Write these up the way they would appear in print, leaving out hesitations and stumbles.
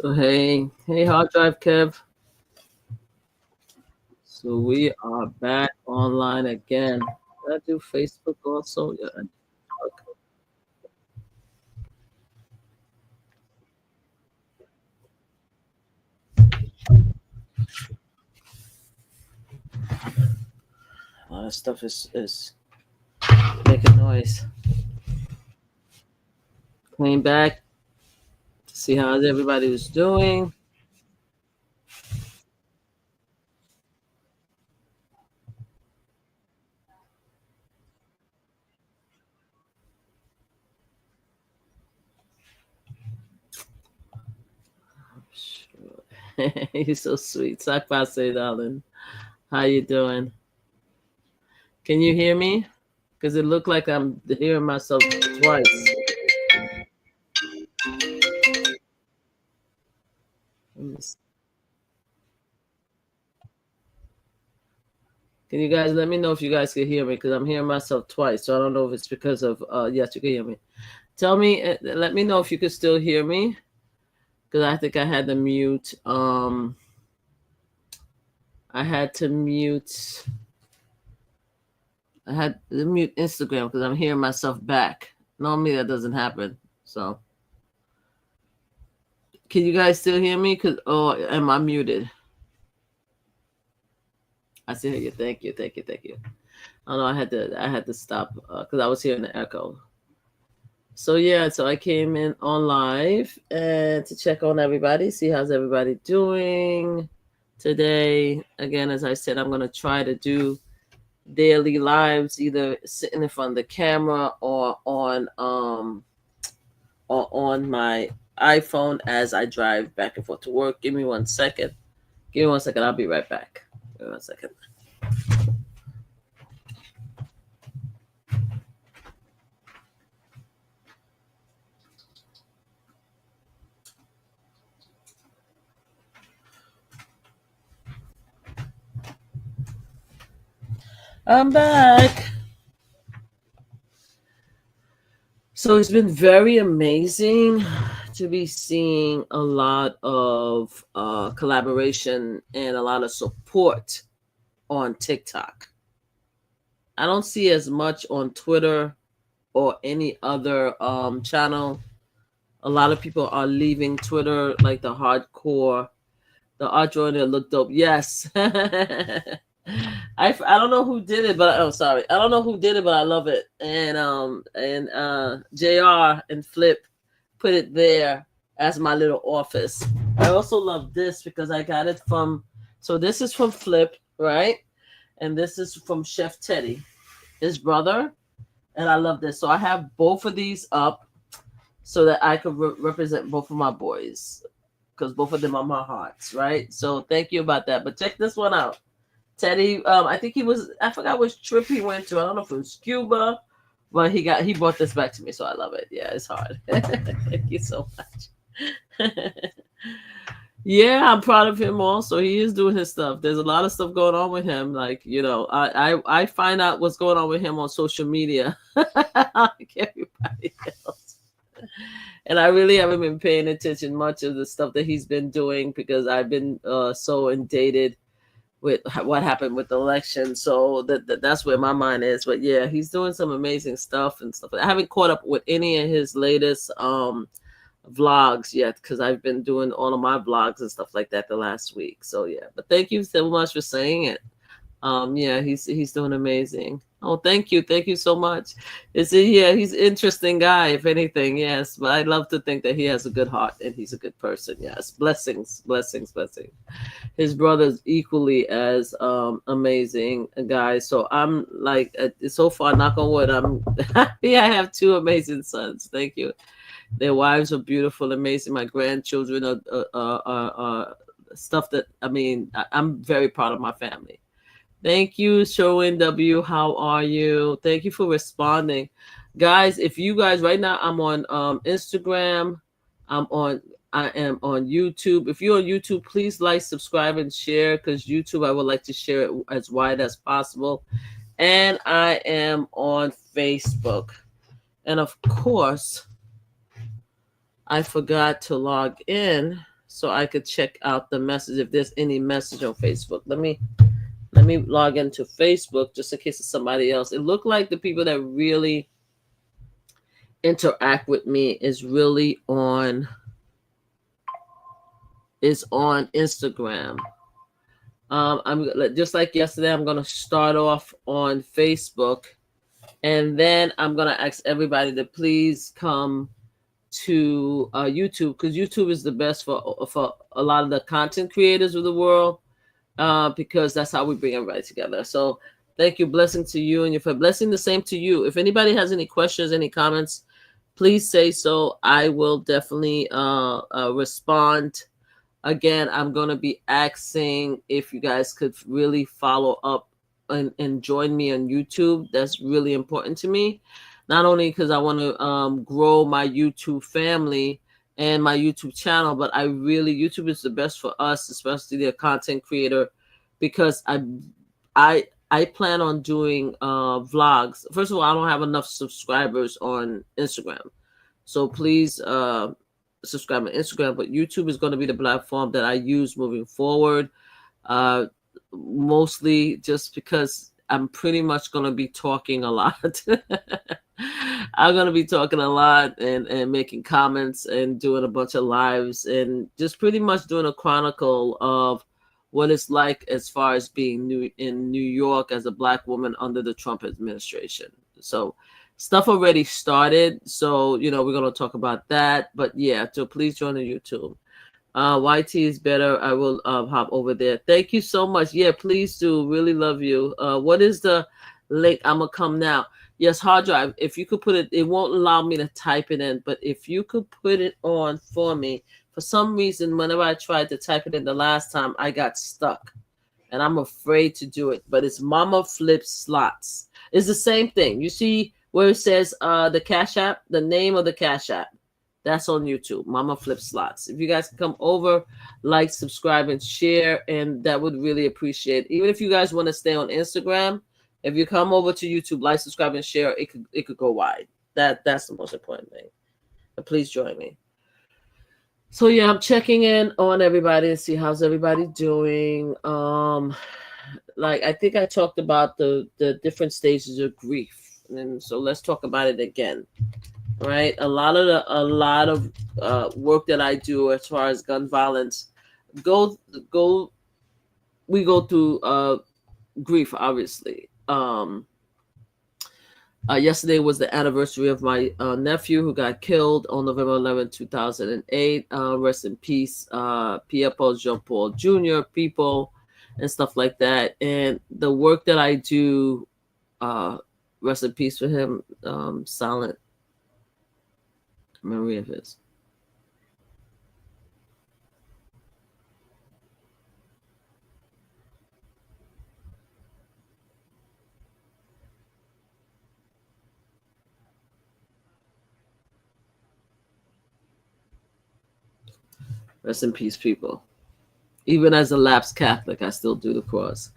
So hey hard drive Kev. So we are back online again. Did I do Facebook also? Yeah. Okay. A lot of stuff is making noise. Came back to see how everybody was doing. Sure. You're so sweet. Sakpase, darling. How you doing? Can you hear me? Because it looked like I'm hearing myself twice. Can you guys let me know if you guys can hear me? Because I'm hearing myself twice. So I don't know if it's because of, yes, you can hear me. Tell me, let me know if you can still hear me. Because I think I had to mute. I had to mute. I had to mute Instagram because I'm hearing myself back. Normally that doesn't happen. So can you guys still hear me? Or am I muted? I see you. Thank you. Oh no, I had to stop because I was hearing the echo. So yeah, so I came in on live and to check on everybody, see how's everybody doing today. Again, as I said, I'm gonna try to do daily lives, either sitting in front of the camera or on my iPhone as I drive back and forth to work. Give me 1 second. I'll be right back. Give me 1 second. I'm back. So it's been very amazing to be seeing a lot of collaboration and a lot of support on TikTok. I don't see as much on Twitter or any other channel. A lot of people are leaving Twitter, like the hardcore. The art drawing that looked dope. Yes. I don't know who did it, but oh sorry. I don't know who did it, but I love it. And JR and Flip put it there as my little office. I also love this because I got it from, so this is from Flip, right? And this is from Chef Teddy, his brother. And I love this. So I have both of these up so that I could represent both of my boys because both of them are my hearts, right? So thank you about that. But check this one out. Teddy, I think I forgot which trip he went to. I don't know if it was Cuba, but he brought this back to me, so I love it. Yeah, it's hard. Thank you so much. Yeah, I'm proud of him also. He is doing his stuff. There's a lot of stuff going on with him. Like, I find out what's going on with him on social media. Like everybody else. And I really haven't been paying attention much of the stuff that he's been doing because I've been so inundated with what happened with the election. So that's where my mind is. But yeah, he's doing some amazing stuff and stuff. I haven't caught up with any of his latest vlogs yet because I've been doing all of my vlogs and stuff like that the last week. So yeah, but thank you so much for saying it. Yeah, he's doing amazing. Oh, thank you so much. He's an interesting guy, if anything, yes. But I love to think that he has a good heart and he's a good person. Yes, blessings. His brother's equally as amazing guys. So I'm like, so far, knock on wood, I'm happy I have two amazing sons. Thank you. Their wives are beautiful, amazing. My grandchildren are stuff that I'm very proud of my family. Thank you, Sherwin W. How are you? Thank you for responding. Guys, if you guys right now, I'm on Instagram. I am on YouTube. If you're on YouTube, please like, subscribe, and share because YouTube, I would like to share it as wide as possible. And I am on Facebook. And of course, I forgot to log in so I could check out the message if there's any message on Facebook. Let me log into Facebook just in case it's somebody else. It looked like the people that really interact with me is really on Instagram. I'm just like yesterday. I'm gonna start off on Facebook, and then I'm gonna ask everybody to please come to YouTube, because YouTube is the best for a lot of the content creators of the world, because that's how we bring everybody together. So thank you. Blessing to you and your family. Blessing the same to you. If anybody has any questions, any comments, please say so. I will definitely respond. Again, I'm going to be asking if you guys could really follow up and join me on YouTube. That's really important to me. Not only because I want to grow my YouTube family and my YouTube channel, but YouTube is the best for us, especially the content creator, because I plan on doing vlogs. First of all, I don't have enough subscribers on Instagram. So please subscribe on Instagram, but YouTube is going to be the platform that I use moving forward. Mostly just because I'm pretty much going to be talking a lot. I'm going to be talking a lot and making comments and doing a bunch of lives and just pretty much doing a chronicle of what it's like as far as being in New York as a Black woman under the Trump administration. So stuff already started. So, we're going to talk about that. But yeah, so please join the YouTube. YT is better. I will hop over there. Thank you so much. Yeah, please do. Really love you. What is the link? I'm going to come now. Yes, hard drive. If you could put it, it won't allow me to type it in, but if you could put it on for me. For some reason, whenever I tried to type it in the last time, I got stuck. And I'm afraid to do it. But it's MamaFlipSlots. It's the same thing. You see where it says the Cash App, the name of the Cash App. That's on YouTube, MamaFlipSlots. If you guys can come over, like, subscribe, and share, and that would really appreciate it. Even if you guys want to stay on Instagram, if you come over to YouTube, like, subscribe, and share, it could go wide. That's the most important thing. But please join me. So yeah, I'm checking in on everybody and see how's everybody doing. I think I talked about the different stages of grief, and so let's talk about it again. Right, a lot of work that I do as far as gun violence we go through grief, obviously. Yesterday was the anniversary of my nephew who got killed on November 11, 2008. Rest in peace, Pierre Paul Jean Paul Jr., people, and stuff like that. And the work that I do, rest in peace for him, silent memory of his. Rest in peace, people. Even as a lapsed Catholic, I still do the cross.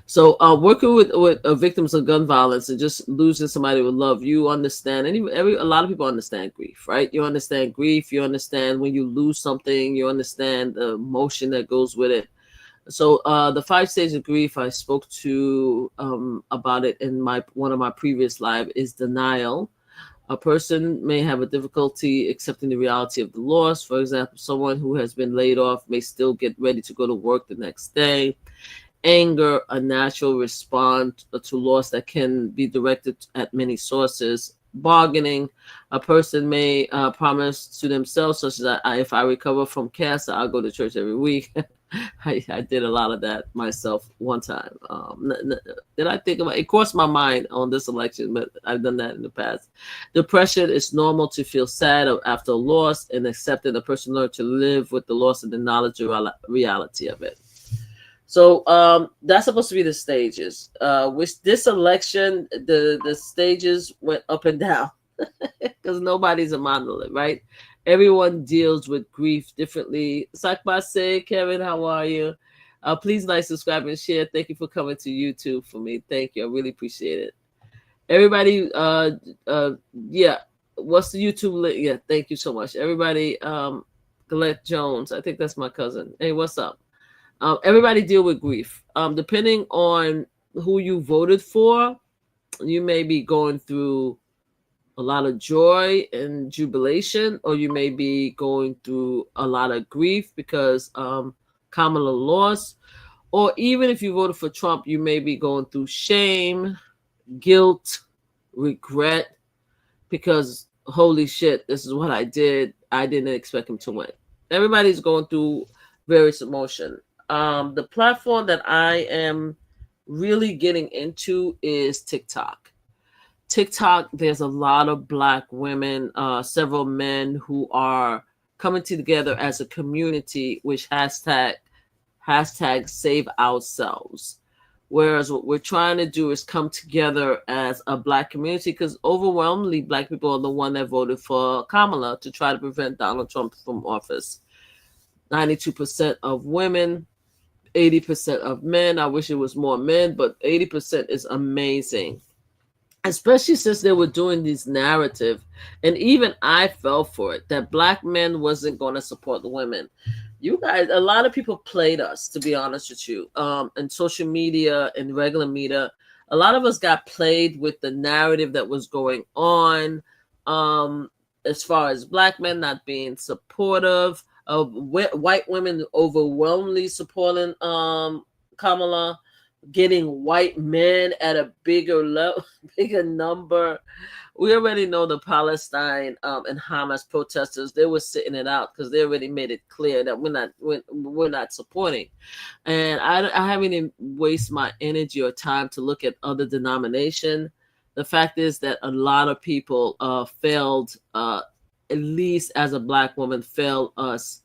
So working with victims of gun violence and just losing somebody with love, you understand, and a lot of people understand grief, right? You understand grief. You understand when you lose something. You understand the emotion that goes with it. So the 5 stages of grief, I spoke to about it in one of my previous live, is denial. A person may have a difficulty accepting the reality of the loss. For example, someone who has been laid off may still get ready to go to work the next day. Anger, a natural response to loss that can be directed at many sources. Bargaining, a person may promise to themselves, such as if I recover from cancer, I'll go to church every week. I did a lot of that myself one time. Did I think about it? It crossed my mind on this election, but I've done that in the past. Depression is normal to feel sad after a loss, and accepting the person learned to live with the loss and the knowledge of reality of it. So that's supposed to be the stages. With this election, the stages went up and down because nobody's a monolith, right? Everyone deals with grief differently. Sakbase, Kevin, how are you? Please like, subscribe, and share. Thank you for coming to YouTube for me. Thank you. I really appreciate it. Everybody, yeah. What's the YouTube link? Yeah, thank you so much. Everybody, Gillette Jones. I think that's my cousin. Hey, what's up? Everybody deal with grief. Depending on who you voted for, you may be going through a lot of joy and jubilation, or you may be going through a lot of grief because Kamala lost. Or even if you voted for Trump, you may be going through shame, guilt, regret, because holy shit, this is what I did. I didn't expect him to win. Everybody's going through various emotion. The platform that I am really getting into is TikTok. TikTok, there's a lot of Black women, several men who are coming together as a community, which hashtag save ourselves. Whereas what we're trying to do is come together as a Black community, because overwhelmingly Black people are the one that voted for Kamala to try to prevent Donald Trump from office. 92% of women, 80% of men. I wish it was more men, but 80% is amazing. Especially since they were doing this narrative, and even I fell for it, that Black men wasn't going to support the women. You guys, a lot of people played us, to be honest with you, in social media and regular media. A lot of us got played with the narrative that was going on, as far as Black men not being supportive of white women overwhelmingly supporting Kamala, getting white men at a bigger level, bigger number. We already know the Palestine and Hamas protesters, they were sitting it out because they already made it clear that we're not supporting. And I haven't even waste my energy or time to look at other denomination. The fact is that a lot of people failed, at least as a Black woman, failed us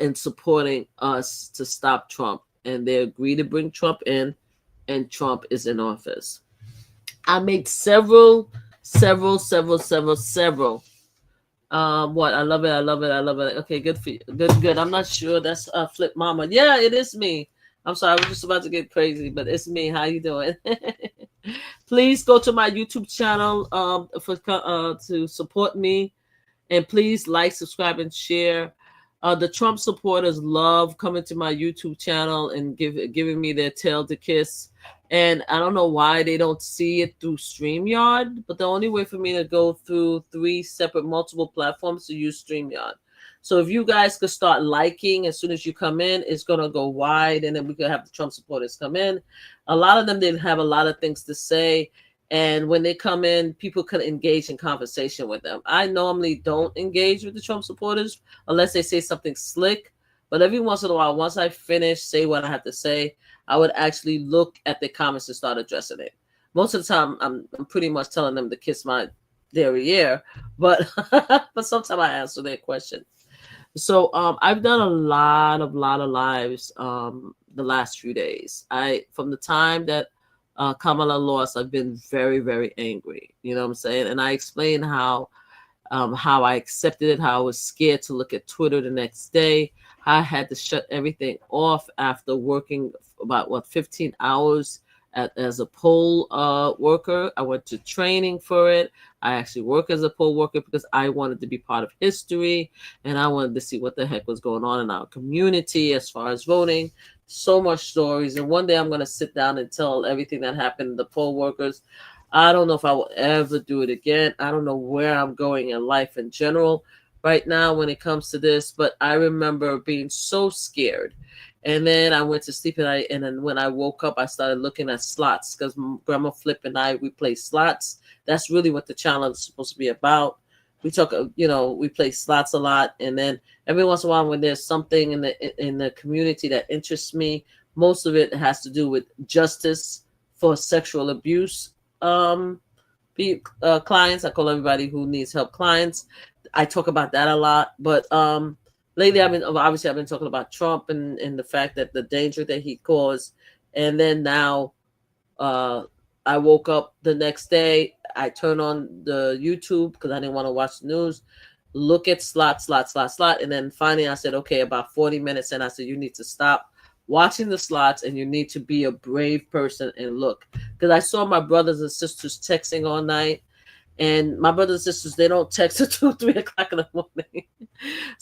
in supporting us to stop Trump. And they agreed to bring Trump in, and Trump is in office. I made several. What? I love it. Okay, good for you. Good. I'm not sure. That's Flip Mama. Yeah, it is me. I'm sorry. I was just about to get crazy, but it's me. How you doing? Please go to my YouTube channel to support me, and please like, subscribe, and share. The Trump supporters love coming to my YouTube channel and giving me their tail to kiss. And I don't know why they don't see it through StreamYard, but the only way for me to go through 3 separate multiple platforms to use StreamYard. So if you guys could start liking as soon as you come in, it's going to go wide, and then we could have the Trump supporters come in. A lot of them didn't have a lot of things to say. And when they come in, people can engage in conversation with them. I normally don't engage with the Trump supporters unless they say something slick. But every once in a while, once I finish, say what I have to say, I would actually look at the comments and start addressing it. Most of the time, I'm pretty much telling them to kiss my derriere, but but sometimes I answer their question. So I've done a lot of lives the last few days. From the time that Kamala lost, I've been very, very angry. You know what I'm saying? And I explained how I accepted it, how I was scared to look at Twitter the next day. I had to shut everything off after working about 15 hours as a poll worker. I went to training for it. I actually work as a poll worker because I wanted to be part of history, and I wanted to see what the heck was going on in our community as far as voting. So much stories, and one day I'm going to sit down and tell everything that happened to the poll workers. I don't know if I will ever do it again. I don't know where I'm going in life in general right now when it comes to this, but I remember being so scared. And then I went to sleep, and then when I woke up, I started looking at slots because GrandmaFlip and we play slots. That's really what the challenge is supposed to be about. We talk, we play slots a lot, and then every once in a while, when there's something in the community that interests me, most of it has to do with justice for sexual abuse clients. I call everybody who needs help clients. I talk about that a lot, but lately I've been talking about Trump and the fact that the danger that he caused, and then now I woke up the next day. I turned on the YouTube because I didn't want to watch the news. Look at slot. And then finally I said, okay, about 40 minutes. And I said, you need to stop watching the slots and you need to be a brave person and look. Because I saw my brothers and sisters texting all night. And my brothers and sisters, they don't text at 2, 3 o'clock in the morning.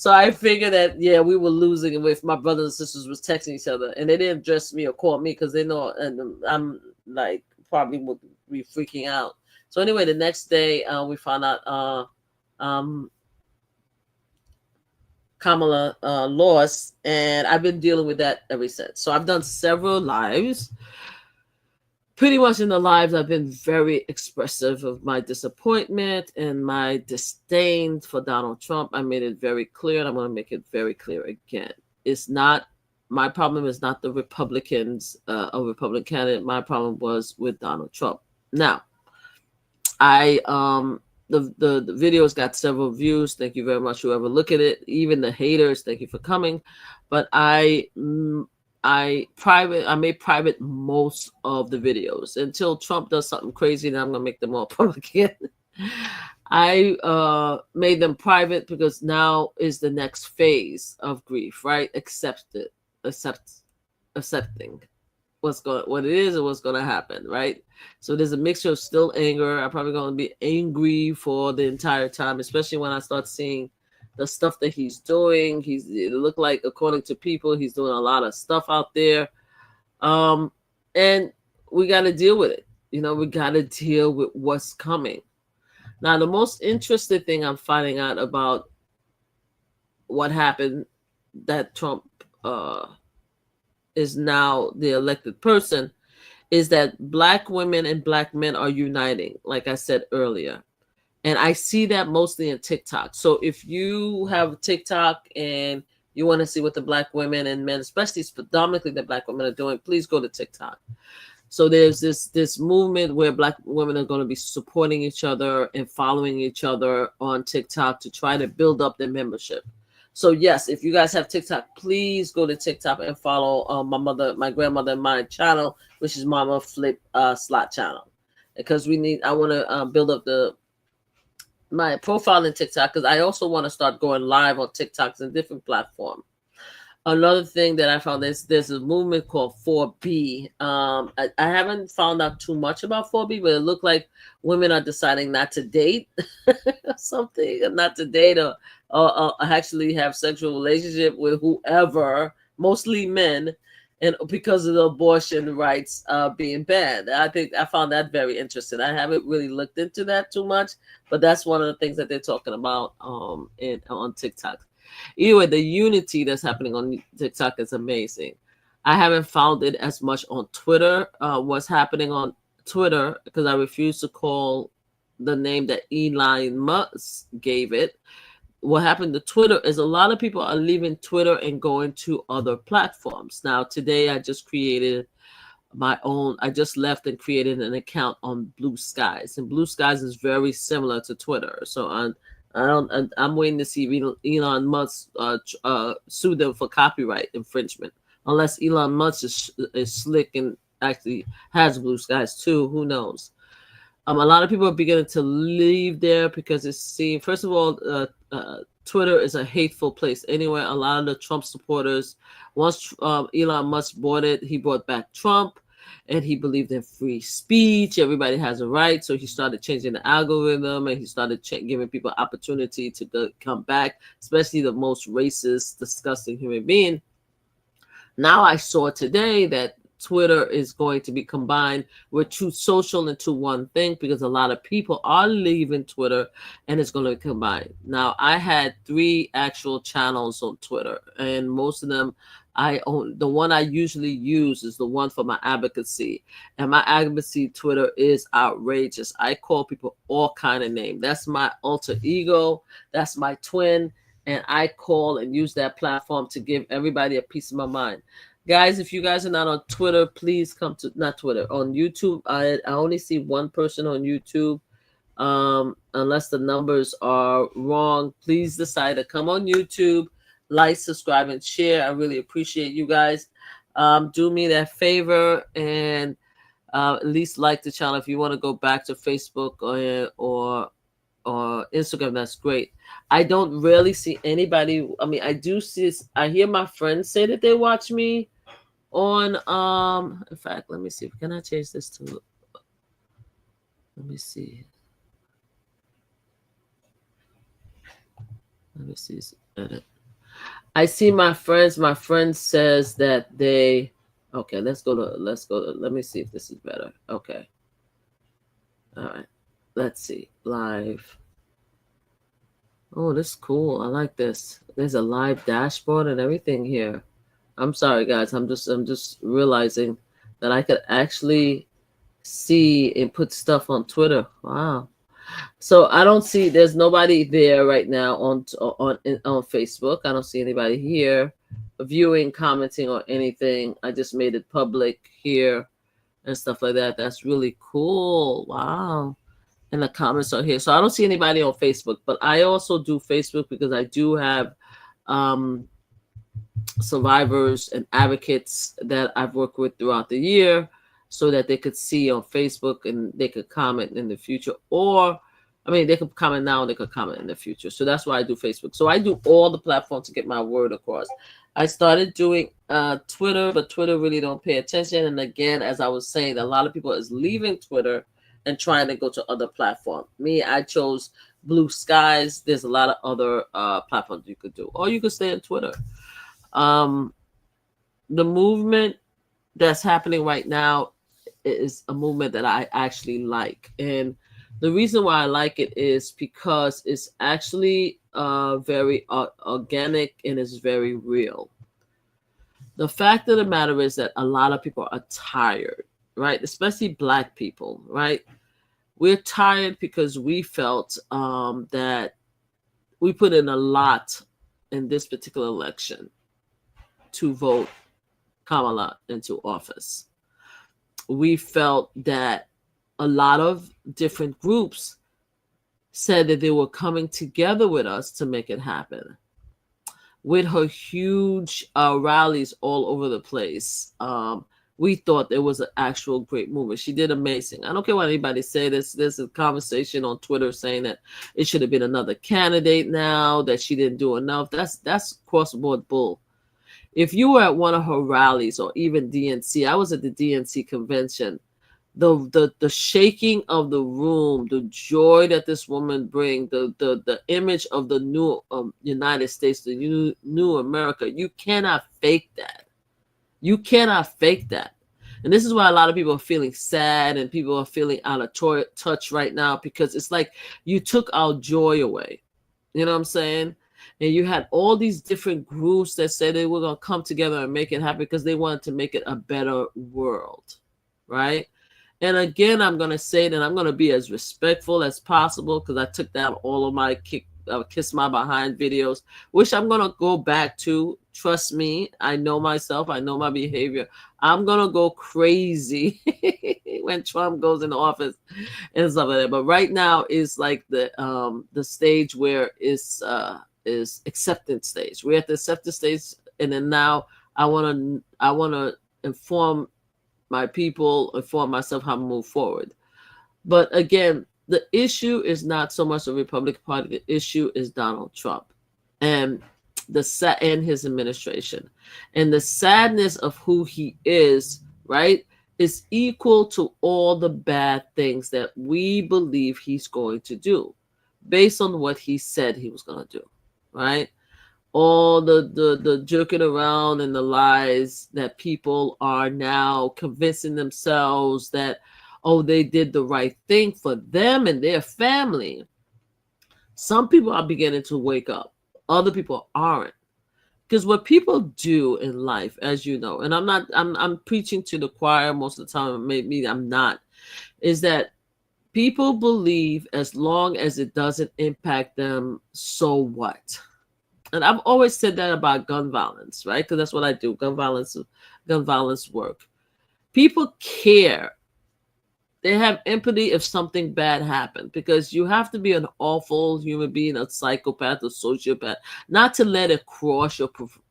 So I figured that, yeah, we were losing it if my brothers and sisters was texting each other, and they didn't address me or call me because they know, and I'm like probably would be freaking out. So anyway, the next day we found out um, Kamala lost, and I've been dealing with that ever since. So I've done several lives. Pretty much in the lives, I've been very expressive of my disappointment and my disdain for Donald Trump. I made it very clear, and I'm going to make it very clear again. It's not my problem. Is not the Republicans, a Republican candidate. My problem was with Donald Trump. Now, I the videos got several views. Thank you very much, whoever look at it. Even the haters, thank you for coming. But I made private most of the videos until Trump does something crazy. Then I'm gonna make them all public again. I made them private because now is the next phase of grief, right? Accepting what it is and what's going to happen, right? So there's a mixture of still anger. I'm probably going to be angry for the entire time, especially when I start seeing the stuff that he's doing. It looked like, according to people, he's doing a lot of stuff out there. And we got to deal with it. We got to deal with what's coming. Now, the most interesting thing I'm finding out about what happened, that Trump is now the elected person, is that Black women and Black men are uniting, like I said earlier. And I see that mostly in TikTok. So if you have TikTok and you want to see what the Black women and men, especially predominantly the Black women, are doing, please go to TikTok. So there's this movement where Black women are going to be supporting each other and following each other on TikTok to try to build up their membership. So yes, if you guys have TikTok, please go to TikTok and follow my grandmother, and my channel, which is MamaFlipSlots channel, because I want to build up my profile in TikTok, because I also want to start going live on TikToks and different platforms. Another thing that I found is there's a movement called 4B. I haven't found out too much about 4B, but it looked like women are deciding not to date something, not to date or actually have sexual relationship with whoever, mostly men, and because of the abortion rights being banned. I think I found that very interesting. I haven't really looked into that too much, but that's one of the things that they're talking about on TikTok. Anyway, the unity that's happening on TikTok is amazing. I haven't found it as much on Twitter. What's happening on Twitter, because I refuse to call the name that Elon Musk gave it. What happened to Twitter is a lot of people are leaving Twitter and going to other platforms. Now, today I just created my own. I just left and created an account on Blue Skies, and Blue Skies is very similar to Twitter. So I'm waiting to see Elon Musk sue them for copyright infringement. Unless Elon Musk is slick and actually has Blue Skies too. Who knows? A lot of people are beginning to leave there because it's seen. First of all, Twitter is a hateful place. Anyway, a lot of the Trump supporters, once Elon Musk bought it, he brought back Trump, and he believed in free speech. Everybody has a right. So he started changing the algorithm, and he started giving people opportunity to come back, especially the most racist, disgusting human being. Now I saw today that Twitter is going to be combined with Truth Social into one thing, because a lot of people are leaving Twitter and it's going to be combined. Now, I had 3 actual channels on Twitter, and most of them I own. The one I usually use is the one for my advocacy, and my advocacy Twitter is outrageous. I call people all kind of names. That's my alter ego. That's my twin. And I call and use that platform to give everybody a piece of my mind. Guys, if you guys are not on Twitter, please come to, not Twitter, on YouTube. I only see one person on YouTube. Unless the numbers are wrong, please decide to come on YouTube, like, subscribe, and share. I really appreciate you guys. Do me that favor and at least like the channel. If you want to go back to Facebook or Instagram, that's great. I don't really see anybody. I mean, I hear my friends say that they watch me on in fact, let me see. Can I change this to, let me see. Edit. I see my friends. My friend says that they. Okay, let's go to. Let me see if this is better. Okay. All right. Let's see. Live. Oh, this is cool. I like this. There's a live dashboard and everything here. I'm sorry, guys. I'm just realizing that I could actually see and put stuff on Twitter. Wow. So I don't see. There's nobody there right now on Facebook. I don't see anybody here viewing, commenting, or anything. I just made it public here and stuff like that. That's really cool. Wow. And the comments are here. So I don't see anybody on Facebook, but I also do Facebook because I do have um, survivors and advocates that I've worked with throughout the year so that they could see on Facebook and they could comment in the future. Or, I mean, they could comment now and they could comment in the future. So that's why I do Facebook. So I do all the platforms to get my word across. I started doing Twitter, but Twitter really don't pay attention. And again, as I was saying, a lot of people is leaving Twitter and trying to go to other platforms. Me, I chose Blue Skies. There's a lot of other platforms you could do. Or you could stay on Twitter. The movement that's happening right now is a movement that I actually like. And the reason why I like it is because it's actually very organic and it's very real. The fact of the matter is that a lot of people are tired, right? Especially Black people, right? We're tired because we felt that we put in a lot in this particular election to vote Kamala into office. We felt that a lot of different groups said that they were coming together with us to make it happen. With her huge rallies all over the place, we thought there was an actual great movement. She did amazing. I don't care what anybody say. There's a conversation on Twitter saying that it should have been another candidate now, that she didn't do enough. That's cross-board bull. If you were at one of her rallies or even DNC, I was at the DNC convention, the shaking of the room, the joy that this woman brings, the image of the new United States, the new America, you cannot fake that. You cannot fake that. And this is why a lot of people are feeling sad and people are feeling out of touch right now, because it's like you took our joy away. You know what I'm saying? And you had all these different groups that said they were going to come together and make it happen because they wanted to make it a better world, right? And again, I'm going to say that I'm going to be as respectful as possible because I took down all of my kiss my behind videos, which I'm going to go back to. Trust me, I know myself. I know my behavior. I'm going to go crazy when Trump goes in office and stuff like that. But right now is like the stage where is acceptance stage. We're at the acceptance stage, and then now I want to inform my people, inform myself how to move forward. But again, the issue is not so much the Republican Party. The issue is Donald Trump and and his administration, and the sadness of who he is, right, is equal to all the bad things that we believe he's going to do based on what he said he was going to do, right? All the jerking around and the lies that people are now convincing themselves that, oh, they did the right thing for them and their family. Some people are beginning to wake up. Other people aren't. Because what people do in life, as you know, and I'm preaching to the choir most of the time, maybe I'm not, is that people believe as long as it doesn't impact them, so what? And I've always said that about gun violence, right? Because that's what I do, gun violence work. People care. They have empathy if something bad happened, because you have to be an awful human being, a psychopath, a sociopath, not to let it cross your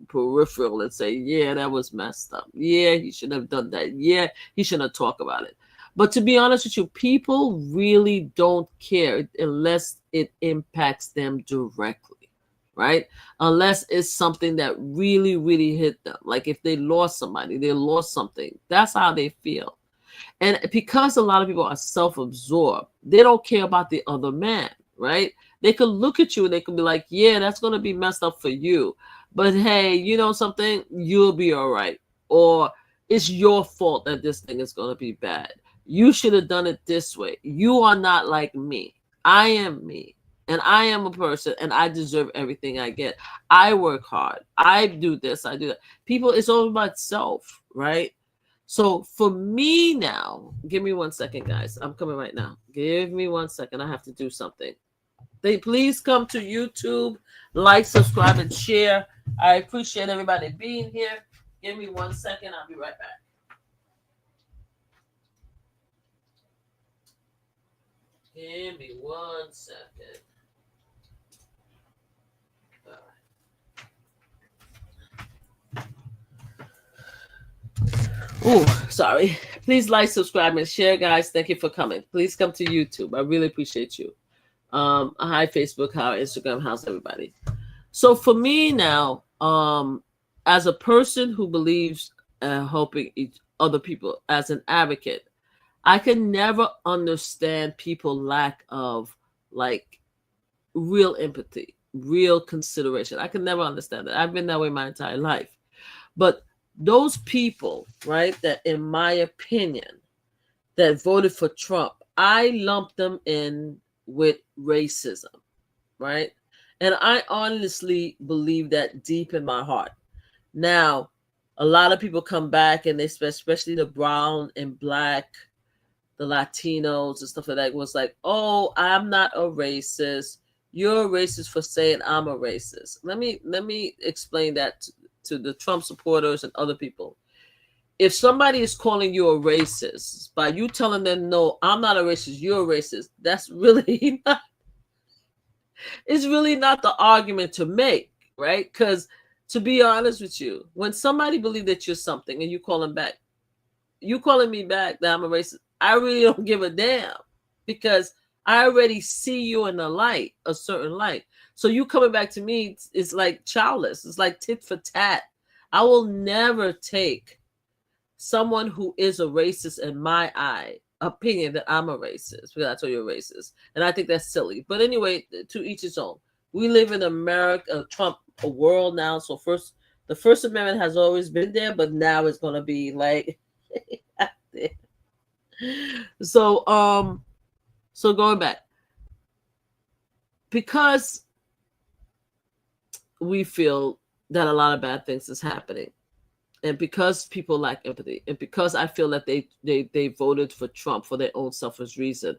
peripheral and say, yeah, that was messed up. Yeah, he shouldn't have done that. Yeah, he shouldn't have talked about it. But to be honest with you, people really don't care unless it impacts them directly, right? Unless it's something that really, really hit them. Like if they lost somebody, they lost something. That's how they feel. And because a lot of people are self-absorbed, they don't care about the other man, right? They could look at you and they could be like, yeah, that's going to be messed up for you. But hey, you know something? You'll be all right. Or it's your fault that this thing is going to be bad. You should have done it this way. You are not like me. I am me. And I am a person and I deserve everything I get. I work hard. I do this. I do that. People, it's all about self, right? So for me now, give me 1 second, guys. I'm coming right now. Give me 1 second. I have to do something. Please come to YouTube, like, subscribe, and share. I appreciate everybody being here. Give me 1 second. I'll be right back. Give me 1 second. Oh, sorry. Please like, subscribe, and share, guys. Thank you for coming. Please come to YouTube. I really appreciate you. Hi, Facebook. Hi, Instagram. How's everybody? So for me now, as a person who believes helping other people, as an advocate, I can never understand people lack of like real empathy, real consideration. I can never understand that. I've been that way my entire life. But those people, right, that in my opinion, that voted for Trump, I lump them in with racism, right? And I honestly believe that deep in my heart. Now, a lot of people come back and they, especially the brown and black, the Latinos and stuff like that, was like, oh, I'm not a racist. You're a racist for saying I'm a racist. Let me explain that to the Trump supporters and other people. If somebody is calling you a racist by you telling them, no, I'm not a racist, you're a racist, that's really not, it's really not the argument to make, right? Because to be honest with you, when somebody believes that you're something and you call them back, you calling me back that I'm a racist, I really don't give a damn, because I already see you in the light, a certain light. So you coming back to me, it's like childless. It's like tit for tat. I will never take someone who is a racist in my opinion that I'm a racist because I told you a racist. And I think that's silly. But anyway, to each his own. We live in America, a world now. So the First Amendment has always been there, but now it's going to be like so going back, because we feel that a lot of bad things is happening, and because people lack empathy, and because I feel that they voted for Trump for their own selfish reason,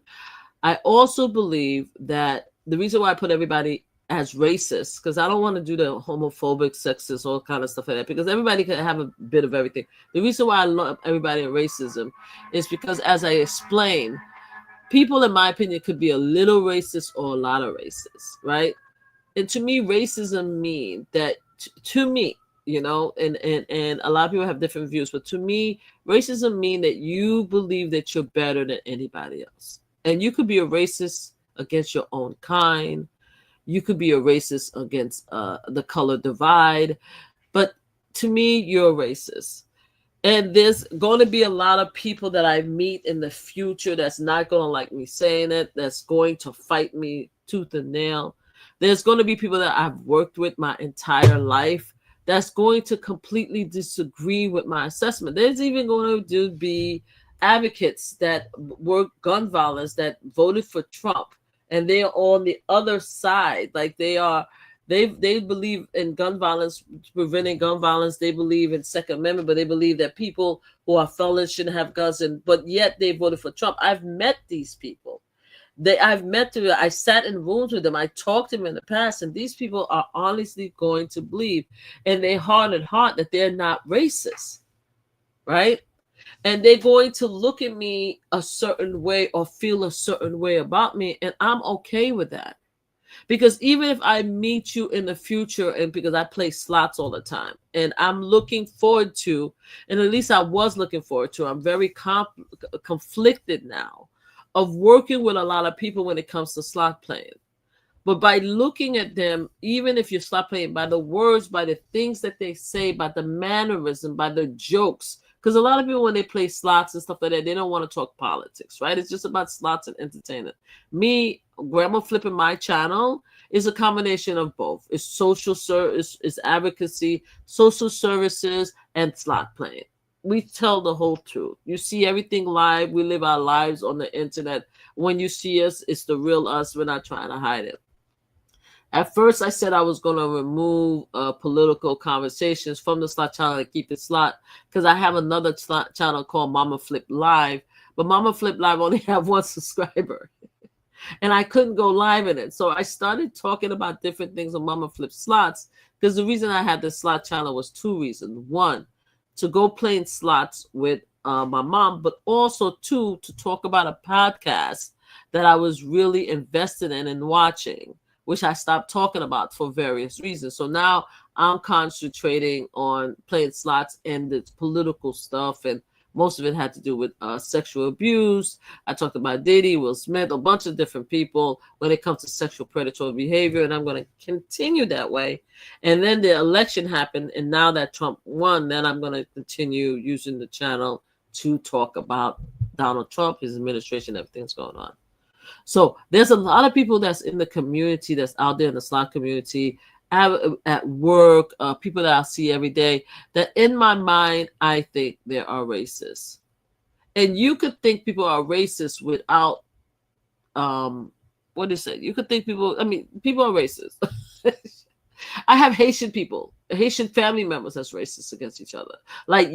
I also believe that the reason why I put everybody as racist, because I don't want to do the homophobic, sexist, all kind of stuff like that, because everybody can have a bit of everything. The reason why I love everybody in racism is because, as I explained, people, in my opinion, could be a little racist or a lot of racist, right? And to me, racism means that, to me, you know, and a lot of people have different views, but to me, racism means that you believe that you're better than anybody else. And you could be a racist against your own kind. You could be a racist against the color divide. But to me, you're a racist. And there's going to be a lot of people that I meet in the future that's not going to like me saying it, that's going to fight me tooth and nail. There's going to be people that I've worked with my entire life that's going to completely disagree with my assessment. There's even going to be advocates that work gun violence that voted for Trump, and they're on the other side. Like they believe in gun violence, preventing gun violence. They believe in Second Amendment, but they believe that people who are felons shouldn't have guns, but yet they voted for Trump. I've met these people. I sat in rooms with them. I talked to them in the past, and these people are honestly going to believe in their heart and heart that they're not racist, right? And they're going to look at me a certain way or feel a certain way about me, and I'm okay with that. Because even if I meet you in the future, and because I play slots all the time, and I'm looking forward to, and at least I was looking forward to, I'm very conflicted now of working with a lot of people when it comes to slot playing. But by looking at them, even if you're slot playing, by the words, by the things that they say, by the mannerism, by the jokes, because a lot of people, when they play slots and stuff like that, they don't want to talk politics, right? It's just about slots and entertainment. Me, Grandma Flipping my channel is a combination of both. It's social service, it's advocacy, social services, and slot playing. We tell the whole truth. You see everything live. We live our lives on the internet. When you see us, it's the real us. We're not trying to hide it. At first, I said I was going to remove political conversations from the slot channel and keep it slot because I have another slot channel called MamaFlipLive. But MamaFlipLive only have 1 subscriber. And I couldn't go live in it. So I started talking about different things on MamaFlipSlots because the reason I had this slot channel was 2 reasons. 1, to go playing slots with my mom, but also 2, to talk about a podcast that I was really invested in and watching, which I stopped talking about for various reasons. So now I'm concentrating on playing slots and the political stuff, and most of it had to do with sexual abuse. I talked about Diddy, Will Smith, a bunch of different people when it comes to sexual predatory behavior, and I'm going to continue that way. And then the election happened, and now that Trump won, then I'm going to continue using the channel to talk about Donald Trump, his administration, everything's going on. So there's a lot of people that's in the community, that's out there in the slot community, at work, people that I see every day, that in my mind, I think they are racist. And you could think people are racist without, what is it? You could think people are racist. I have Haitian people, Haitian family members that's racist against each other. Like,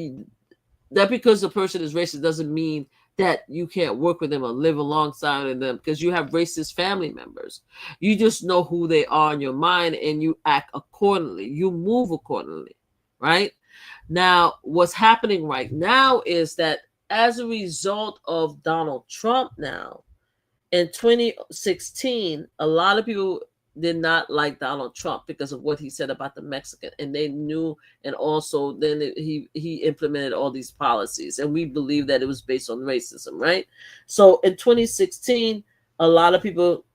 that because the person is racist doesn't mean that you can't work with them or live alongside of them, because you have racist family members. You just know who they are in your mind and you act accordingly. You move accordingly, right? Now, what's happening right now is that as a result of Donald Trump now, in 2016, a lot of people did not like Donald Trump because of what he said about the Mexican, and they knew, and also then he implemented all these policies, and we believe that it was based on racism, right? So in 2016, a lot of people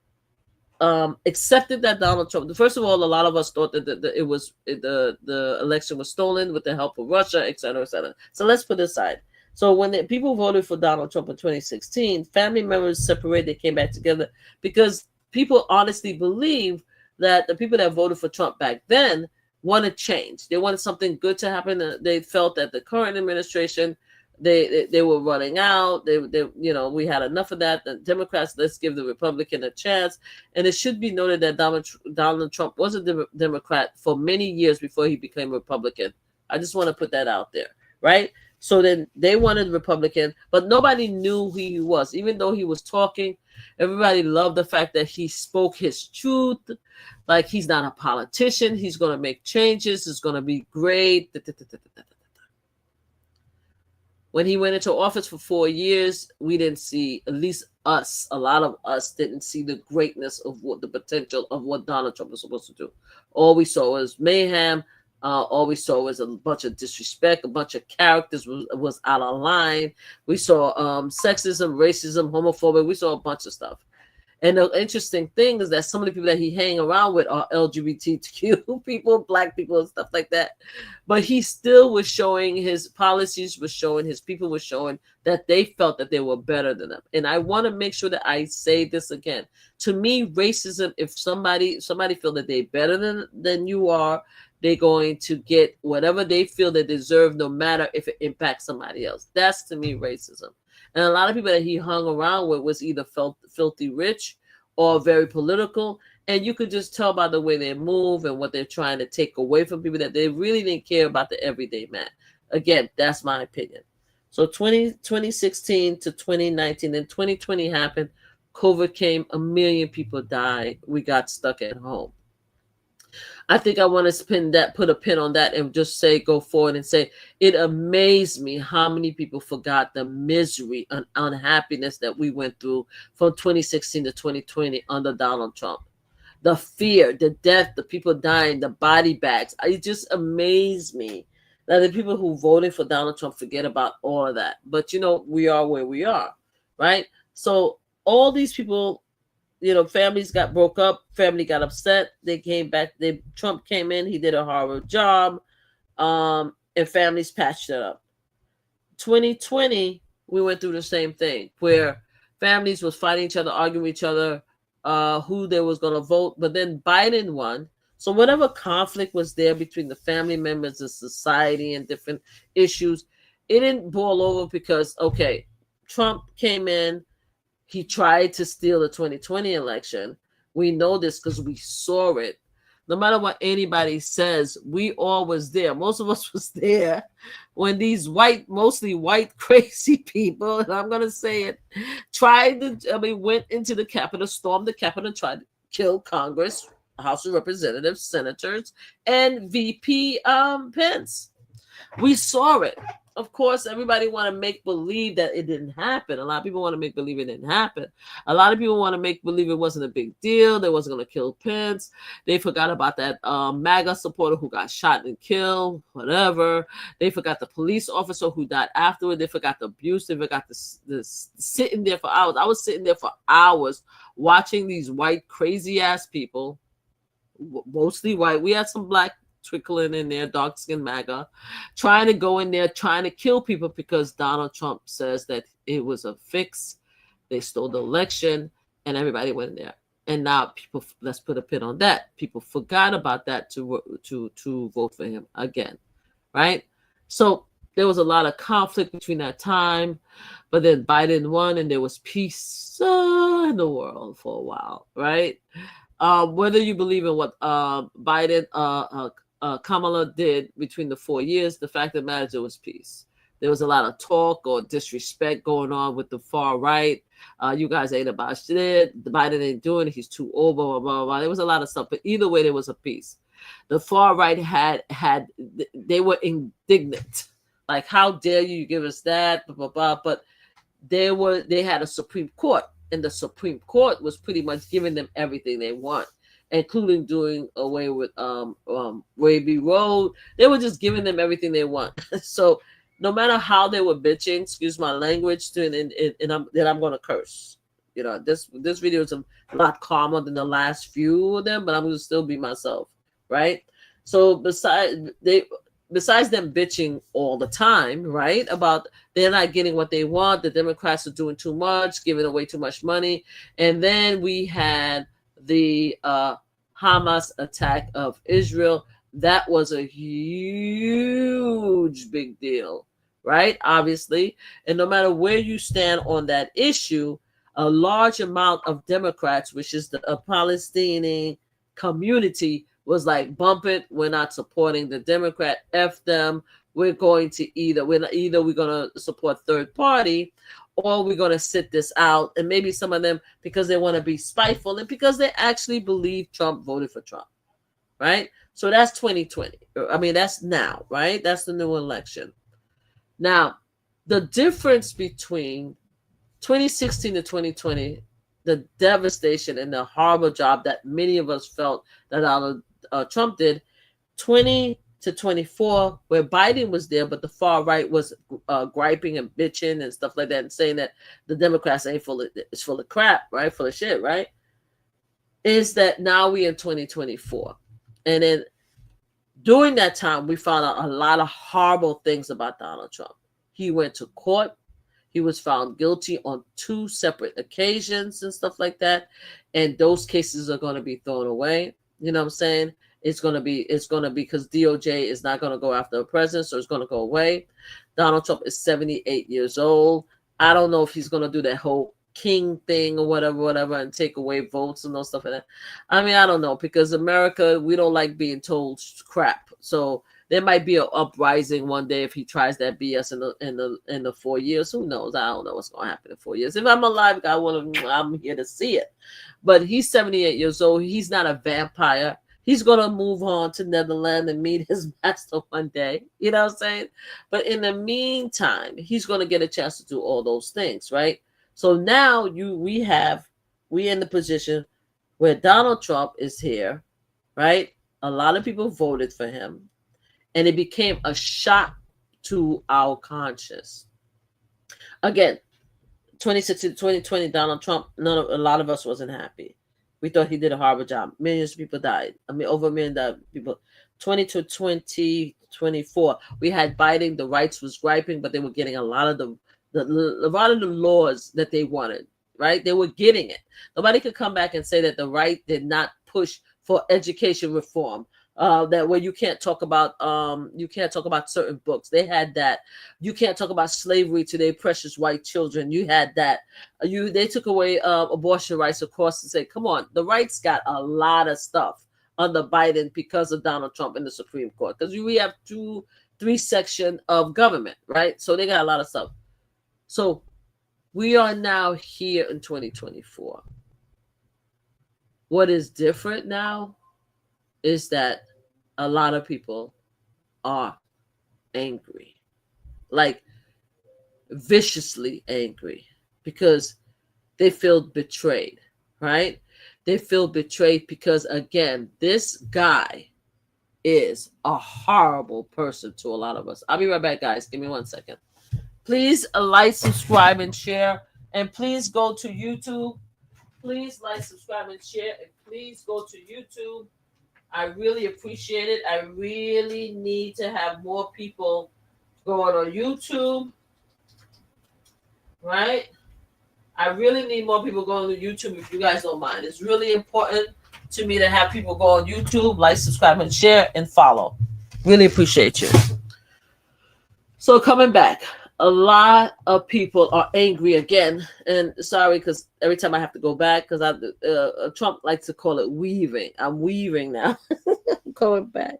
accepted that Donald Trump. First of all, a lot of us thought that the election was stolen with the help of Russia, et cetera, et cetera. So let's put it aside. So when the people voted for Donald Trump in 2016, family members separated, they came back together because people honestly believe that the people that voted for Trump back then wanted change. They wanted something good to happen. They felt that the current administration, they were running out. They we had enough of that. The Democrats, let's give the Republican a chance. And it should be noted that Donald Trump was a Democrat for many years before he became a Republican. I just want to put that out there, right? So then they wanted Republican, but nobody knew who he was. Even though he was talking, everybody loved the fact that he spoke his truth. Like, he's not a politician. He's going to make changes. It's going to be great. When he went into office for 4 years, we didn't see, at least us, a lot of us didn't see the greatness of what the potential of what Donald Trump was supposed to do. All we saw was mayhem. All we saw was a bunch of disrespect, a bunch of characters was out of line. We saw sexism, racism, homophobia. We saw a bunch of stuff. And the interesting thing is that some of the people that he hang around with are LGBTQ people, black people, and stuff like that. But he still was showing, his policies was showing, his people were showing that they felt that they were better than them. And I want to make sure that I say this again. To me, racism, if somebody feel that they're better than you are, they're going to get whatever they feel they deserve, no matter if it impacts somebody else. That's, to me, racism. And a lot of people that he hung around with was either filthy rich or very political. And you could just tell by the way they move and what they're trying to take away from people that they really didn't care about the everyday man. Again, that's my opinion. So 2016 to 2019, then 2020 happened. COVID came, 1 million people died. We got stuck at home. I think I want to put a pin on that and just say, go forward and say, it amazed me how many people forgot the misery and unhappiness that we went through from 2016 to 2020 under Donald Trump. The fear, the death, the people dying, the body bags. It just amazed me that the people who voted for Donald Trump forget about all of that. But, we are where we are, right? So all these people, families broke up, family got upset, they came back, Trump came in, he did a horrible job, and families patched it up. 2020, we went through the same thing, where families was fighting each other, arguing with each other, who they was going to vote, but then Biden won. So whatever conflict was there between the family members and society and different issues, it didn't boil over because, okay, Trump came in, he tried to steal the 2020 election. We know this because we saw it. No matter what anybody says, we all was there. Most of us was there when these white, mostly white, crazy people, and I'm going to say it, went into the Capitol, stormed the Capitol, tried to kill Congress, House of Representatives, senators, and VP Pence. We saw it. Of course, everybody want to make believe that it didn't happen. A lot of people want to make believe it didn't happen. A lot of people want to make believe it wasn't a big deal. They wasn't going to kill Pence. They forgot about that MAGA supporter who got shot and killed, whatever. They forgot the police officer who died afterward. They forgot the abuse. They forgot this sitting there for hours. I was sitting there for hours watching these white, crazy-ass people, mostly white. We had some black trickling in there, dark skin MAGA, trying to go in there, trying to kill people because Donald Trump says that it was a fix. They stole the election, and everybody went in there. And now people, let's put a pin on that. People forgot about that to vote for him again, right? So there was a lot of conflict between that time, but then Biden won, and there was peace in the world for a while, right? Whether you believe in what Biden, Kamala did between the 4 years, the fact of the matter is there was peace. There was a lot of talk or disrespect going on with the far right. You guys ain't about shit. Biden ain't doing it. He's too old, blah, blah, blah, blah. There was a lot of stuff, but either way, there was a peace. The far right they were indignant. Like, how dare you give us that, blah, blah, blah. But they had a Supreme Court, and the Supreme Court was pretty much giving them everything they want, including doing away with Wavy Road. They were just giving them everything they want. So no matter how they were bitching, excuse my language, and I'm going to curse. You know, this video is a lot calmer than the last few of them, but I'm going to still be myself, right? So besides them bitching all the time, right, about they're not getting what they want, the Democrats are doing too much, giving away too much money, and then we had the Hamas attack of Israel. That was a huge big deal, right? Obviously, and no matter where you stand on that issue, a large amount of Democrats, which is the Palestinian community, was like, bump it, we're not supporting the Democrat, F them. We're going to we're going to support third party, or we're going to sit this out. And maybe some of them, because they want to be spiteful and because they actually believe Trump voted for Trump, right? So that's 2020. I mean, that's now, right? That's the new election. Now, the difference between 2016 to 2020, the devastation and the horrible job that many of us felt that Donald Trump did, 20 to 24, where Biden was there, but the far right was griping and bitching and stuff like that, and saying that the Democrats ain't full of crap, right? Full of shit, right? Is that now we in 2024. And then during that time, we found out a lot of horrible things about Donald Trump. He went to court. He was found guilty on 2 separate occasions and stuff like that. And those cases are going to be thrown away. You know what I'm saying? It's going to be because DOJ is not going to go after the president, so it's going to go away. Donald Trump is 78 years old. I don't know if he's going to do that whole king thing or whatever, and take away votes and those stuff like that. I mean, I don't know, because America, we don't like being told crap. So there might be an uprising one day if he tries that BS in the 4 years. Who knows? I don't know what's going to happen in 4 years. If I'm alive, I'm here to see it. But he's 78 years old. He's not a vampire. He's going to move on to Netherlands and meet his master one day. You know what I'm saying? But in the meantime, he's going to get a chance to do all those things, right? So now we in the position where Donald Trump is here, right? A lot of people voted for him, and it became a shock to our conscience. Again, 2016 to 2020, Donald Trump, a lot of us wasn't happy. We thought he did a horrible job. Millions of people died. I mean, over a million people. 20 to 2024, we had Biden. The rights was griping, but they were getting a lot of the laws that they wanted, right? They were getting it. Nobody could come back and say that the right did not push for education reform. That where you can't talk about certain books. They had that. You can't talk about slavery to their precious white children. You had that. They took away abortion rights across and say, come on, the rights got a lot of stuff under Biden because of Donald Trump in the Supreme Court. Because we have three section of government, right? So they got a lot of stuff. So we are now here in 2024. What is different now is that a lot of people are angry, like viciously angry, because they feel betrayed, right? They feel betrayed because, again, this guy is a horrible person to a lot of us. I'll be right back, guys. Give me 1 second. Please like, subscribe, and share. And please go to YouTube. Please like, subscribe, and share. And please go to YouTube. I really appreciate it. I really need to have more people going on YouTube, right? I really need more people going to YouTube if you guys don't mind. It's really important to me to have people go on YouTube, like, subscribe, and share, and follow. Really appreciate you. So coming back, a lot of people are angry again, and sorry because every time I have to go back because Trump likes to call it weaving. I'm weaving now. I'm going back.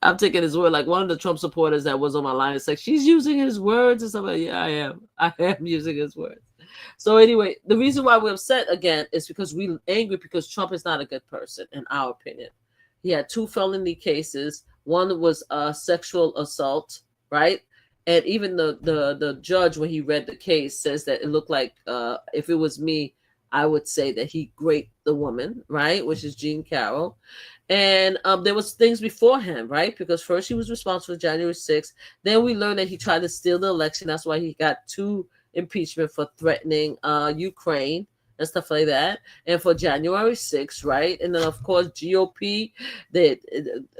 I'm taking his word. Like one of the Trump supporters that was on my line, it's like she's using his words and stuff. Like, yeah, I am using his words. So anyway, the reason why we're upset again is because we're angry because Trump is not a good person, in our opinion. He had 2 felony cases. One was sexual assault, right? And even the judge, when he read the case, says that it looked like if it was me, I would say that he raped the woman, right? Which is Jean Carroll. And there was things before him, right? Because first he was responsible for January 6th. Then we learned that he tried to steal the election. That's why he got 2 impeachment for threatening Ukraine and stuff like that. And for January 6th, right? And then, of course, GOP, they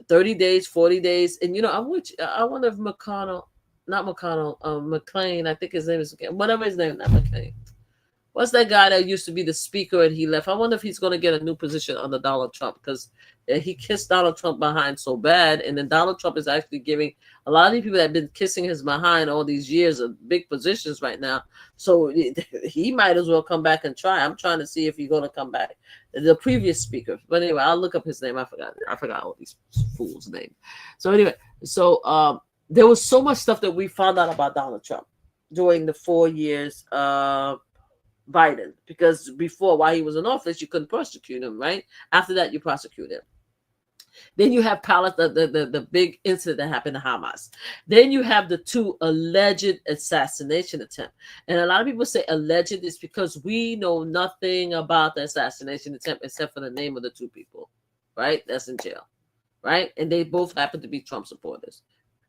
30 days, 40 days. And, I wonder if McLean, I think his name is, whatever his name, not McLean. What's that guy that used to be the speaker and he left? I wonder if he's going to get a new position under Donald Trump because he kissed Donald Trump behind so bad. And then Donald Trump is actually giving a lot of these people that have been kissing his behind all these years of big positions right now. So he might as well come back and try. I'm trying to see if he's going to come back. The previous speaker. But anyway, I'll look up his name. I forgot all these fools' names. So anyway, there was so much stuff that we found out about Donald Trump during the 4 years Biden, because before, while he was in office, you couldn't prosecute him, right? After that, you prosecute him. Then you have the big incident that happened to Hamas. Then you have the 2 alleged assassination attempts. And a lot of people say alleged is because we know nothing about the assassination attempt except for the name of the 2 people, right? That's in jail, right? And they both happen to be Trump supporters.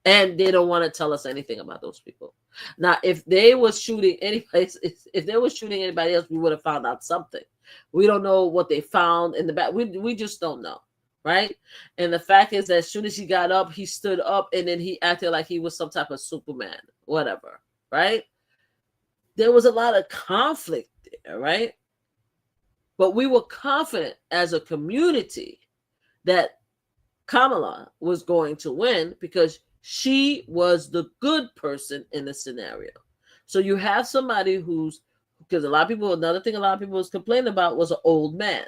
And they don't want to tell us anything about those people. Now, if they were shooting anybody, if they were shooting anybody else, we would have found out something. We don't know what they found in the back. We just don't know, right? And the fact is that as soon as he got up, he stood up and then he acted like he was some type of Superman, whatever, right? There was a lot of conflict there, right? But we were confident as a community that Kamala was going to win because she was the good person in the scenario. So you have somebody because another thing a lot of people was complaining about was an old man.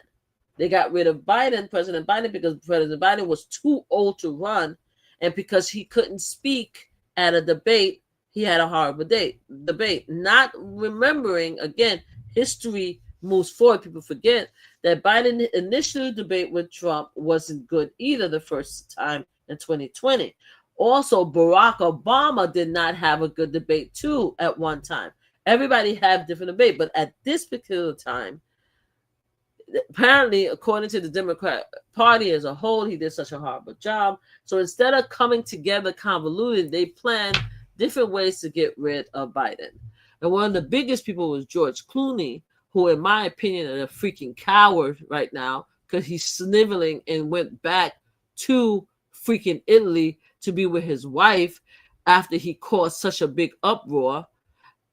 They got rid of President Biden, because President Biden was too old to run. And because he couldn't speak at a debate, he had a horrible debate. Not remembering, again, history moves forward. People forget that Biden initial debate with Trump wasn't good either the first time in 2020. Also, Barack Obama did not have a good debate too at one time. Everybody had different debate, but at this particular time, apparently, according to the Democrat Party as a whole, he did such a horrible job. So instead of coming together convoluted, they planned different ways to get rid of Biden. And one of the biggest people was George Clooney, who, in my opinion, is a freaking coward right now because he's sniveling and went back to freaking Italy to be with his wife after he caused such a big uproar.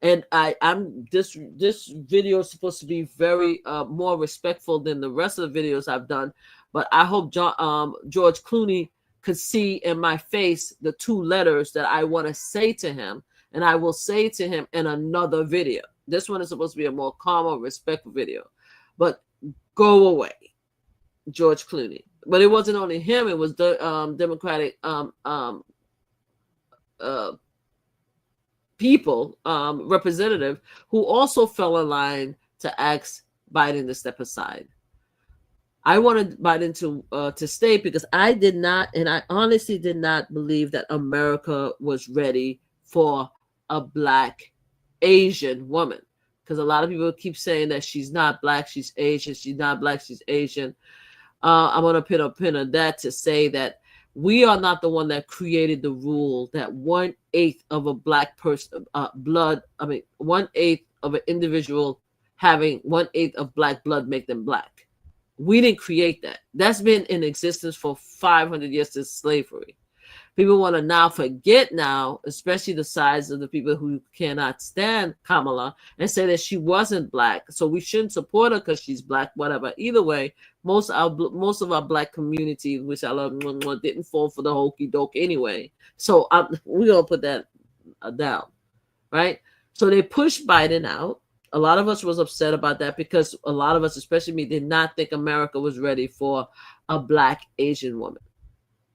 And I'm this video is supposed to be very more respectful than the rest of the videos I've done, but I hope George Clooney could see in my face the two letters that I want to say to him, and I will say to him in another video. This one is supposed to be a more calmer, respectful video, but go away, George Clooney. But it wasn't only him; it was the Democratic people, representative, who also fell in line to ask Biden to step aside. I wanted Biden to stay because I did not, and I honestly did not believe that America was ready for a Black Asian woman. Because a lot of people keep saying that she's not Black, she's Asian, she's not Black, she's Asian. I'm going to put a pin on that to say that we are not the one that created the rule that 1/8 of a Black person, 1/8 of an individual having 1/8 of Black blood make them Black. We didn't create that. That's been in existence for 500 years since slavery. People want to now forget now, especially the sides of the people who cannot stand Kamala, and say that she wasn't Black. So we shouldn't support her because she's Black, whatever. Either way, most of our Black community, which I love, didn't fall for the hokey doke anyway. So we're going to put that down, right? So they pushed Biden out. A lot of us was upset about that because a lot of us, especially me, did not think America was ready for a Black Asian woman.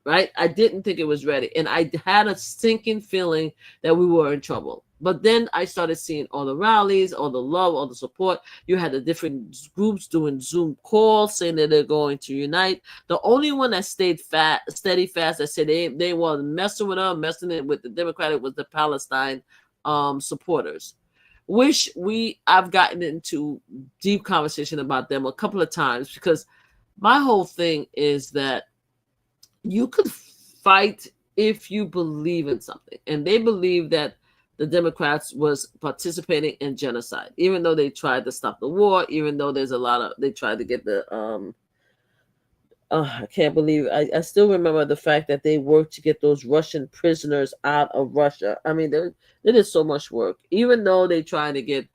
Right? I didn't think it was ready. And I had a stinking feeling that we were in trouble. But then I started seeing all the rallies, all the love, all the support. You had the different groups doing Zoom calls saying that they're going to unite. The only one that stayed steady fast, that said they weren't messing with her, messing it with the Democratic, was the Palestine supporters. Which I've gotten into deep conversation about them a couple of times, because my whole thing is that you could fight if you believe in something. And they believe that the Democrats was participating in genocide, even though they tried to stop the war, even though they tried to get the, I can't believe, I still remember the fact that they worked to get those Russian prisoners out of Russia. I mean, they did so much work, even though they tried to get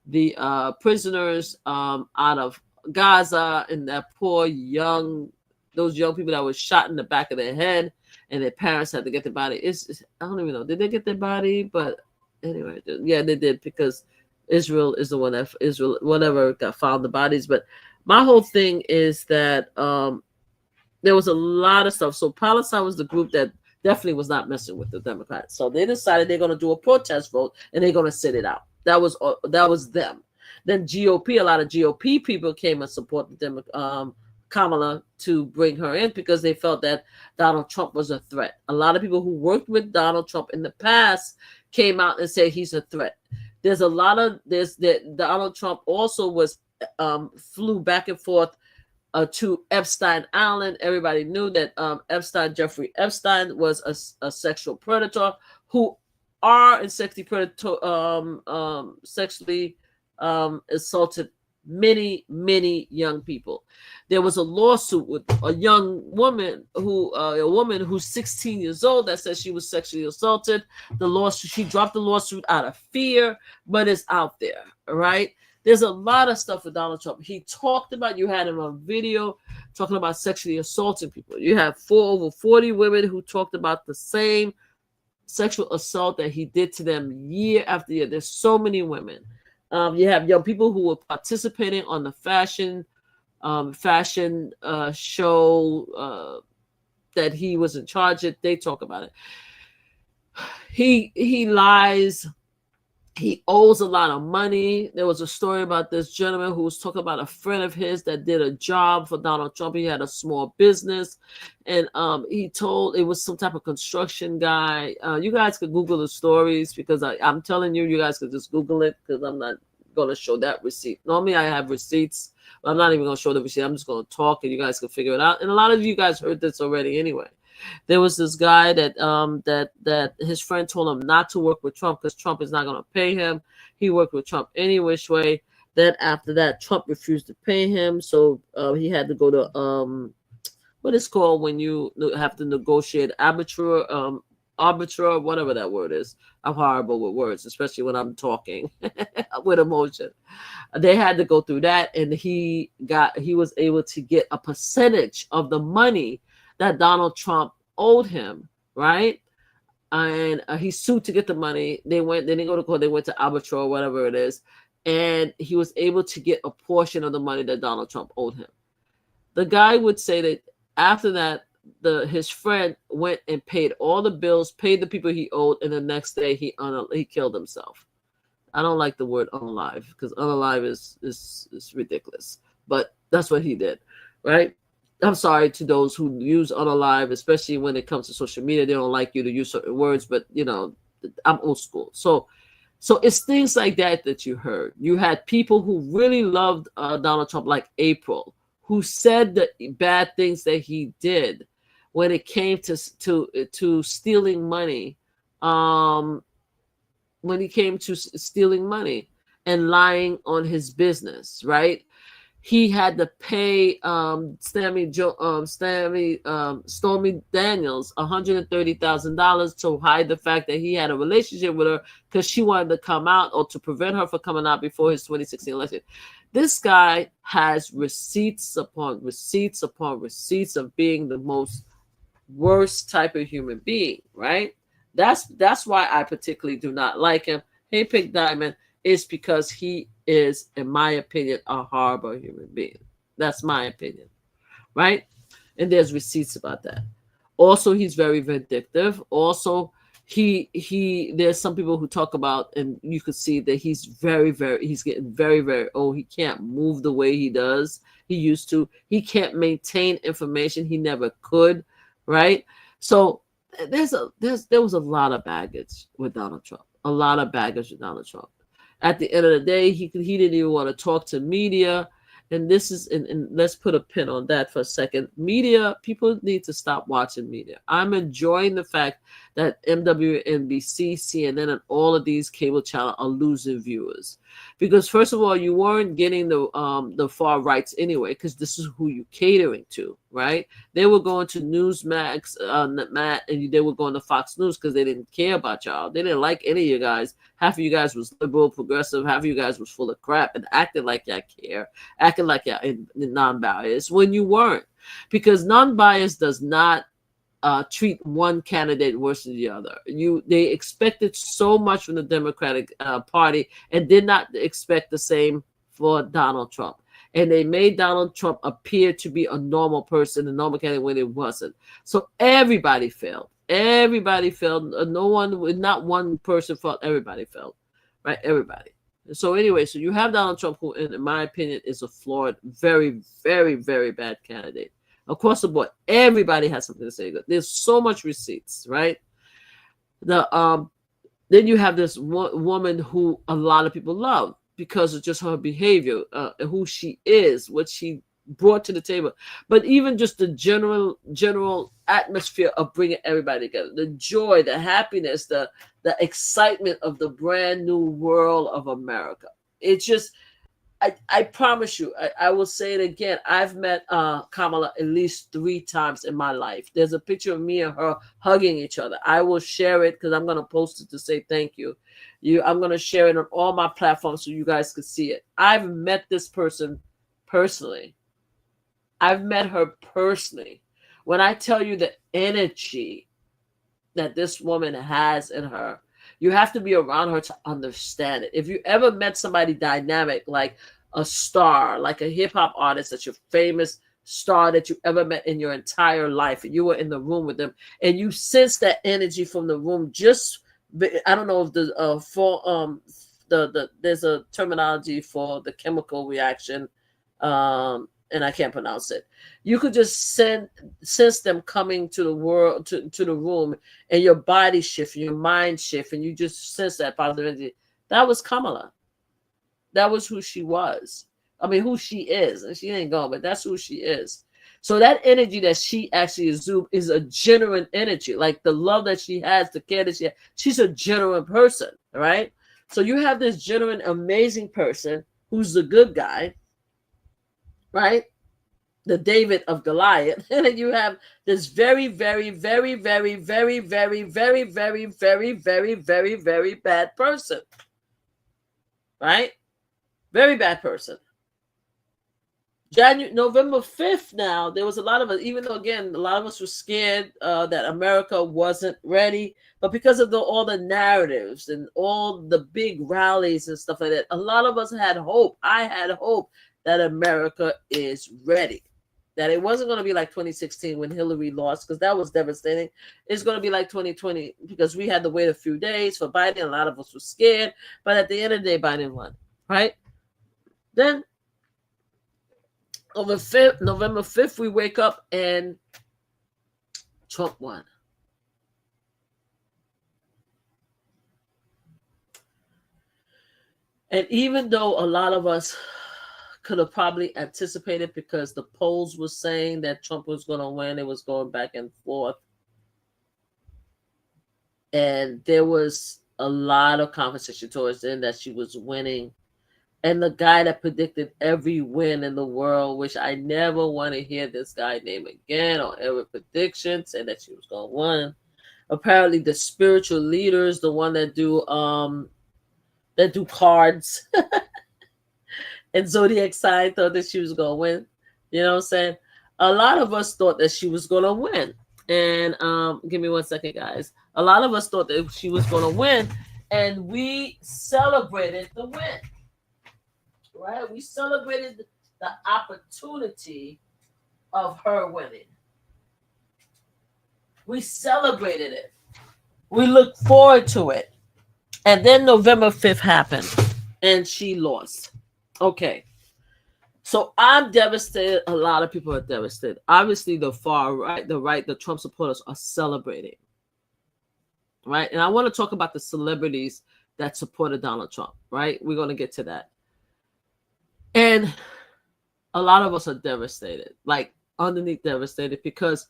the prisoners out of Gaza, and that those young people that were shot in the back of their head, and their parents had to get their body. I don't even know. Did they get their body? But anyway, yeah, they did, because Israel is the one that whatever found the bodies. But my whole thing is that there was a lot of stuff. So Palestine was the group that definitely was not messing with the Democrats. So they decided they're going to do a protest vote, and they're going to sit it out. That was them. Then GOP, a lot of GOP people came and supported them. Kamala, to bring her in, because they felt that Donald Trump was a threat. A lot of people who worked with Donald Trump in the past came out and said he's a threat. Donald Trump also flew back and forth to Epstein Island. Everybody knew that Jeffrey Epstein was a sexual predator who sexually assaulted many young people. There was a lawsuit with a young woman who's 16 years old that says she was sexually assaulted. She dropped the lawsuit out of fear, but it's out there, right? There's a lot of stuff with Donald Trump. He talked about, you had him on video talking about sexually assaulting people. You have over 40 women who talked about the same sexual assault that he did to them year after year. There's so many women. You have young people who were participating on the fashion show that he was in charge of. They talk about it. He lies. He owes a lot of money. There was a story about this gentleman who was talking about a friend of his that did a job for Donald Trump. He had a small business, and he told it was some type of construction guy. You guys could Google the stories, because I'm telling you, you guys could just Google it, because I'm not going to show that receipt. Normally I have receipts, but I'm not even going to show the receipt. I'm just going to talk, and you guys can figure it out. And a lot of you guys heard this already anyway. There was this guy that his friend told him not to work with Trump because Trump is not going to pay him. He worked with Trump any which way. Then after that, Trump refused to pay him, so he had to go to what is called when you have to negotiate arbitrage. arbiter, whatever that word is. I'm horrible with words, especially when I'm talking with emotion. They had to go through that, and he was able to get a percentage of the money that Donald Trump owed him, right? And he sued to get the money. They didn't go to court. They went to arbitral, whatever it is, and he was able to get a portion of the money that Donald Trump owed him. The guy would say that after that, his friend went and paid all the bills, paid the people he owed, and the next day he killed himself. I don't like the word unalive because unalive is ridiculous, but that's what he did, right? I'm sorry to those who use unalive, especially when it comes to social media. They don't like you to use certain words, but I'm old school. So it's things like that you heard. You had people who really loved Donald Trump, like April, who said the bad things that he did when it came to stealing money. When he came to stealing money and lying on his business, right? He had to pay Stormy Daniels $130,000 to hide the fact that he had a relationship with her because she wanted to come out, or to prevent her from coming out before his 2016 election. This guy has receipts upon receipts upon receipts of being the most worst type of human being, right? That's why I particularly do not like him. Hey, Pink Diamond, is because he is, in my opinion, a horrible human being. That's my opinion, right? And there's receipts about that. Also, he's very vindictive. Also, there's some people who talk about, and you could see that he's getting very, very old. He can't move the way he does. He used to. He can't maintain information. He never could, right? So there was a lot of baggage with Donald Trump. A lot of baggage with Donald Trump. At the end of the day, he didn't even want to talk to media. And this is, and let's put a pin on that for a second. Media, people need to stop watching media. I'm enjoying the fact that MWNBC, CNN, and all of these cable channels are losing viewers. Because first of all, you weren't getting the far rights anyway, because this is who you're catering to, right? They were going to Newsmax, Matt, and they were going to Fox News because they didn't care about y'all. They didn't like any of you guys. Half of you guys was liberal, progressive. Half of you guys was full of crap and acting like y'all care, acting like y'all in non-biased when you weren't. Because non-biased does not treat one candidate worse than the other. They expected so much from the Democratic Party and did not expect the same for Donald Trump. And they made Donald Trump appear to be a normal person, a normal candidate, when it wasn't. So everybody failed. Everybody failed. Not one person failed. Everybody failed, right? Everybody. So anyway, so you have Donald Trump, who, in my opinion, is a flawed, very, very, very bad candidate. Across the board, everybody has something to say. There's so much receipts, right? Then you have this woman who a lot of people love because of just her behavior, who she is, what she brought to the table. But even just the general atmosphere of bringing everybody together, the joy, the happiness, the excitement of the brand new world of America. It's just, I promise you, I will say it again. I've met Kamala at least 3 times in my life. There's a picture of me and her hugging each other. I will share it because I'm going to post it to say thank you. I'm going to share it on all my platforms so you guys can see it. I've met this person personally. I've met her personally. When I tell you the energy that this woman has in her, you have to be around her to understand it. If you ever met somebody dynamic, like a star, like a hip hop artist, that's your famous star that you ever met in your entire life, and you were in the room with them, and you sense that energy from the room. I don't know if there's a terminology for the chemical reaction, and I can't pronounce it. You could just sense them coming to the world, to the room, and your body shift, your mind shift, and you just sense that positive energy. That was Kamala. That was who she was. I mean, who she is. And she ain't gone, but that's who she is. So that energy that she actually exudes is a genuine energy. Like the love that she has, the care that she has. She's a genuine person, right? So you have this genuine, amazing person who's the good guy, right? the David of Goliath, and then you have this very, very, very, very, very, very, very, very, very, very, very, very bad person, right? Very bad person. November 5th, now, there was a lot of us, even though, again, a lot of us were scared that America wasn't ready, but because of all the narratives and all the big rallies and stuff like that, a lot of us had hope. I had hope that America is ready, that it wasn't going to be like 2016 when Hillary lost, because that was devastating. It's going to be like 2020 because we had to wait a few days for Biden. A lot of us were scared, but at the end of the day, Biden won, right? Then November 5th, we wake up and Trump won. And even though a lot of us could have probably anticipated, because the polls were saying that Trump was going to win, it was going back and forth. And there was a lot of conversation towards the end that she was winning. And the guy that predicted every win in the world, which I never want to hear this guy name again or every prediction, said that she was going to win. Apparently, the spiritual leaders, the one that do cards and zodiac sign, thought that she was going to win. You know what I'm saying? A lot of us thought that she was going to win. And give me 1 second, guys. A lot of us thought that she was going to win, and we celebrated the win. Right? We celebrated the opportunity of her winning. We celebrated it. We looked forward to it. And then November 5th happened, and she lost. Okay. So I'm devastated. A lot of people are devastated. Obviously, the far right, the right, the Trump supporters are celebrating. Right? And I want to talk about the celebrities that supported Donald Trump. Right? We're going to get to that. And a lot of us are devastated, like underneath devastated, because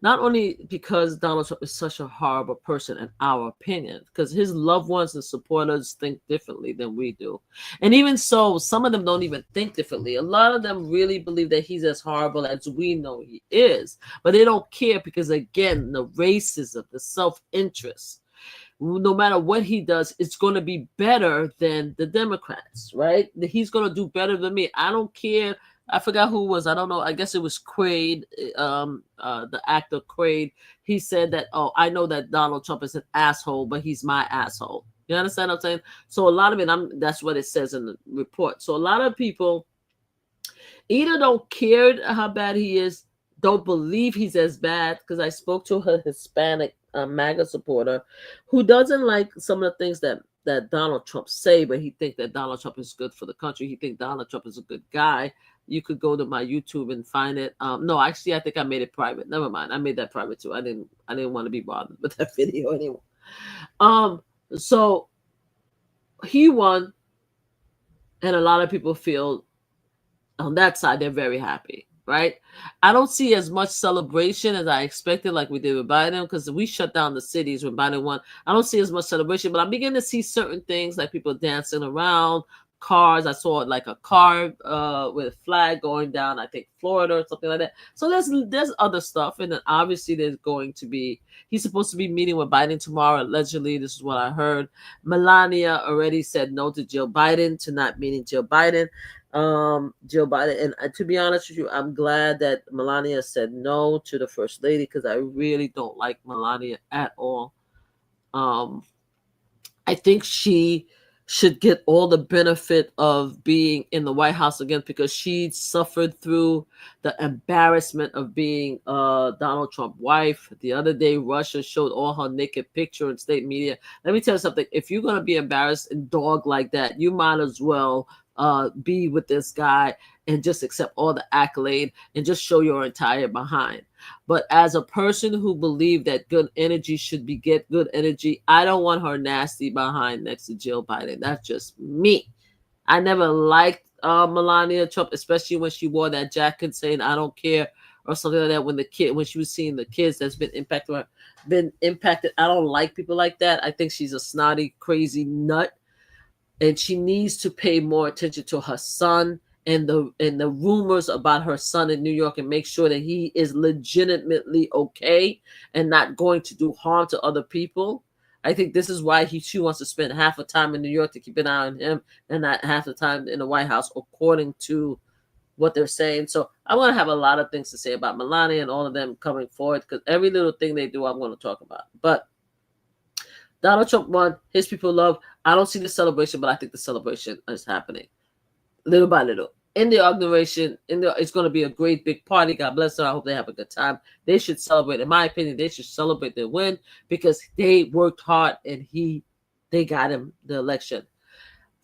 not only because Donald Trump is such a horrible person in our opinion, because his loved ones and supporters think differently than we do. And even so, some of them don't even think differently. A lot of them really believe that he's as horrible as we know he is, but they don't care because, again, the racism, the self-interest. No matter what he does, it's going to be better than the Democrats, right? He's going to do better than me. I don't care. I forgot who it was. I don't know. I guess it was Quaid, the actor Quaid. He said that, oh, I know that Donald Trump is an asshole, but he's my asshole. You understand what I'm saying? So a lot of it, that's what it says in the report. So a lot of people either don't care how bad he is, don't believe he's as bad, because I spoke to a Hispanic MAGA supporter who doesn't like some of the things that Donald Trump say, but he thinks that Donald Trump is good for the country. He thinks Donald Trump is a good guy. You could go to my YouTube and find it. No, actually, I think I made it private. Never mind. I made that private too. I didn't want to be bothered with that video anymore. So he won, and a lot of people feel on that side they're very happy. Right? I don't see as much celebration as I expected, like we did with Biden, because we shut down the cities when Biden won. I don't see as much celebration, but I'm beginning to see certain things, like people dancing around, cars. I saw like a car with a flag going down, I think Florida or something like that. So there's other stuff, and then obviously he's supposed to be meeting with Biden tomorrow, allegedly. This is what I heard. Melania already said no to Jill Biden, to not meeting Jill Biden. Jill Biden, and to be honest with you, I'm glad that Melania said no to the first lady, because I really don't like Melania at all. I think she should get all the benefit of being in the White House again, because she suffered through the embarrassment of being Donald Trump's wife. The other day, Russia showed all her naked picture in state media. Let me tell you something. If you're going to be embarrassed and dog like that, you might as well be with this guy and just accept all the accolade and just show your entire behind. But as a person who believed that good energy should get good energy, I don't want her nasty behind next to Jill Biden. That's just me. I never liked Melania Trump, especially when she wore that jacket saying "I don't care" or something like that. When she was seeing the kids that's been impacted. I don't like people like that. I think she's a snotty, crazy nut. And she needs to pay more attention to her son and the rumors about her son in New York and make sure that he is legitimately okay and not going to do harm to other people. I think this is why she wants to spend half the time in New York to keep an eye on him and not half the time in the White House, according to what they're saying. So I'm going to have a lot of things to say about Melania and all of them coming forward, because every little thing they do, I'm going to talk about. But Donald Trump won. His people love. I don't see the celebration, but I think the celebration is happening little by little. In the inauguration, it's going to be a great big party. God bless them. I hope they have a good time. They should celebrate. In my opinion, they should celebrate their win because they worked hard and they got him the election.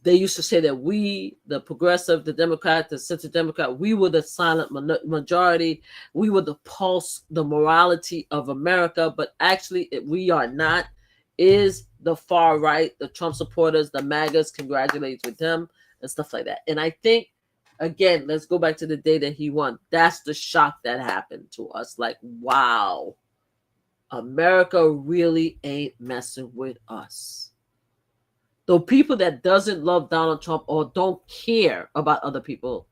They used to say that we, the progressive, the Democrat, the center Democrat, we were the silent majority. We were the pulse, the morality of America. But actually, we are not. Is the far right, the Trump supporters, the MAGAs, congratulate with them and stuff like that. And I think, again, let's go back to the day that he won. That's the shock that happened to us. Like, wow, America really ain't messing with us. The people that doesn't love Donald Trump or don't care about other people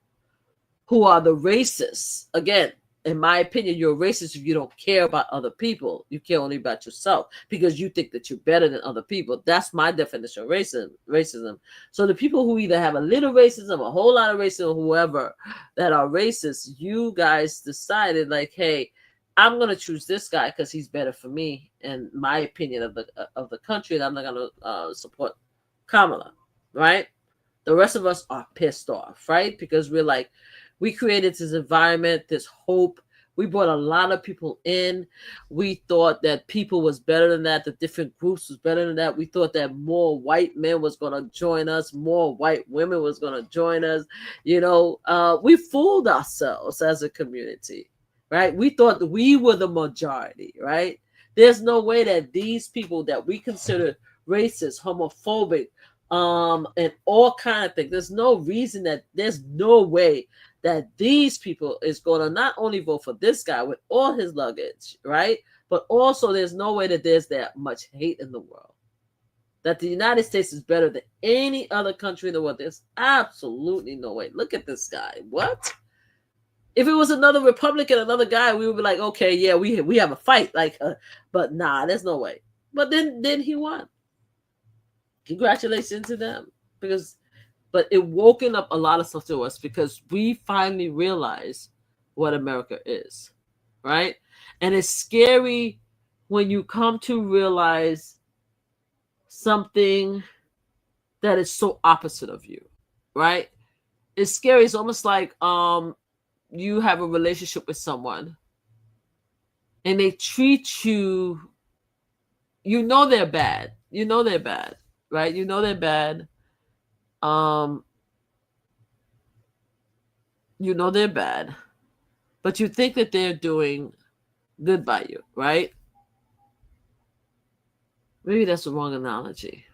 who are the racists, again, in my opinion, you're a racist if you don't care about other people. You care only about yourself because you think that you're better than other people. That's my definition of racism. So the people who either have a little racism, a whole lot of racism, whoever that are racist, you guys decided like, hey, I'm going to choose this guy because he's better for me and my opinion of the country, and I'm not going to support Kamala, right? The rest of us are pissed off, right? Because we're like, we created this environment, this hope. We brought a lot of people in. We thought that people was better than that. The different groups was better than that. We thought that more white men was going to join us. More white women was going to join us. You know, we fooled ourselves as a community, right? We thought that we were the majority, right? There's no way that these people that we consider racist, homophobic, and all kind of things, there's no way that these people is going to not only vote for this guy with all his luggage, right? But also there's no way that there's that much hate in the world. That the United States is better than any other country in the world. There's absolutely no way. Look at this guy. What? If it was another Republican, another guy, we would be like, okay, yeah, we have a fight. Like, but nah, there's no way. But then he won. Congratulations to them. But it woken up a lot of stuff to us because we finally realized what America is, right? And it's scary when you come to realize something that is so opposite of you, right? It's scary. It's almost like you have a relationship with someone and they treat you, you know they're bad. You know they're bad, right? You know they're bad. You know they're bad, but you think that they're doing good by you, right? Maybe that's the wrong analogy.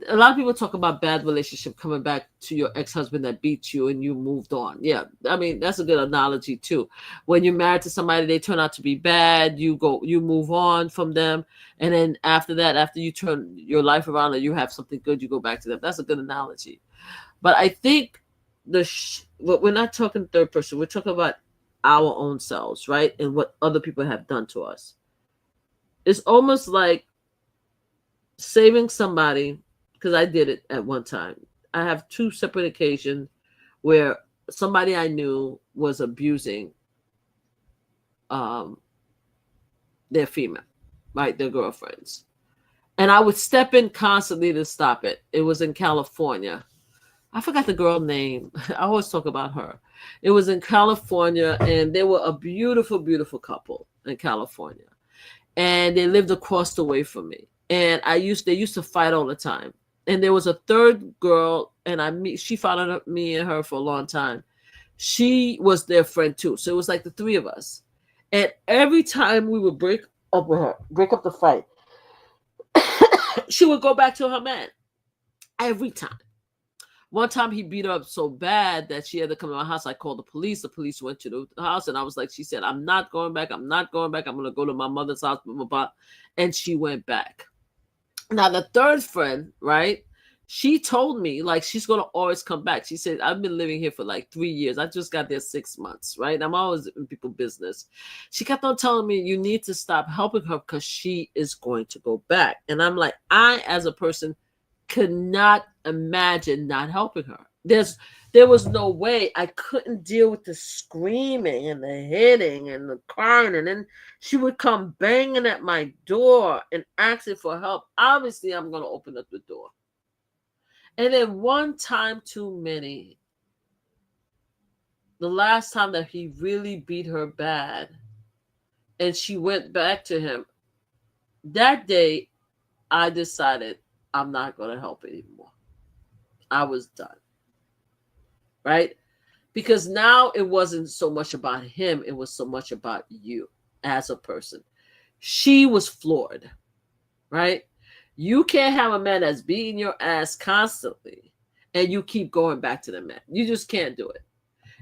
A lot of people talk about bad relationship coming back to your ex-husband that beat you and you moved on. Yeah, I mean, that's a good analogy too. When you're married to somebody, they turn out to be bad, you move on from them. And then after that, after you turn your life around and you have something good, you go back to them. That's a good analogy. But I think we're not talking third person. We're talking about our own selves, right? And what other people have done to us. It's almost like saving somebody, because I did it at one time. I have two separate occasions where somebody I knew was abusing their female, right? Their girlfriends. And I would step in constantly to stop it. It was in California. I forgot the girl name. I always talk about her. It was in California, and they were a beautiful, beautiful couple in California. And they lived across the way from me. And they used to fight all the time. And there was a third girl, and she followed me and her for a long time. She was their friend too. So it was like the three of us. And every time we would break up the fight, she would go back to her man. Every time. One time he beat her up so bad that she had to come to my house. I called the police. The police went to the house, and I was like, she said, I'm not going back. I'm not going back. I'm going to go to my mother's house. Blah, blah, blah. And she went back. Now, the third friend, right? She told me like she's gonna always come back. She said, I've been living here for like 3 years. I just got there 6 months, right? I'm always in people's business. She kept on telling me you need to stop helping her because she is going to go back. And I'm like, I as a person could not imagine not helping her. There was no way. I couldn't deal with the screaming and the hitting and the crying, and then she would come banging at my door and asking for help. Obviously, I'm going to open up the door. And then one time too many, the last time that he really beat her bad and she went back to him, that day I decided I'm not going to help anymore. I was done. Right? Because now it wasn't so much about him. It was so much about you as a person. She was floored. Right? You can't have a man that's beating your ass constantly and you keep going back to the man. You just can't do it.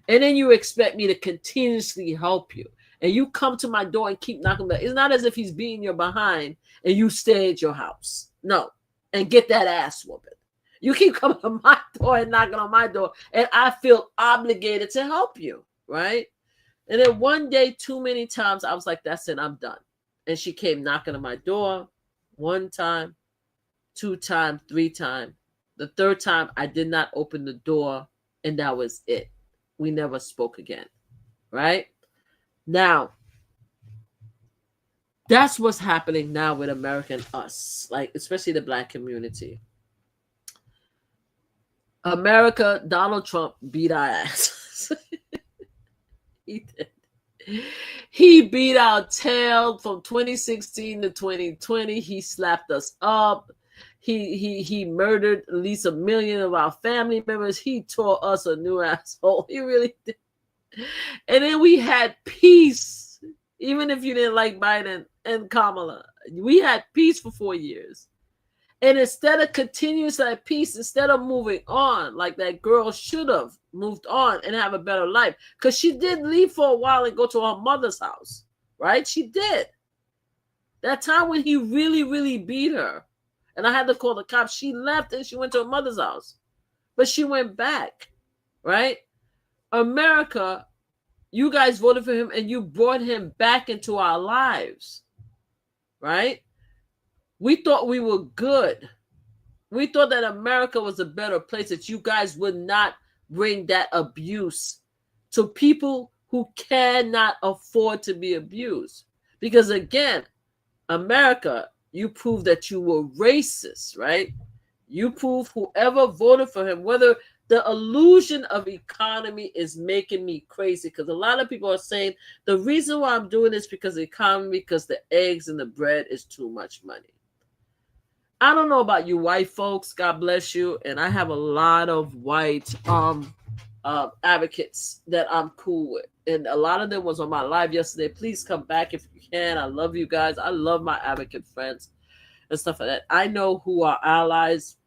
And then you expect me to continuously help you. And you come to my door and keep knocking back. It's not as if he's beating your behind and you stay at your house. No. And get that ass whooping. You keep coming to my door and knocking on my door, and I feel obligated to help you, right? And then one day, too many times, I was like, that's it, I'm done. And she came knocking on my door 1 time, 2 times, 3 times. The 3rd time, I did not open the door, and that was it. We never spoke again, right? Now, that's what's happening now with American us, like especially the Black community. America, Donald Trump beat our asses. He did. He beat our tail from 2016 to 2020. He slapped us up. He murdered at least 1 million of our family members. He tore us a new asshole. He really did. And then we had peace. Even if you didn't like Biden and Kamala, we had peace for 4 years. And instead of continuing that peace, instead of moving on, like that girl should have moved on and have a better life, because she did leave for a while and go to her mother's house, right? She did. That time when he really, really beat her, and I had to call the cops, she left and she went to her mother's house. But she went back, right? America, you guys voted for him and you brought him back into our lives, right? We thought we were good. We thought that America was a better place, that you guys would not bring that abuse to people who cannot afford to be abused. Because again, America, you proved that you were racist, right? You proved whoever voted for him, whether the illusion of economy is making me crazy, because a lot of people are saying the reason why I'm doing this because the economy, because the eggs and the bread is too much money. I don't know about you white folks, God bless you, and I have a lot of white advocates that I'm cool with, and a lot of them was on my live yesterday. Please come back if you can. I love you guys. I love my advocate friends and stuff like that. I know who are allies,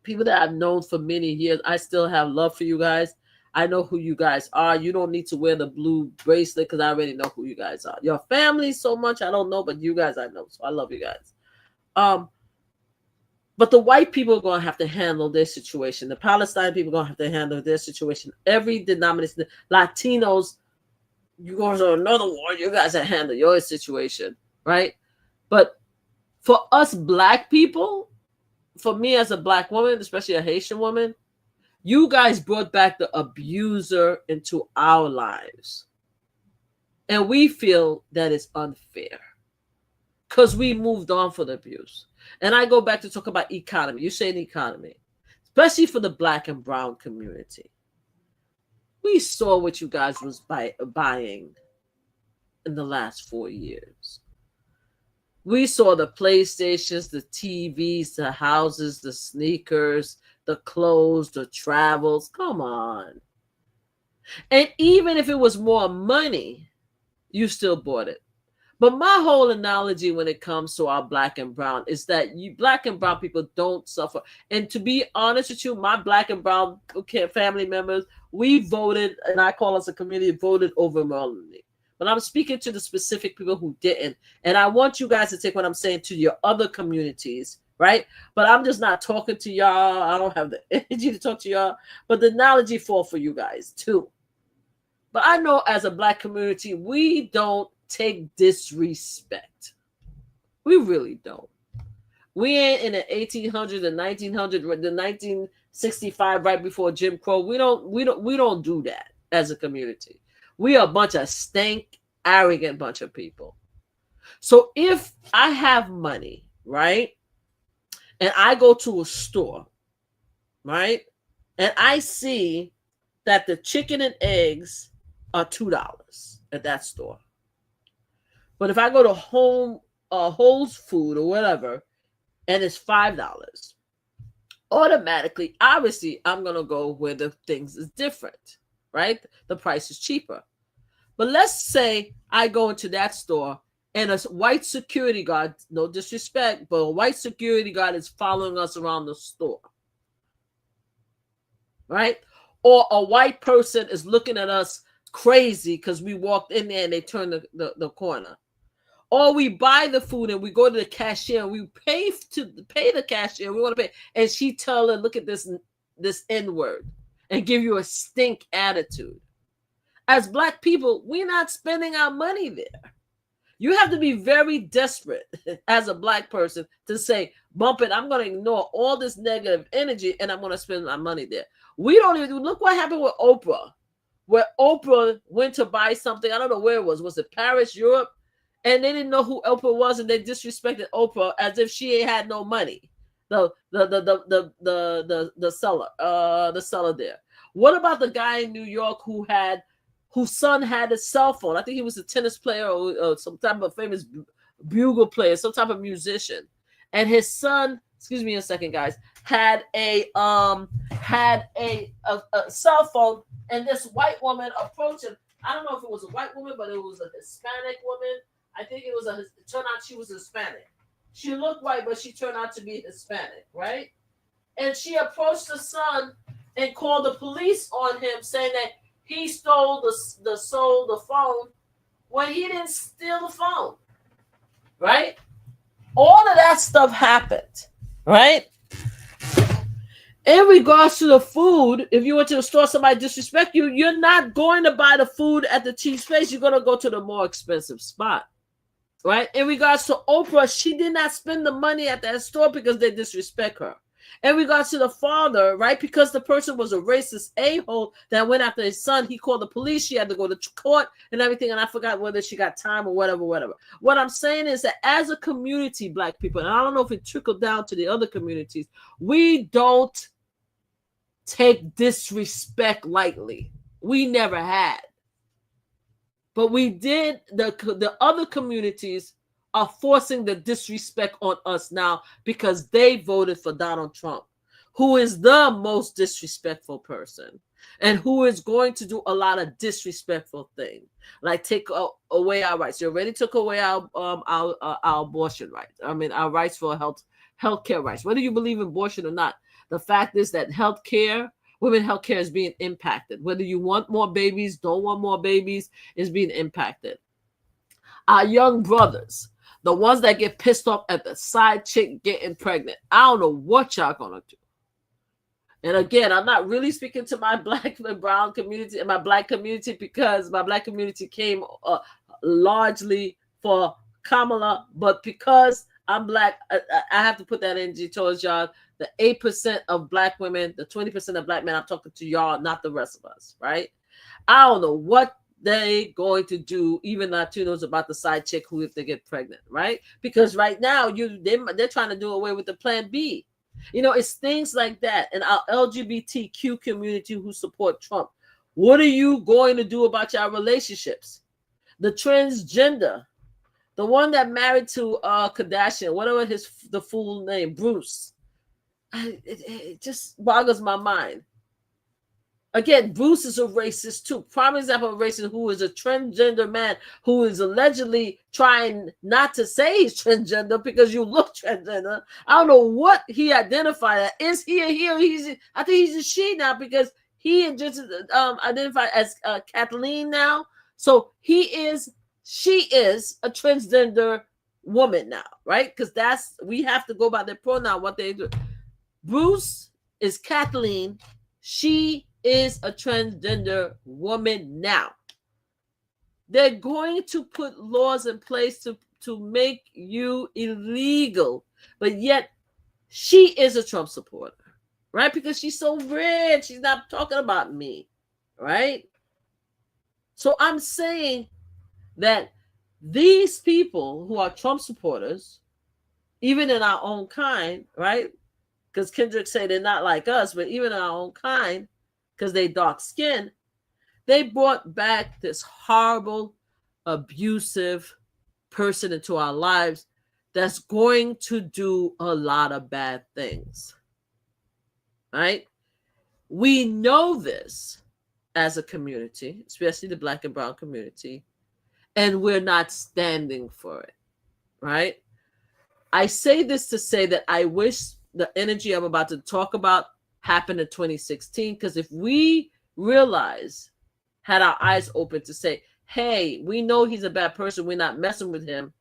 people that I've known for many years. I still have love for you guys. I know who you guys are. You don't need to wear the blue bracelet because I already know who you guys are. Your family so much I don't know, but you guys I know, so I love you guys. But the white people are going to have to handle their situation. The Palestine people are going to have to handle their situation. Every denomination, Latinos, you guys are another war. You guys have to handle your situation, right? But for us Black people, for me as a Black woman, especially a Haitian woman, you guys brought back the abuser into our lives. And we feel that it's unfair because we moved on for the abuse. And I go back to talk about economy. You say an economy, especially for the Black and brown community. We saw what you guys was buying in the last 4 years. We saw the PlayStations, the TVs, the houses, the sneakers, the clothes, the travels. Come on. And even if it was more money, you still bought it. But my whole analogy when it comes to our Black and brown is that you Black and brown people don't suffer. And to be honest with you, my Black and brown family members, we voted, and I call us a community, voted overwhelmingly. But I'm speaking to the specific people who didn't. And I want you guys to take what I'm saying to your other communities, right? But I'm just not talking to y'all. I don't have the energy to talk to y'all. But the knowledge fall for you guys too. But I know as a Black community, we don't take disrespect. We really don't. We ain't in the 1800s, the 1900s, the 1965, right before Jim Crow. We don't do that as a community. We are a bunch of stank, arrogant bunch of people. So if I have money, right, and I go to a store, right, and I see that the chicken and eggs are $2 at that store, but if I go to Whole Food or whatever, and it's $5, automatically, obviously, I'm gonna go where the things is different, right? The price is cheaper. But let's say I go into that store and a white security guard, no disrespect, but a white security guard is following us around the store, right? Or a white person is looking at us crazy because we walked in there and they turned the corner. Or we buy the food and we go to the cashier and we pay the cashier. We want to pay, and she tell her, "Look at this N-word," and give you a stink attitude. As Black people, we're not spending our money there. You have to be very desperate as a Black person to say, "Bump it, I'm going to ignore all this negative energy and I'm going to spend my money there." We don't even look what happened with Oprah, where Oprah went to buy something. I don't know where it was. Was it Paris, Europe? And they didn't know who Oprah was, and they disrespected Oprah as if she ain't had no money. The seller there. What about the guy in New York whose son had a cell phone? I think he was a tennis player or some type of famous bugle player, some type of musician. And his son, excuse me a second, guys, had a cell phone, and this white woman approached him. I don't know if it was a white woman, but it was a Hispanic woman. I think it turned out she was Hispanic. She looked white, but she turned out to be Hispanic, right? And she approached the son and called the police on him, saying that he stole the phone when he didn't steal the phone, right? All of that stuff happened, right? In regards to the food, if you went to the store, somebody disrespect you, you're not going to buy the food at the cheap space. You're going to go to the more expensive spot, right? In regards to Oprah, she did not spend the money at that store because they disrespect her. In regards to the father, right, because the person was a racist a-hole that went after his son, he called the police. She had to go to court and everything, and I forgot whether she got time or whatever. What I'm saying is that as a community, Black people, and I don't know if it trickled down to the other communities, we don't take disrespect lightly. We never had. But we did. The other communities are forcing the disrespect on us now because they voted for Donald Trump, who is the most disrespectful person and who is going to do a lot of disrespectful things, like take away our rights. You already took away our abortion rights. I mean, our rights for healthcare rights. Whether you believe in abortion or not, the fact is that women healthcare is being impacted. Whether you want more babies, don't want more babies, is being impacted. Our young brothers, the ones that get pissed off at the side chick getting pregnant, I don't know what y'all gonna do. And again, I'm not really speaking to my Black and brown community and my Black community because my Black community came largely for Kamala, but because I'm Black, I have to put that energy towards y'all. The 8% of Black women, the 20% of Black men, I'm talking to y'all, not the rest of us, right? I don't know what they going to do, even Latinos, about the side chick who if they get pregnant, right? Because right now they're trying to do away with the Plan B. You know, it's things like that. And our LGBTQ community who support Trump, what are you going to do about your relationships? The transgender, the one that married to Kardashian, whatever the full name, Bruce. It just boggles my mind. Again, Bruce is a racist too. Prime example of a racist who is a transgender man who is allegedly trying not to say he's transgender because you look transgender. I don't know what he identified as. Is he a he or I think he's a she now because he just identified as Kathleen now. So she is a transgender woman now, right? Because we have to go by their pronoun, what they do. Bruce is Kathleen. She is a transgender woman now. They're going to put laws in place to make you illegal, but yet she is a Trump supporter, right? Because she's so rich. She's not talking about me, right? So I'm saying that these people who are Trump supporters, even in our own kind, right? Because Kendrick said they're not like us, but even in our own kind, because they dark skinned, they brought back this horrible, abusive person into our lives that's going to do a lot of bad things, right? We know this as a community, especially the Black and brown community, and we're not standing for it, right? I say this to say that I wish the energy I'm about to talk about happened in 2016, because if we realize, had our eyes open to say, hey, we know he's a bad person, we're not messing with him,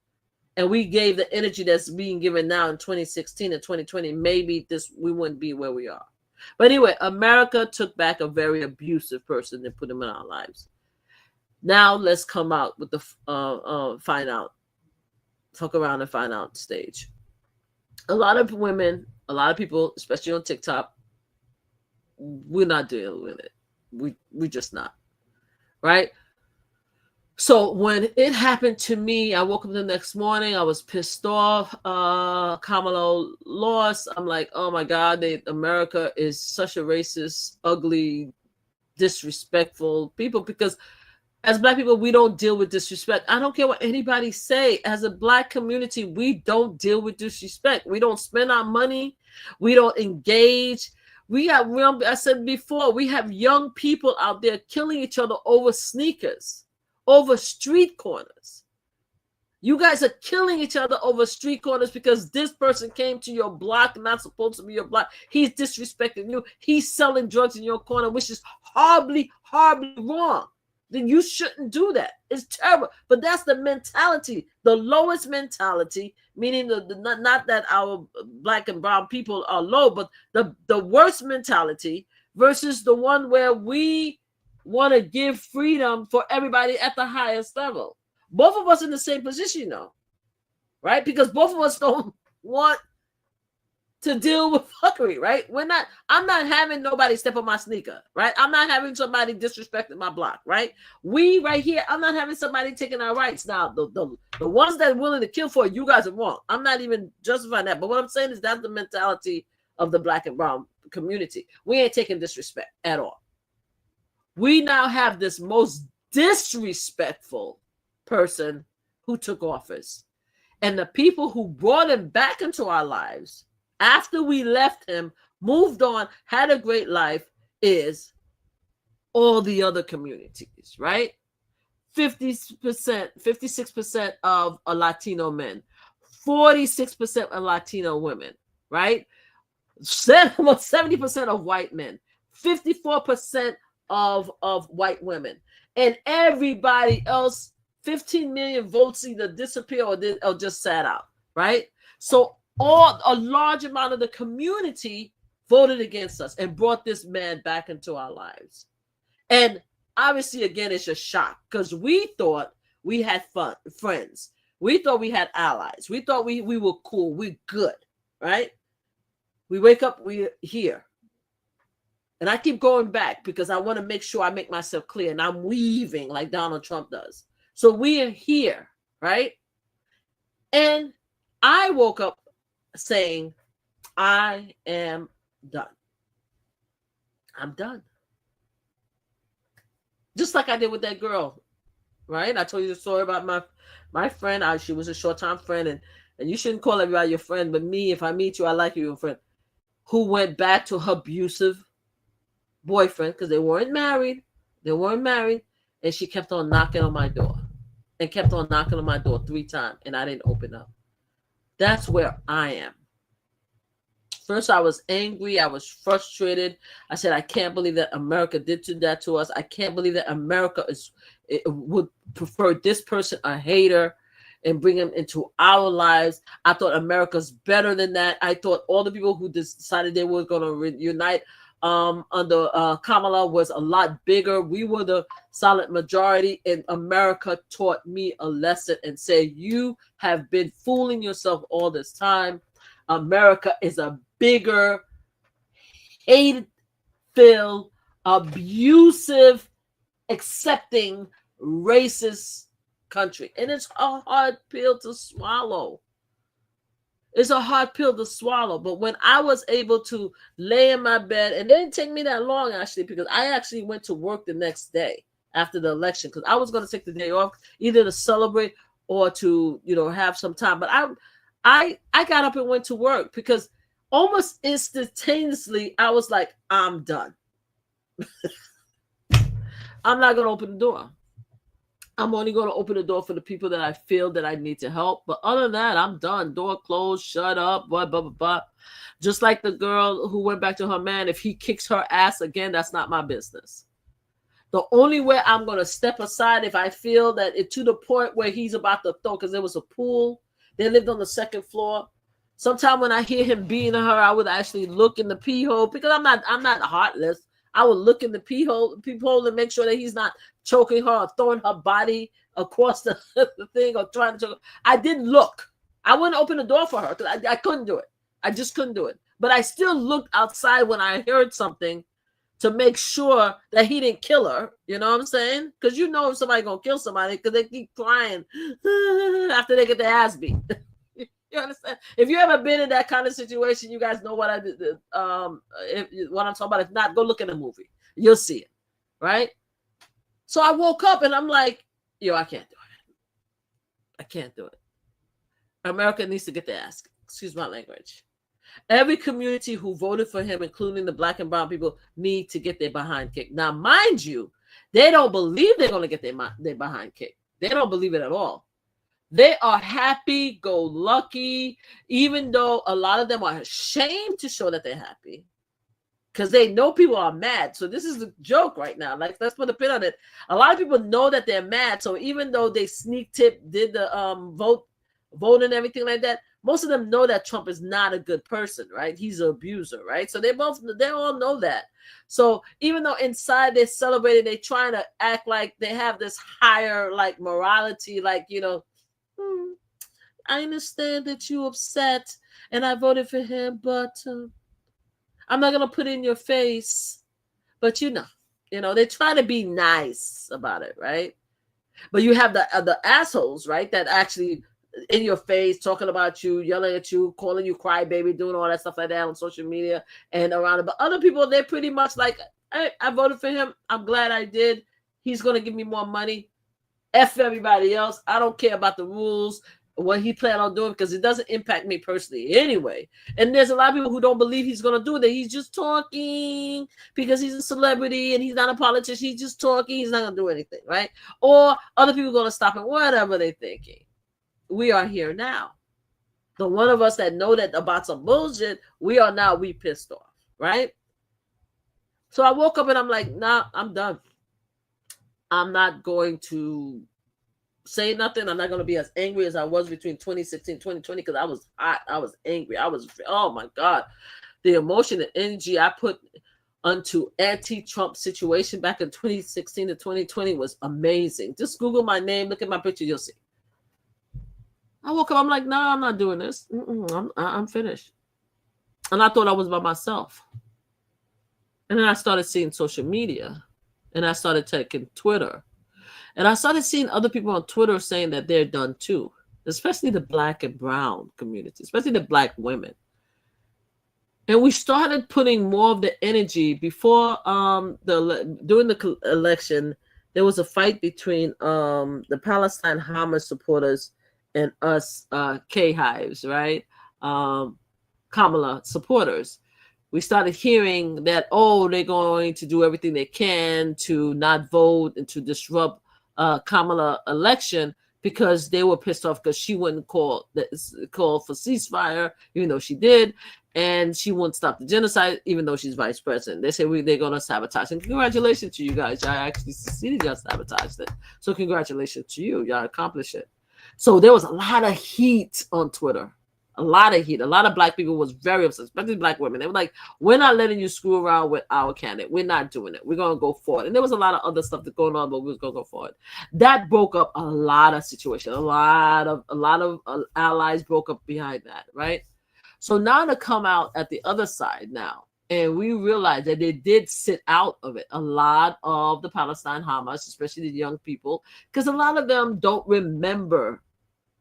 and we gave the energy that's being given now in 2016 and 2020, maybe we wouldn't be where we are. But anyway, America took back a very abusive person and put him in our lives. Now let's come out with the find out, fuck around and find out stage. A lot of women, a lot of people, especially on TikTok, we're not dealing with it. We just not, right? So when it happened to me, I woke up the next morning, I was pissed off. Kamala lost. I'm like, oh my God, America is such a racist, ugly, disrespectful people, because as Black people, we don't deal with disrespect. I don't care what anybody say. As a Black community, we don't deal with disrespect. We don't spend our money. We don't engage. I said before, we have young people out there killing each other over sneakers, over street corners. You guys are killing each other over street corners because this person came to your block, not supposed to be your block. He's disrespecting you. He's selling drugs in your corner, which is horribly, horribly wrong. Then you shouldn't do that. It's terrible. But that's the mentality, the lowest mentality, meaning not that our Black and brown people are low, but the worst mentality versus the one where we want to give freedom for everybody at the highest level. Both of us in the same position, though, right? Because both of us don't want to deal with fuckery, right? I'm not having nobody step on my sneaker, right? I'm not having somebody disrespecting my block, right? We right here, I'm not having somebody taking our rights. Now, the ones that are willing to kill for it, you guys are wrong. I'm not even justifying that. But what I'm saying is that's the mentality of the Black and brown community. We ain't taking disrespect at all. We now have this most disrespectful person who took office. And the people who brought him back into our lives after we left him, moved on, had a great life, is all the other communities, right? 56% of Latino men, 46% of Latino women, right? 70% of white men, 54% of white women, and everybody else, 15 million votes either disappear or just sat out, right? So a large amount of the community voted against us and brought this man back into our lives. And obviously, again, it's a shock because we thought we had friends. We thought we had allies. We thought we were cool. We're good, right? We wake up, we're here. And I keep going back because I want to make sure I make myself clear, and I'm weaving like Donald Trump does. So we are here, right? And I woke up saying, I am done. I'm done. Just like I did with that girl, right? I told you the story about my friend. She was a short-time friend, and you shouldn't call everybody your friend, but me, if I meet you, I like you, your friend, who went back to her abusive boyfriend because they weren't married. And she kept on knocking on my door and kept on knocking on my door 3 times, and I didn't open up. That's where I am. First, I was angry. I was frustrated. I said, I can't believe that America did that to us. I can't believe that America would prefer this person, a hater. and bring them into our lives. I thought America's better than that. I thought all the people who decided they were going to reunite under Kamala was a lot bigger. We were the solid majority, and America taught me a lesson and said, you have been fooling yourself all this time. America is a bigger, hate-filled, abusive, accepting, racist country. And it's a hard pill to swallow. It's a hard pill to swallow. But when I was able to lay in my bed, and it didn't take me that long, actually, because I actually went to work the next day after the election, because I was going to take the day off either to celebrate or to, have some time. But I got up and went to work because almost instantaneously I was like, I'm done. I'm not going to open the door. I'm only going to open the door for the people that I feel that I need to help. But other than that, I'm done. Door closed, shut up, blah, blah, blah, blah. Just like the girl who went back to her man, if he kicks her ass again, that's not my business. The only way I'm going to step aside if I feel that it's to the point where he's about to throw, because there was a pool. They lived on the second floor. Sometime when I hear him beating her, I would actually look in the pee hole, because I'm not heartless. I would look in the peephole and make sure that he's not choking her or throwing her body across the thing or trying to choke. I didn't look. I wouldn't open the door for her because I couldn't do it. I just couldn't do it. But I still looked outside when I heard something to make sure that he didn't kill her. You know what I'm saying? Because if somebody's going to kill somebody because they keep crying after they get their ass beat. You understand? If you ever been in that kind of situation, you guys know what I did. What I'm talking about. If not, go look at the movie. You'll see it, right? So I woke up and I'm like, I can't do it. I can't do it. America needs to get their ass. Excuse my language. Every community who voted for him, including the black and brown people, need to get their behind kicked. Now, mind you, they don't believe they're going to get their behind kicked. They don't believe it at all. They are happy-go-lucky, even though a lot of them are ashamed to show that they're happy because they know people are mad. So this is the joke right now. Like, let's put a pin on it. A lot of people know that they're mad. So even though they sneak tip, did the vote and everything like that, most of them know that Trump is not a good person, right? He's an abuser, right? So they all know that. So even though inside they're celebrating, they're trying to act like they have this higher, like, morality, like, I understand that you're upset and I voted for him, but I'm not going to put it in your face. But they try to be nice about it, right? But you have the assholes, right, that actually in your face, talking about you, yelling at you, calling you crybaby, doing all that stuff like that on social media and around it. But other people, they're pretty much like, hey, I voted for him. I'm glad I did. He's going to give me more money. F everybody else. I don't care about the rules, what he planned on doing, because it doesn't impact me personally anyway. And there's a lot of people who don't believe he's going to do that. He's just talking because he's a celebrity and he's not a politician. He's just talking. He's not going to do anything, right? Or other people are going to stop him, whatever they're thinking. We are here now. The one of us that know that about some bullshit, we pissed off, right? So I woke up and I'm like, nah, I'm done. I'm not going to say nothing. I'm not going to be as angry as I was between 2016 and 2020 because I was hot. I was angry. Oh my God. The emotion and energy I put onto anti-Trump situation back in 2016 to 2020 was amazing. Just Google my name, look at my picture, you'll see. I woke up, I'm like, no, I'm not doing this. I'm finished. And I thought I was by myself. And then I started seeing social media. And I started taking Twitter. And I started seeing other people on Twitter saying that they're done too. Especially the black and brown community. Especially the black women. And we started putting more of the energy before during the election. There was a fight between the Palestine Hamas supporters and us K-Hives, right? Kamala supporters. We started hearing that, they're going to do everything they can to not vote and to disrupt Kamala election because they were pissed off because she wouldn't call for ceasefire, even though she did, and she wouldn't stop the genocide, even though she's vice president. They say they're going to sabotage. And congratulations to you guys. Y'all actually succeeded. Y'all sabotaged it. So congratulations to you. Y'all accomplished it. So there was a lot of heat on Twitter. A lot of heat. A lot of black people was very upset, especially black women. They were like, we're not letting you screw around with our candidate. We're not doing it. We're going to go forward. And there was a lot of other stuff that's going on, but we was going to go forward. That broke up a lot of situations. A lot of allies broke up behind that, right? So now to come out at the other side now, and we realized that they did sit out of it. A lot of the Palestine Hamas, especially the young people, because a lot of them don't remember,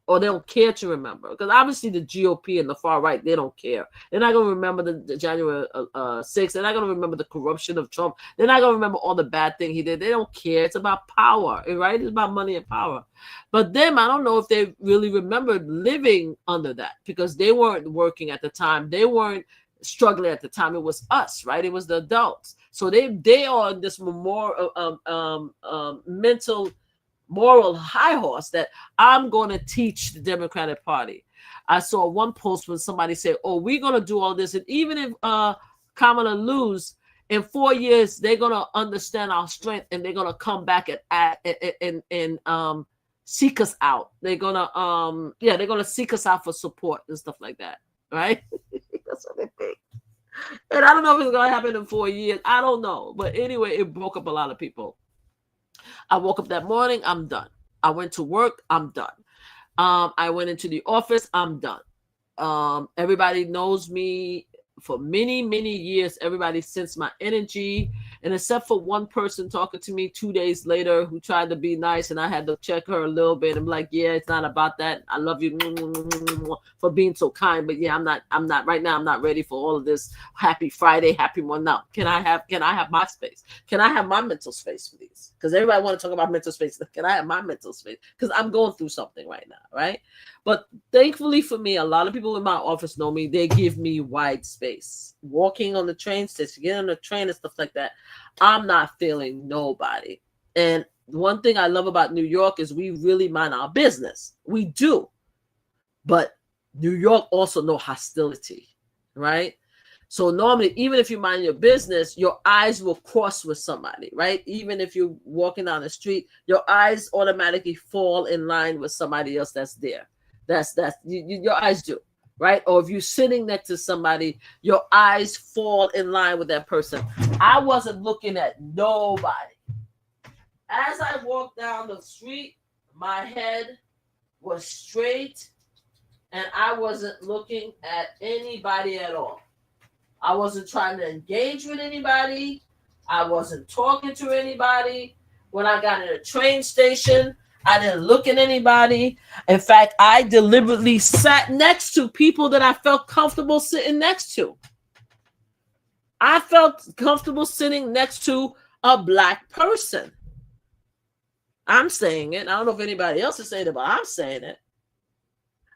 or they don't care to remember. Because obviously the GOP and the far right, they don't care. They're not going to remember the January 6th. They're not going to remember the corruption of Trump. They're not going to remember all the bad thing he did. They don't care. It's about power, right? It's about money and power. But them, I don't know if they really remembered living under that, because they weren't working at the time. They weren't struggling at the time. It was us, right? It was the adults. So they are on this more mental moral high horse that I'm going to teach the Democratic Party. I saw one post when somebody said, oh, we're going to do all this, and even if Kamala lose in 4 years, they're going to understand our strength, and they're going to come back and seek us out. They're going to they're going to seek us out for support and stuff like that, right? That's what they think. And I don't know if it's going to happen in 4 years. I don't know. But anyway, it broke up a lot of people. I woke up that morning, I'm done. I went to work, I'm done. I went into the office, I'm done. Everybody knows me for many, many years. Everybody sensed my energy. And except for one person talking to me 2 days later who tried to be nice, and I had to check her a little bit. I'm like, yeah, it's not about that. I love you for being so kind. But yeah, I'm not right now. I'm not ready for all of this. Happy Friday, happy one. Now, can I have my space? Can I have my mental space, please? Because everybody want to talk about mental space. Can I have my mental space? Because I'm going through something right now, right? But thankfully for me, a lot of people in my office know me. They give me wide space. Walking on the train station, getting on the train and stuff like that, I'm not feeling nobody. And one thing I love about New York is we really mind our business. We do. But New York also know hostility, right? So normally, even if you mind your business, your eyes will cross with somebody, right? Even if you're walking down the street, your eyes automatically fall in line with somebody else that's there. Your eyes do, right? Or if you're sitting next to somebody, your eyes fall in line with that person. I wasn't looking at nobody. As I walked down the street, my head was straight, and I wasn't looking at anybody at all. I wasn't trying to engage with anybody. I wasn't talking to anybody. When I got in a train station, I didn't look at anybody. In fact, I deliberately sat next to people that I felt comfortable sitting next to. I felt comfortable sitting next to a black person. I'm saying it. I don't know if anybody else is saying it, but I'm saying it.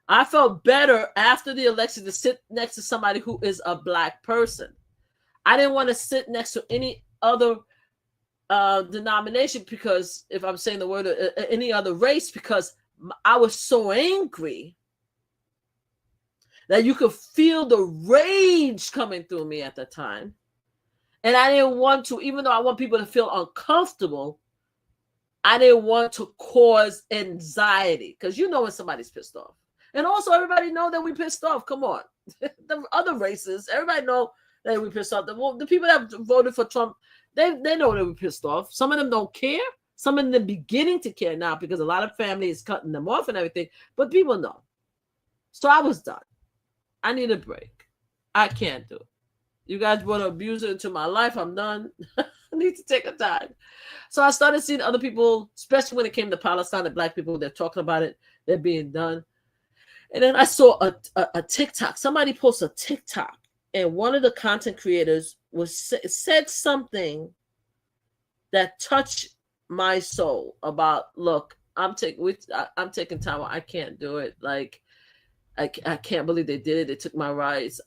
I felt better after the election to sit next to somebody who is a black person. I didn't want to sit next to any other denomination, because if I'm saying the word, any other race, because I was so angry that you could feel the rage coming through me at the time. And I didn't want to, even though I want people to feel uncomfortable, I didn't want to cause anxiety, because you know when somebody's pissed off. And also everybody know that we pissed off. Come on. The other races, everybody know that we pissed off. The people that voted for Trump, they know that we pissed off. Some of them don't care. Some of them beginning to care now, because a lot of family is cutting them off and everything. But people know. So I was done. I need a break. I can't do it. You guys brought an abuser into my life. I'm done. I need to take a time. So I started seeing other people, especially when it came to Palestine and black people, they're talking about it. They're being done. And then I saw a TikTok. Somebody posted a TikTok, and one of the content creators said something that touched my soul about, look, I'm taking time. I can't do it. Like, I can't believe they did it. They took my rights.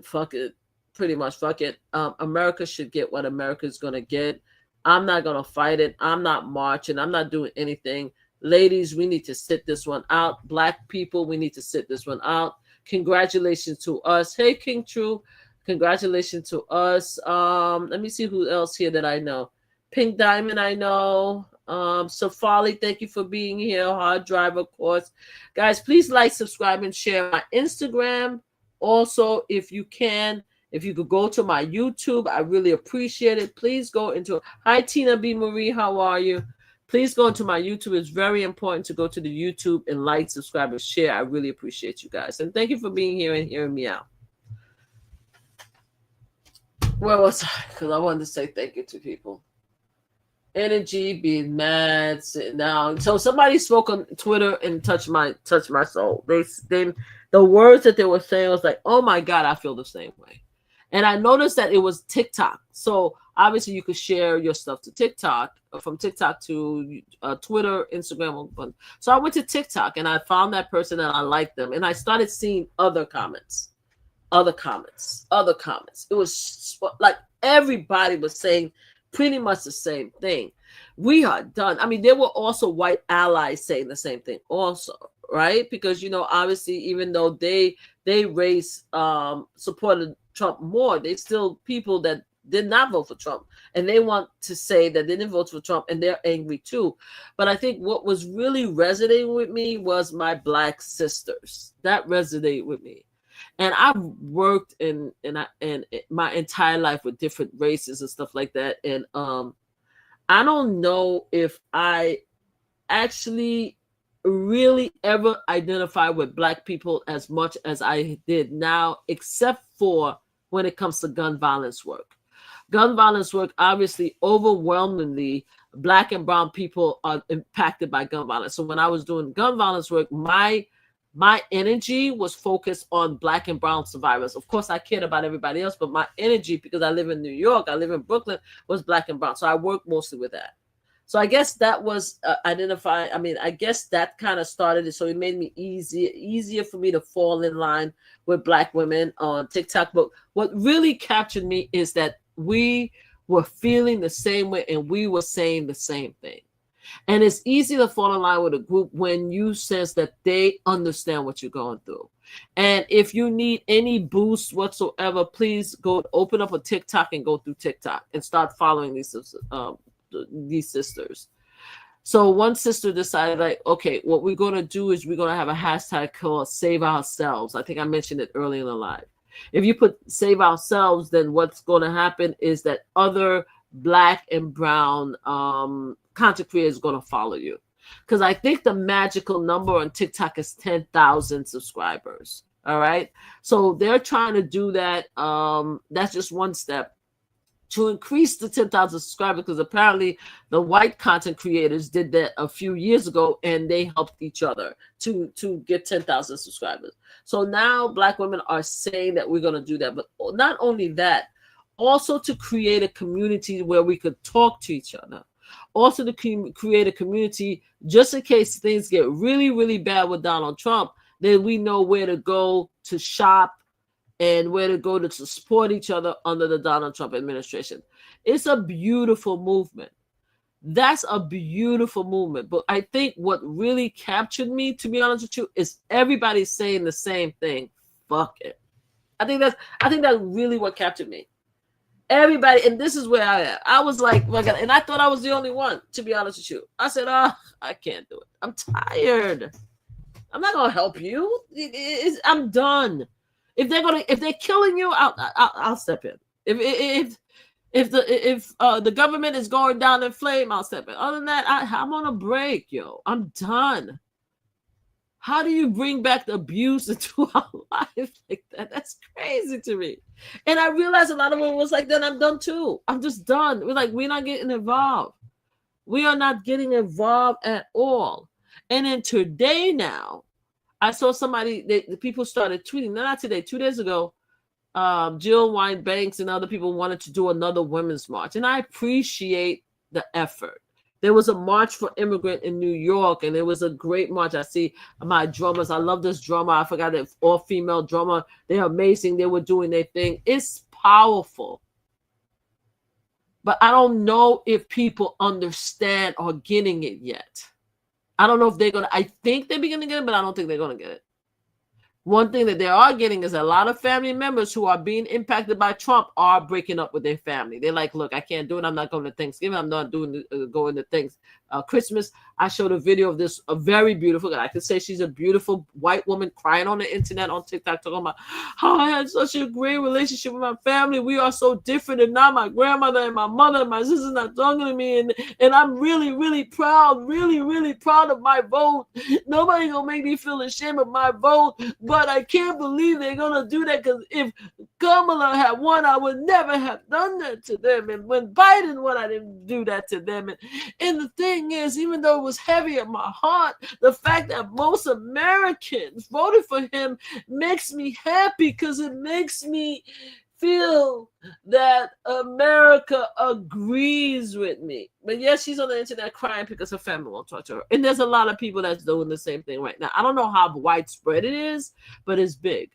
Fuck it. Pretty much fuck it. America should get what America's going to get. I'm not going to fight it. I'm not marching. I'm not doing anything. Ladies, we need to sit this one out. Black people, we need to sit this one out. Congratulations to us. Hey, King True. Congratulations to us. Let me see who else here that I know. Pink Diamond, I know. Safali, thank you for being here. Hard drive, of course. Guys, please like, subscribe, and share my Instagram. Also, if you could go to my YouTube, I really appreciate it. Please go into, hi Tina B. Marie, how are you? Please go into my YouTube. It's very important to go to the YouTube and like, subscribe, and share. I really appreciate you guys. And thank you for being here and hearing me out. Where was I? Because I wanted to say thank you to people. Energy, being mad, sitting down. So somebody spoke on Twitter and touched my soul. They the words that they were saying was like, oh my God, I feel the same way. And I noticed that it was TikTok. So obviously you could share your stuff to TikTok, from TikTok to Twitter, Instagram. So I went to TikTok and I found that person and I liked them. And I started seeing other comments. It was like everybody was saying pretty much the same thing. We are done. I mean, there were also white allies saying the same thing also, right? Because, obviously, even though they supported Trump more, they still people that did not vote for Trump. And they want to say that they didn't vote for Trump and they're angry too. But I think what was really resonating with me was my Black sisters. That resonated with me. And I've worked in my entire life with different races and stuff like that. And I don't know if I actually really ever identify with Black people as much as I did now, except for when it comes to gun violence work. Gun violence work, obviously, overwhelmingly, Black and brown people are impacted by gun violence. So when I was doing gun violence work, my energy was focused on Black and brown survivors. Of course, I cared about everybody else, but my energy, because I live in New York, I live in Brooklyn, was Black and brown. So I worked mostly with that. So I guess that was identifying. I mean, I guess that kind of started it. So it made me easier for me to fall in line with Black women on TikTok. But what really captured me is that we were feeling the same way and we were saying the same thing. And it's easy to fall in line with a group when you sense that they understand what you're going through. And if you need any boost whatsoever, please go open up a TikTok and go through TikTok and start following these sisters. So one sister decided, like, okay, what we're going to do is we're going to have a hashtag called Save Ourselves. I think I mentioned it earlier in the live. If you put Save Ourselves, then what's going to happen is that other Black and brown content creators going to follow you, because I think the magical number on TikTok is 10,000 subscribers. All right, so they're trying to do that. That's just one step to increase the 10,000 subscribers, because apparently the white content creators did that a few years ago and they helped each other to get 10,000 subscribers. So now Black women are saying that we're going to do that. But not only that, also to create a community where we could talk to each other. Also to create a community just in case things get really, really bad with Donald Trump, then we know where to go to shop and where to go to support each other under the Donald Trump administration. It's a beautiful movement. That's a beautiful movement. But I think what really captured me, to be honest with you, is everybody saying the same thing. Fuck it. I think that's really what captured me. Everybody, and this is where I am. I was like, my God, and I thought I was the only one, to be honest with you. I said, I can't do it. I'm tired. I'm not gonna help you. I'm done. If they're killing you, I'll step in. If the government is going down in flame, I'll step in. Other than that, I'm on a break, yo. I'm done. How do you bring back the abuse into our life like that? That's crazy to me. And I realized a lot of women was like, then I'm done too. I'm just done. We're not getting involved. We are not getting involved at all. And then today now, I saw somebody, the people started tweeting, not today, 2 days ago, Jill Wine-Banks and other people wanted to do another women's march. And I appreciate the effort. There was a march for immigrant in New York, and it was a great march. I see my drummers. I love this drummer. I forgot the all-female drummer. They're amazing. They were doing their thing. It's powerful. But I don't know if people understand or getting it yet. I don't know if they're going to. I think they're beginning to get it, but I don't think they're going to get it. One thing that they are getting is a lot of family members who are being impacted by Trump are breaking up with their family. They're like, look, I can't do it. I'm not going to Thanksgiving. I'm not doing going to Christmas, I showed a video of this, a very beautiful, I could say she's a beautiful white woman crying on the internet, on TikTok, talking about how I had such a great relationship with my family. We are so different, and now my grandmother and my mother and my sister's not talking to me, and I'm really, really proud, really, really proud of my vote. Nobody gonna make me feel ashamed of my vote, but I can't believe they're gonna do that, because if Kamala had won, I would never have done that to them. And when Biden won, I didn't do that to them. And the thing is, even though it was heavy at my heart, the fact that most Americans voted for him makes me happy, because it makes me feel that America agrees with me. But yes, she's on the internet crying because her family won't talk to her. And there's a lot of people that's doing the same thing right now. I don't know how widespread it is, but it's big.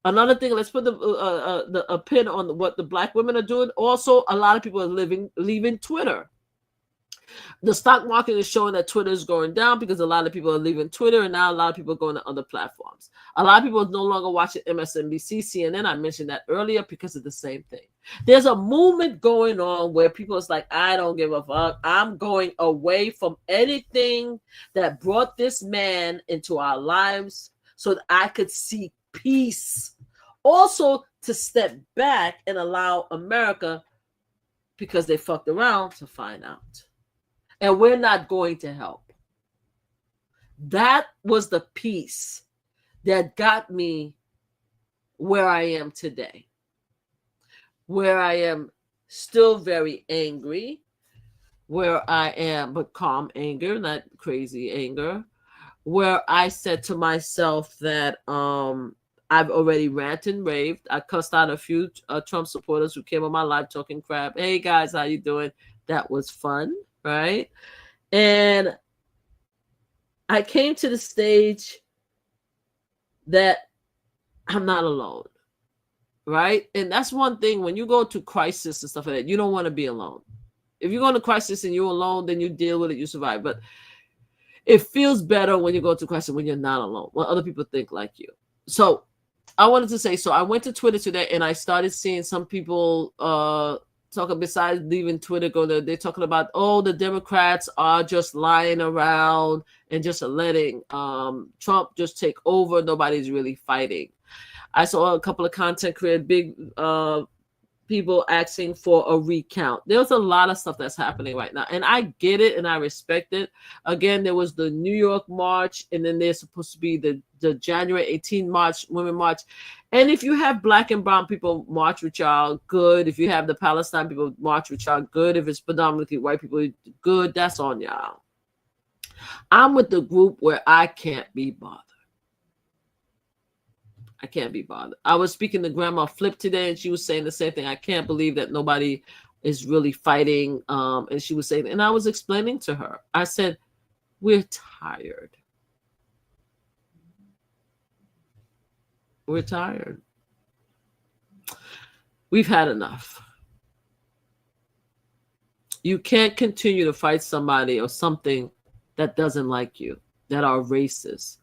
Another thing, let's put a pin on what the Black women are doing. Also, a lot of people are leaving Twitter. The stock market is showing that Twitter is going down because a lot of people are leaving Twitter, and now a lot of people are going to other platforms. A lot of people are no longer watching MSNBC, CNN. I mentioned that earlier because of the same thing. There's a movement going on where people is like, I don't give a fuck. I'm going away from anything that brought this man into our lives so that I could see peace. Also, to step back and allow America, because they fucked around, to find out. And we're not going to help. That was the piece that got me where I am today. Where I am still very angry. Where I am, but calm anger, not crazy anger. Where I said to myself that I've already ranted and raved. I cussed out a few Trump supporters who came on my live talking crap. Hey guys, how you doing? That was fun, right? And I came to the stage that I'm not alone, right? And that's one thing, when you go to crisis and stuff like that, you don't want to be alone. If you go into crisis and you're alone, then you deal with it, you survive. But it feels better when you go to crisis when you're not alone, when other people think like you. So I wanted to say, so I went to Twitter today and I started seeing some people talking, besides leaving Twitter, they're talking about, oh, the Democrats are just lying around and just letting Trump just take over. Nobody's really fighting. I saw a couple of content creators, big people asking for a recount. There's a lot of stuff that's happening right now, and I get it and I respect it. Again, there was the New York March, and then there's supposed to be the January 18th March, Women March. And if you have Black and brown people march with y'all, good. If you have the Palestine people march with y'all, good. If it's predominantly white people, good. That's on y'all. I'm with the group where I can't be bothered. I can't be bothered. I was speaking to GrandmaFlip today, and she was saying the same thing. I can't believe that nobody is really fighting. And she was saying, and I was explaining to her, I said, we're tired. We're tired. We've had enough. You can't continue to fight somebody or something that doesn't like you, that are racist,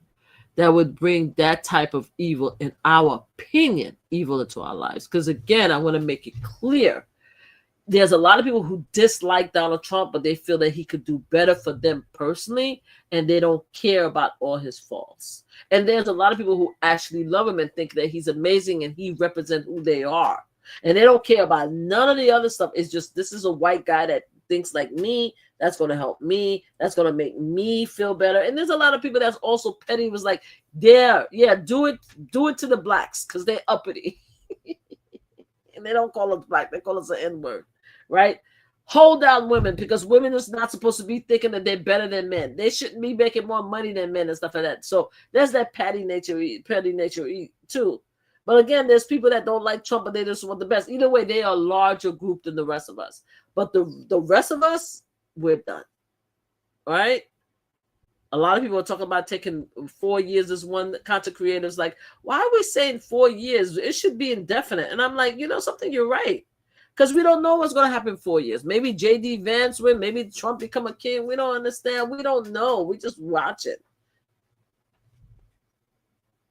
that would bring that type of evil, in our opinion, evil into our lives. Because again, I want to make it clear, there's a lot of people who dislike Donald Trump, but they feel that he could do better for them personally, and they don't care about all his faults. And there's a lot of people who actually love him and think that he's amazing and he represents who they are. And they don't care about none of the other stuff. It's just, this is a white guy that thinks like me. That's going to help me. That's going to make me feel better. And there's a lot of people that's also petty. Was like, yeah, do it to the blacks because they're uppity. And they don't call us black. They call us an N-word, right? Hold down women, because women is not supposed to be thinking that they're better than men. They shouldn't be making more money than men and stuff like that. So there's that petty nature too. But again, there's people that don't like Trump, but they just want the best. Either way, they are a larger group than the rest of us. But the rest of us, we're done. All right? A lot of people are talking about taking 4 years. As one content creator is like, why are we saying 4 years? It should be indefinite. And I'm like, you know something? You're right. Because we don't know what's going to happen in 4 years. Maybe J.D. Vance win. Maybe Trump become a king. We don't understand. We don't know. We just watch it.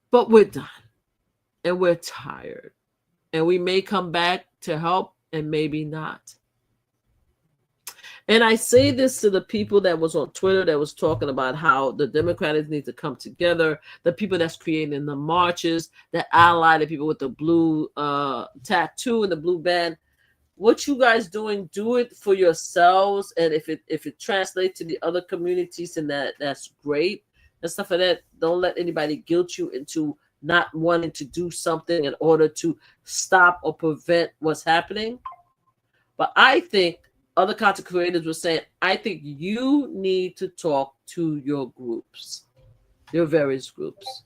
But we're done. And we're tired. And we may come back to help and maybe not. And I say this to the people that was on Twitter that was talking about how the Democrats need to come together, the people that's creating the marches, that ally the people with the blue tattoo and the blue band. What you guys doing, do it for yourselves. And if it translates to the other communities, and that's great and stuff like that. Don't let anybody guilt you into not wanting to do something in order to stop or prevent what's happening. But I think other content creators were saying, I think you need to talk to your groups, your various groups,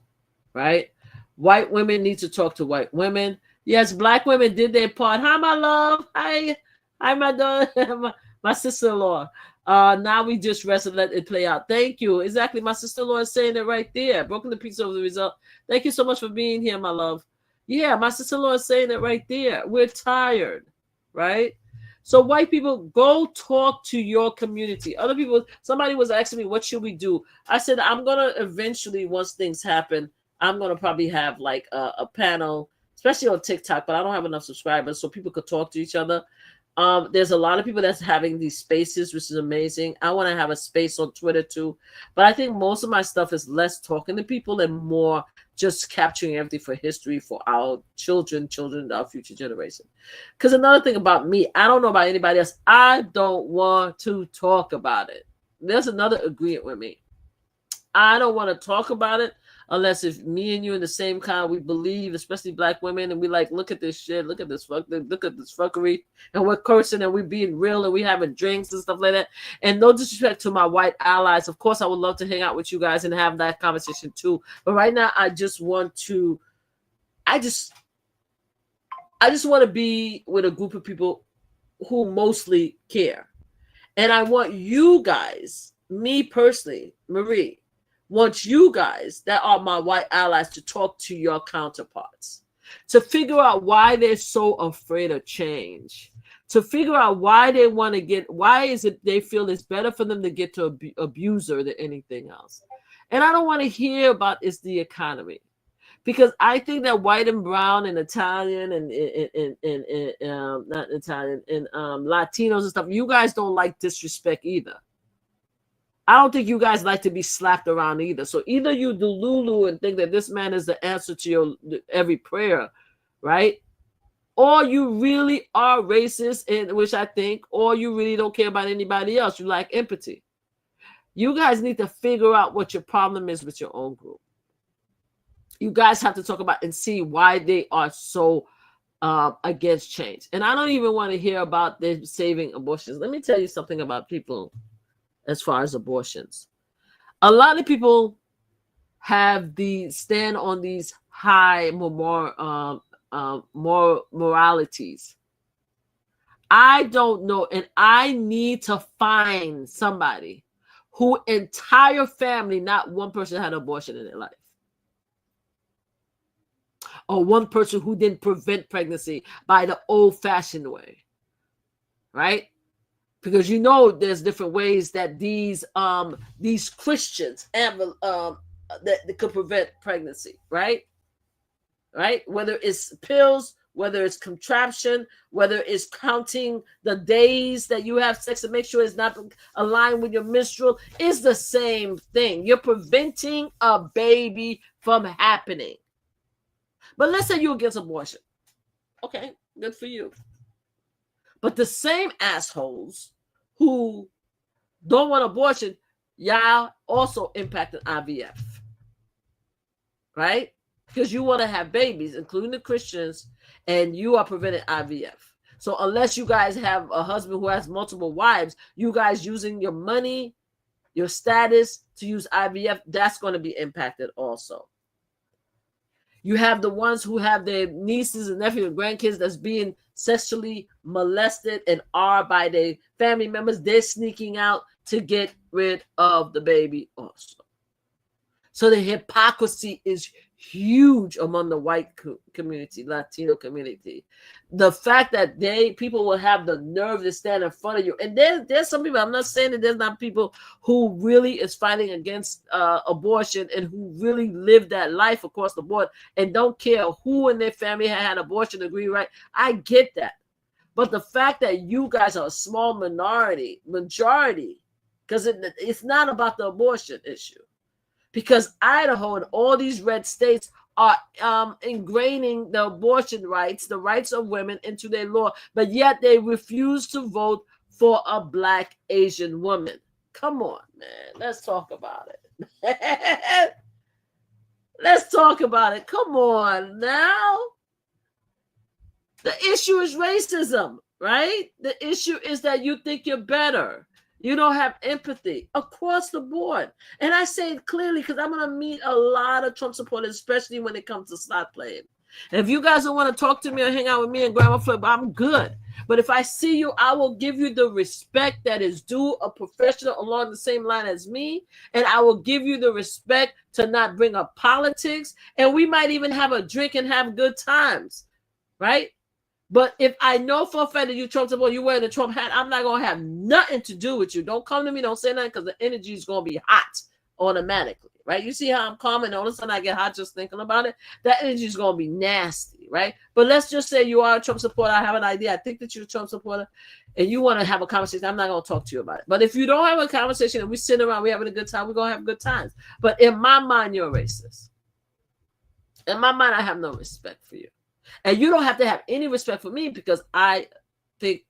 right? White women need to talk to white women. Yes, black women did their part. Hi, my love. Hi, my daughter, my sister-in-law. Now we just rest and let it play out. Thank you. Exactly. My sister-in-law is saying it right there. Broken the piece of the result. Thank you so much for being here, my love. Yeah, my sister-in-law is saying it right there. We're tired, right? So white people, go talk to your community. Other people, somebody was asking me, what should we do? I said, I'm going to eventually, once things happen, I'm going to probably have like a panel, especially on TikTok, but I don't have enough subscribers so people could talk to each other. There's a lot of people that's having these spaces, which is amazing. I want to have a space on Twitter too. But I think most of my stuff is less talking to people and more just capturing everything for history for our children, our future generation. Because another thing about me, I don't know about anybody else, I don't want to talk about it. There's another agreement with me. I don't want to talk about it unless if me and you in the same kind, we believe, especially black women, and we like, look at this shit, look at this fuckery, and we're cursing and we're being real and we having drinks and stuff like that. And no disrespect to my white allies. Of course, I would love to hang out with you guys and have that conversation too. But right now, I just want to be with a group of people who mostly care. And I want you guys, me personally, Marie, want you guys that are my white allies to talk to your counterparts, to figure out why they're so afraid of change, to figure out why they want to why is it they feel it's better for them to get to abuser than anything else. And I don't want to hear about it's the economy, because I think that white and brown and Italian and not Italian and Latinos and stuff, you guys don't like disrespect either. I don't think you guys like to be slapped around either. So either you do Lulu and think that this man is the answer to your every prayer, right? Or you really are racist, and which I think, or you really don't care about anybody else. You lack empathy. You guys need to figure out what your problem is with your own group. You guys have to talk about and see why they are so against change. And I don't even want to hear about them saving abortions. Let me tell you something about people as far as abortions. A lot of people have stand on these high moralities. I don't know, and I need to find somebody who entire family, not one person had an abortion in their life. Or one person who didn't prevent pregnancy by the old-fashioned way, right? Because you know there's different ways that these Christians that could prevent pregnancy, right? Right? Whether it's pills, whether it's contraption, whether it's counting the days that you have sex to make sure it's not aligned with your menstrual, is the same thing. You're preventing a baby from happening. But let's say you're against abortion. Okay, good for you. But the same assholes who don't want abortion, y'all also impacted IVF. Right? Because you want to have babies, including the Christians, and you are preventing IVF. So unless you guys have a husband who has multiple wives, you guys using your money, your status to use IVF, that's going to be impacted also. You have the ones who have their nieces and nephews and grandkids that's being sexually molested and are by their family members. They're sneaking out to get rid of the baby also. So the hypocrisy is huge among the white community, Latino community. The fact that people will have the nerve to stand in front of you. And there's some people, I'm not saying that there's not people who really is fighting against abortion and who really live that life across the board and don't care who in their family had abortion, agree, right? I get that. But the fact that you guys are a small majority, because it's not about the abortion issue. Because Idaho and all these red states are ingraining the abortion rights, the rights of women into their law, but yet they refuse to vote for a Black Asian woman. Come on, man. Let's talk about it. Let's talk about it. Come on now. The issue is racism, right? The issue is that you think you're better. You don't have empathy across the board. And I say it clearly because I'm going to meet a lot of Trump supporters, especially when it comes to slot playing. And if you guys don't want to talk to me or hang out with me and MamaFlip, I'm good. But if I see you, I will give you the respect that is due a professional along the same line as me. And I will give you the respect to not bring up politics. And we might even have a drink and have good times, right? But if I know for a fact that you Trump supporter, you wearing the Trump hat, I'm not going to have nothing to do with you. Don't come to me. Don't say nothing because the energy is going to be hot automatically, right? You see how I'm calm and all of a sudden I get hot just thinking about it? That energy is going to be nasty, right? But let's just say you are a Trump supporter. I have an idea. I think that you're a Trump supporter and you want to have a conversation. I'm not going to talk to you about it. But if you don't have a conversation and we sit around, we're having a good time, we're going to have good times. But in my mind, you're racist. In my mind, I have no respect for you. And you don't have to have any respect for me because I think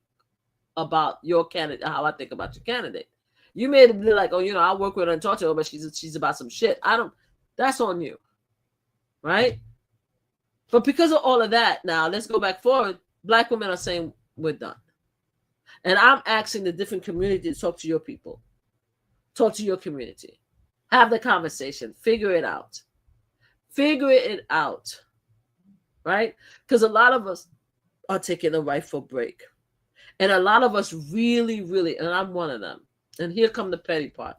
about your candidate, how I think about your candidate. You may be like, oh, I work with her and talk to her, but she's about some shit. That's on you. Right? But because of all of that, now let's go back forward. Black women are saying we're done. And I'm asking the different community to talk to your people. Talk to your community. Have the conversation. Figure it out. Figure it out. Right? Because a lot of us are taking a rightful break. And a lot of us really, really, and I'm one of them. And here come the petty part.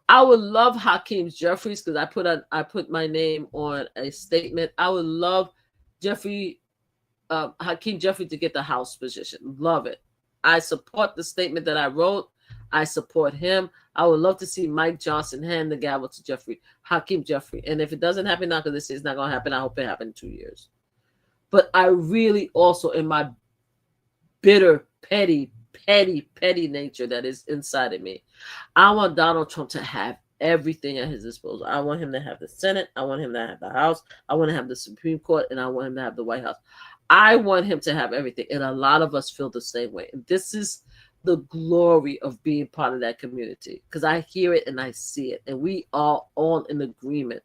I would love Hakeem Jeffries because I put my name on a statement. I would love Hakeem Jeffries to get the House position. Love it. I support the statement that I wrote. I support him. I would love to see Mike Johnson hand the gavel to Hakeem Jeffries. And if it doesn't happen now, because this is not going to happen, I hope it happens in 2 years. But I really also, in my bitter, petty nature that is inside of me, I want Donald Trump to have everything at his disposal. I want him to have the Senate. I want him to have the House. I want to have the Supreme Court. And I want him to have the White House. I want him to have everything. And a lot of us feel the same way. And this is the glory of being part of that community because I hear it and I see it. And we are all in agreement,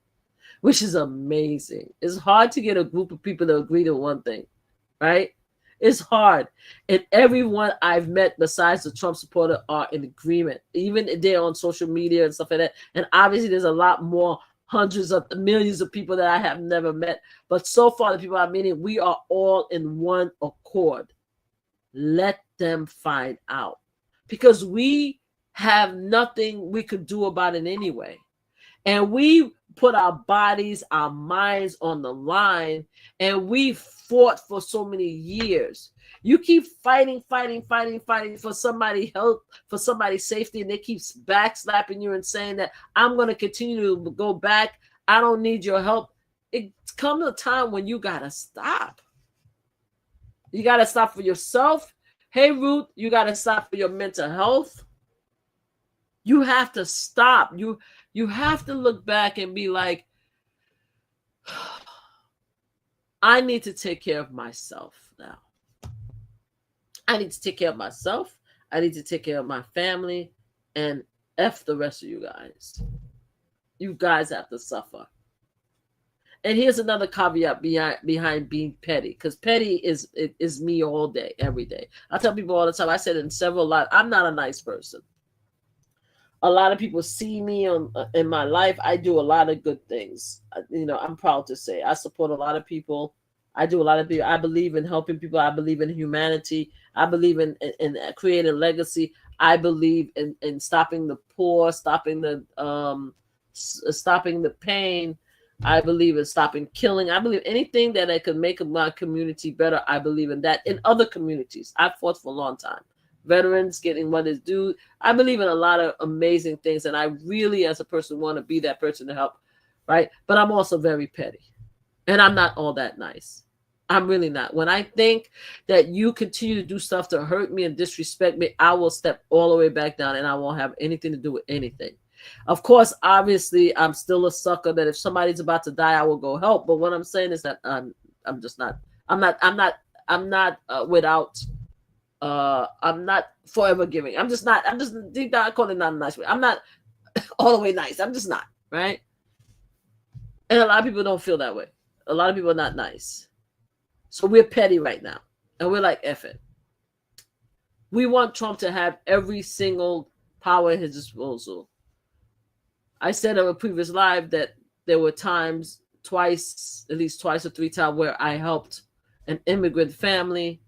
which is amazing. It's hard to get a group of people to agree to one thing, right? It's hard. And everyone I've met besides the Trump supporter are in agreement. Even they're on social media and stuff like that. And obviously there's a lot more, hundreds of millions of people that I have never met. But so far the people I'm meeting, we are all in one accord. Let them find out. Because we have nothing we could do about it anyway. And we put our bodies, our minds on the line, and we fought for so many years. You keep fighting for somebody's health, for somebody's safety, and they keep backslapping you and saying that I'm going to continue to go back. I don't need your help. It comes a time when you got to stop. You got to stop for yourself. Hey, Ruth, you got to stop for your mental health. You have to stop. You have to look back and be like, I need to take care of myself now. I need to take care of myself. I need to take care of my family. And F the rest of you guys. You guys have to suffer. And here's another caveat behind being petty, because petty is me all day, every day. I tell people all the time, I said in several lives, I'm not a nice person. A lot of people see me in my life. I do a lot of good things. I'm proud to say I support a lot of people. I do a lot of people. I believe in helping people. I believe in humanity. I believe in creating legacy. I believe in stopping the poor, stopping the pain. I believe in stopping killing. I believe anything that I could make my community better. I believe in that. In other communities, I've fought for a long time. Veterans getting what is due. I believe in a lot of amazing things, and I really, as a person, want to be that person to help, right? But I'm also very petty, and I'm not all that nice. I'm really not. When I think that you continue to do stuff to hurt me and disrespect me, I will step all the way back down and I won't have anything to do with anything. Of course, obviously, I'm still a sucker that if somebody's about to die, I will go help. But what I'm saying is that I'm just not. I'm not without. I'm not forever giving. I'm just not. I'm just deep down. I call it not a nice way. I'm not all the way nice. I'm just not, right? And a lot of people don't feel that way. A lot of people are not nice. So we're petty right now. And we're like, F it. We want Trump to have every single power at his disposal. I said on a previous live that there were times, at least twice or three times, where I helped an immigrant family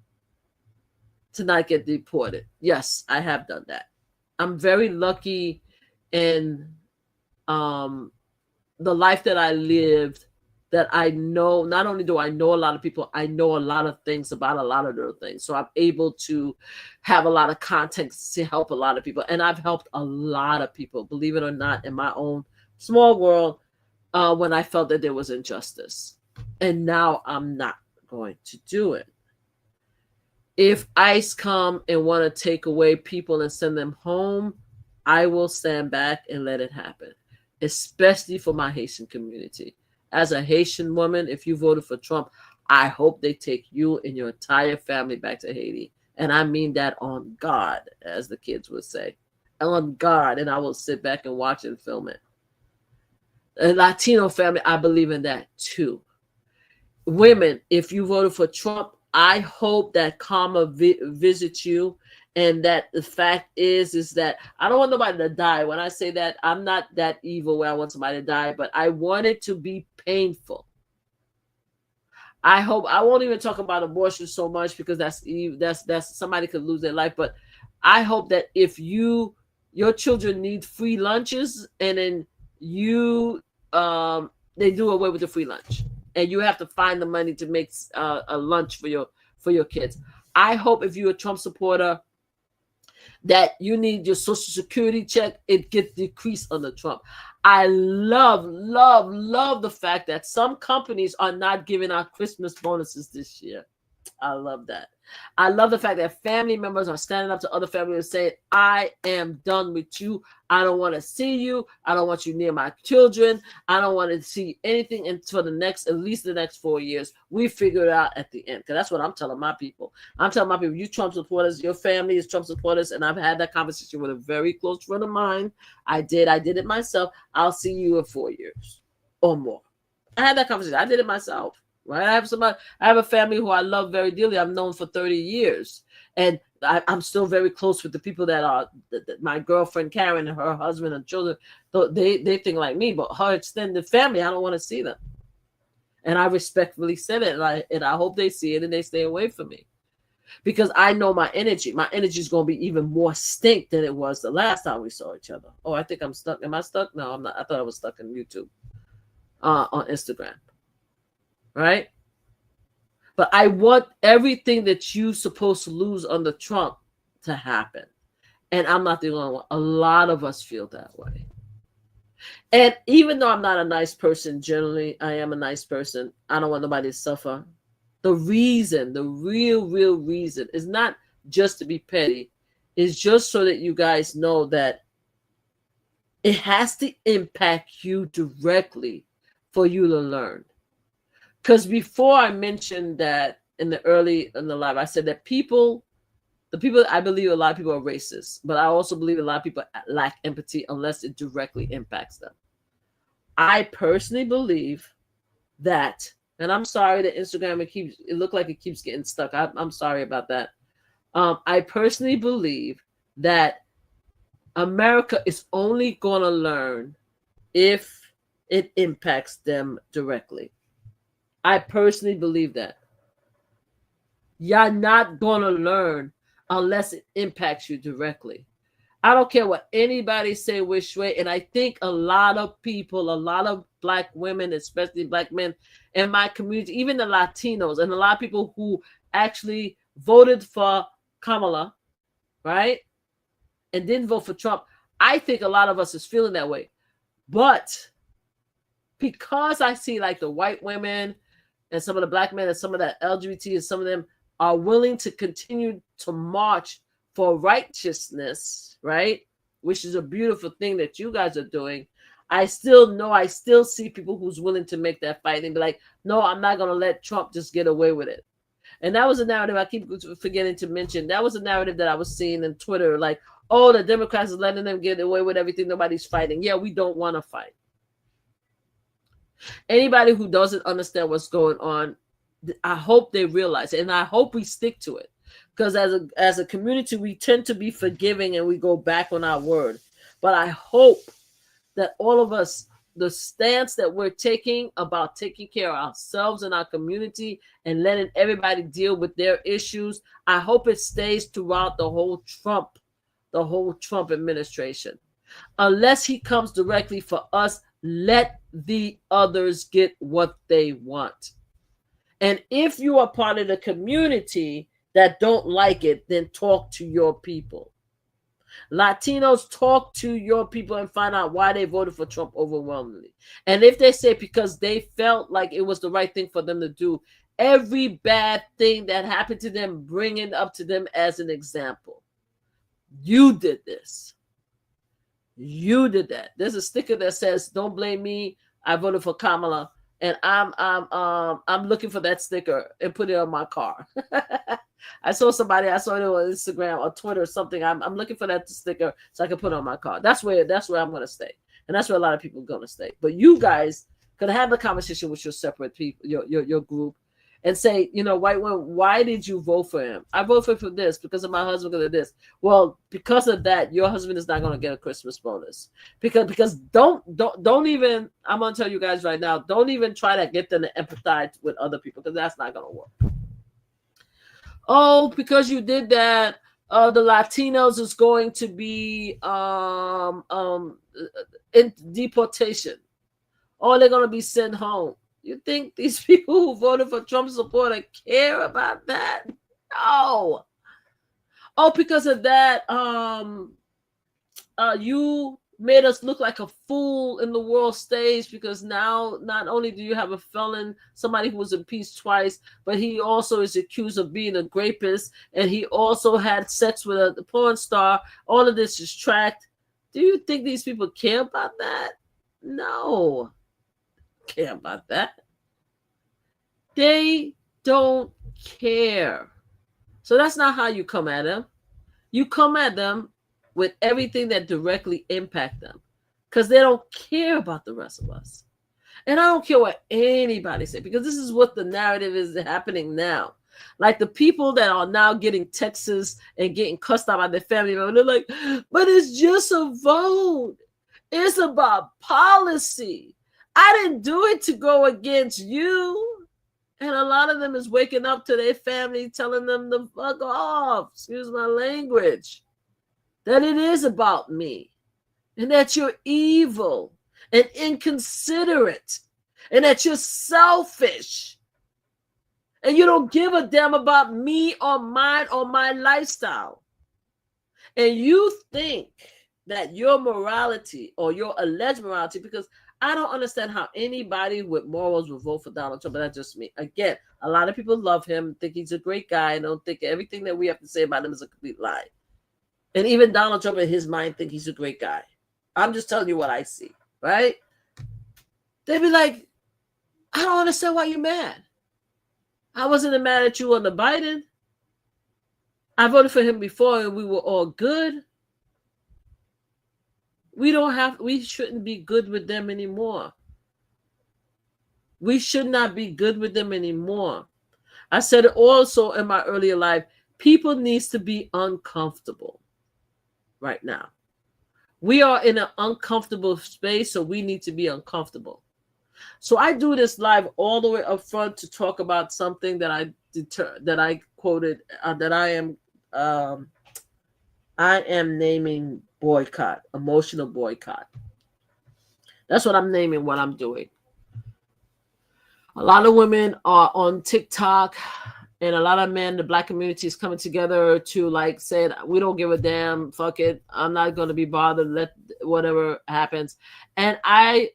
to not get deported. Yes, I have done that. I'm very lucky in the life that I lived, that I know, not only do I know a lot of people, I know a lot of things about a lot of little things. So I'm able to have a lot of context to help a lot of people. And I've helped a lot of people, believe it or not, in my own small world when I felt that there was injustice. And now I'm not going to do it. If ICE come and want to take away people and send them home, I will stand back and let it happen, especially for my Haitian community. As a Haitian woman, if you voted for Trump, I hope they take you and your entire family back to Haiti. And I mean that on God, as the kids would say. On God, and I will sit back and watch and film it. A Latino family, I believe in that too. Women, if you voted for Trump, I hope that karma visits you. And that the fact is that I don't want nobody to die. When I say that, I'm not that evil where I want somebody to die, but I want it to be painful. I hope I won't even talk about abortion so much because that's somebody could lose their life. But I hope that if your children need free lunches and then they do away with the free lunch and you have to find the money to make a lunch for your kids. I hope if you're a Trump supporter that you need your Social Security check, it gets decreased under Trump. I love the fact that some companies are not giving out Christmas bonuses this year. I love that. I love the fact that family members are standing up to other family members saying, I am done with you. I don't want to see you. I don't want you near my children. I don't want to see anything until at least the next 4 years. We figure it out at the end. Because that's what I'm telling my people. I'm telling my people, you Trump supporters, your family is Trump supporters. And I've had that conversation with a very close friend of mine. I did it myself. I'll see you in 4 years or more. I had that conversation. I did it myself. Right? I have a family who I love very dearly. I've known for 30 years. And I'm still very close with the people that are my girlfriend, Karen, and her husband and children. They think like me, but her extended family, I don't want to see them. And I respectfully said it. And I hope they see it and they stay away from me. Because I know my energy. My energy is going to be even more stink than it was the last time we saw each other. Oh, I think I'm stuck. Am I stuck? No, I'm not. I thought I was stuck in YouTube on Instagram. Right? But I want everything that you're supposed to lose under Trump to happen. And I'm not the only one. A lot of us feel that way. And even though I'm not a nice person, generally, I am a nice person. I don't want nobody to suffer. The real reason is not just to be petty. It's just so that you guys know that it has to impact you directly for you to learn. Because before I mentioned that in the live, I said that I believe a lot of people are racist, but I also believe a lot of people lack empathy unless it directly impacts them. I personally believe that, and I'm sorry that Instagram, it looked like it keeps getting stuck. I'm sorry about that. I personally believe that America is only going to learn if it impacts them directly. I personally believe that. You're not going to learn unless it impacts you directly. I don't care what anybody say which way. And I think a lot of people, a lot of Black women, especially Black men in my community, even the Latinos, and a lot of people who actually voted for Kamala, right? And didn't vote for Trump. I think a lot of us is feeling that way. But because I see like the white women, and some of the black men and some of that LGBT and some of them are willing to continue to march for righteousness, right? Which is a beautiful thing that you guys are doing. I still see people who's willing to make that fight and be like, no, I'm not going to let Trump just get away with it. And that was a narrative I keep forgetting to mention. That was a narrative that I was seeing in Twitter, like, oh, the Democrats are letting them get away with everything. Nobody's fighting. Yeah, we don't want to fight. Anybody who doesn't understand what's going on, I hope they realize it, and I hope we stick to it. Because as a community, we tend to be forgiving and we go back on our word. But I hope that all of us, the stance that we're taking about taking care of ourselves and our community and letting everybody deal with their issues, I hope it stays throughout the whole Trump administration. Unless he comes directly for us, let the others get what they want. And if you are part of the community that don't like it, then talk to your people. Latinos, talk to your people and find out why they voted for Trump overwhelmingly. And if they say because they felt like it was the right thing for them to do, every bad thing that happened to them, bring it up to them as an example. You did this. You did that. There's a sticker that says, "Don't blame me. I voted for Kamala." And I'm looking for that sticker and put it on my car. I saw it on Instagram or Twitter or something. I'm looking for that sticker so I can put it on my car. That's where I'm going to stay. And that's where a lot of people are going to stay. But you guys can have a conversation with your separate people, your group, and say, white women, why did you vote for him? I voted for this because of my husband, because of this. Well, because of that, your husband is not going to get a Christmas bonus. Because don't even, I'm going to tell you guys right now, don't even try to get them to empathize with other people, because that's not going to work. Oh, because you did that, the Latinos is going to be in deportation. Oh, they're going to be sent home. You think these people who voted for Trump's supporter care about that? No. Oh, because of that, you made us look like a fool in the world stage, because now not only do you have a felon, somebody who was impeached twice, but he also is accused of being a rapist, and he also had sex with a porn star. All of this is tracked. Do you think these people care about that? No. Care about that. They don't care. So that's not how you come at them. You come at them with everything that directly impact them, because they don't care about the rest of us. And I don't care what anybody says, because this is what the narrative is happening now. Like the people that are now getting texts and getting cussed out by their family members, they're like, but it's just a vote. It's about policy. I didn't do it to go against you. And a lot of them is waking up to their family, telling them to fuck off, excuse my language, that it is about me, and that you're evil and inconsiderate, and that you're selfish, and you don't give a damn about me or mine or my lifestyle. And you think that your morality or your alleged morality, because I don't understand how anybody with morals will vote for Donald Trump, but that's just me. Again, a lot of people love him, think he's a great guy, and don't think everything that we have to say about him is a complete lie. And even Donald Trump in his mind think he's a great guy. I'm just telling you what I see, right? They'd be like, I don't understand why you're mad. I wasn't mad at you on the Biden. I voted for him before and we were all good. We shouldn't be good with them anymore. We should not be good with them anymore. I said it also in my earlier life, people needs to be uncomfortable right now. We are in an uncomfortable space, so we need to be uncomfortable. So I do this live all the way up front to talk about something that I quoted, that I am naming boycott, emotional boycott. That's what I'm naming what I'm doing. A lot of women are on TikTok, and a lot of men, the Black community is coming together to like say, we don't give a damn, fuck it, I'm not going to be bothered, let whatever happens. And I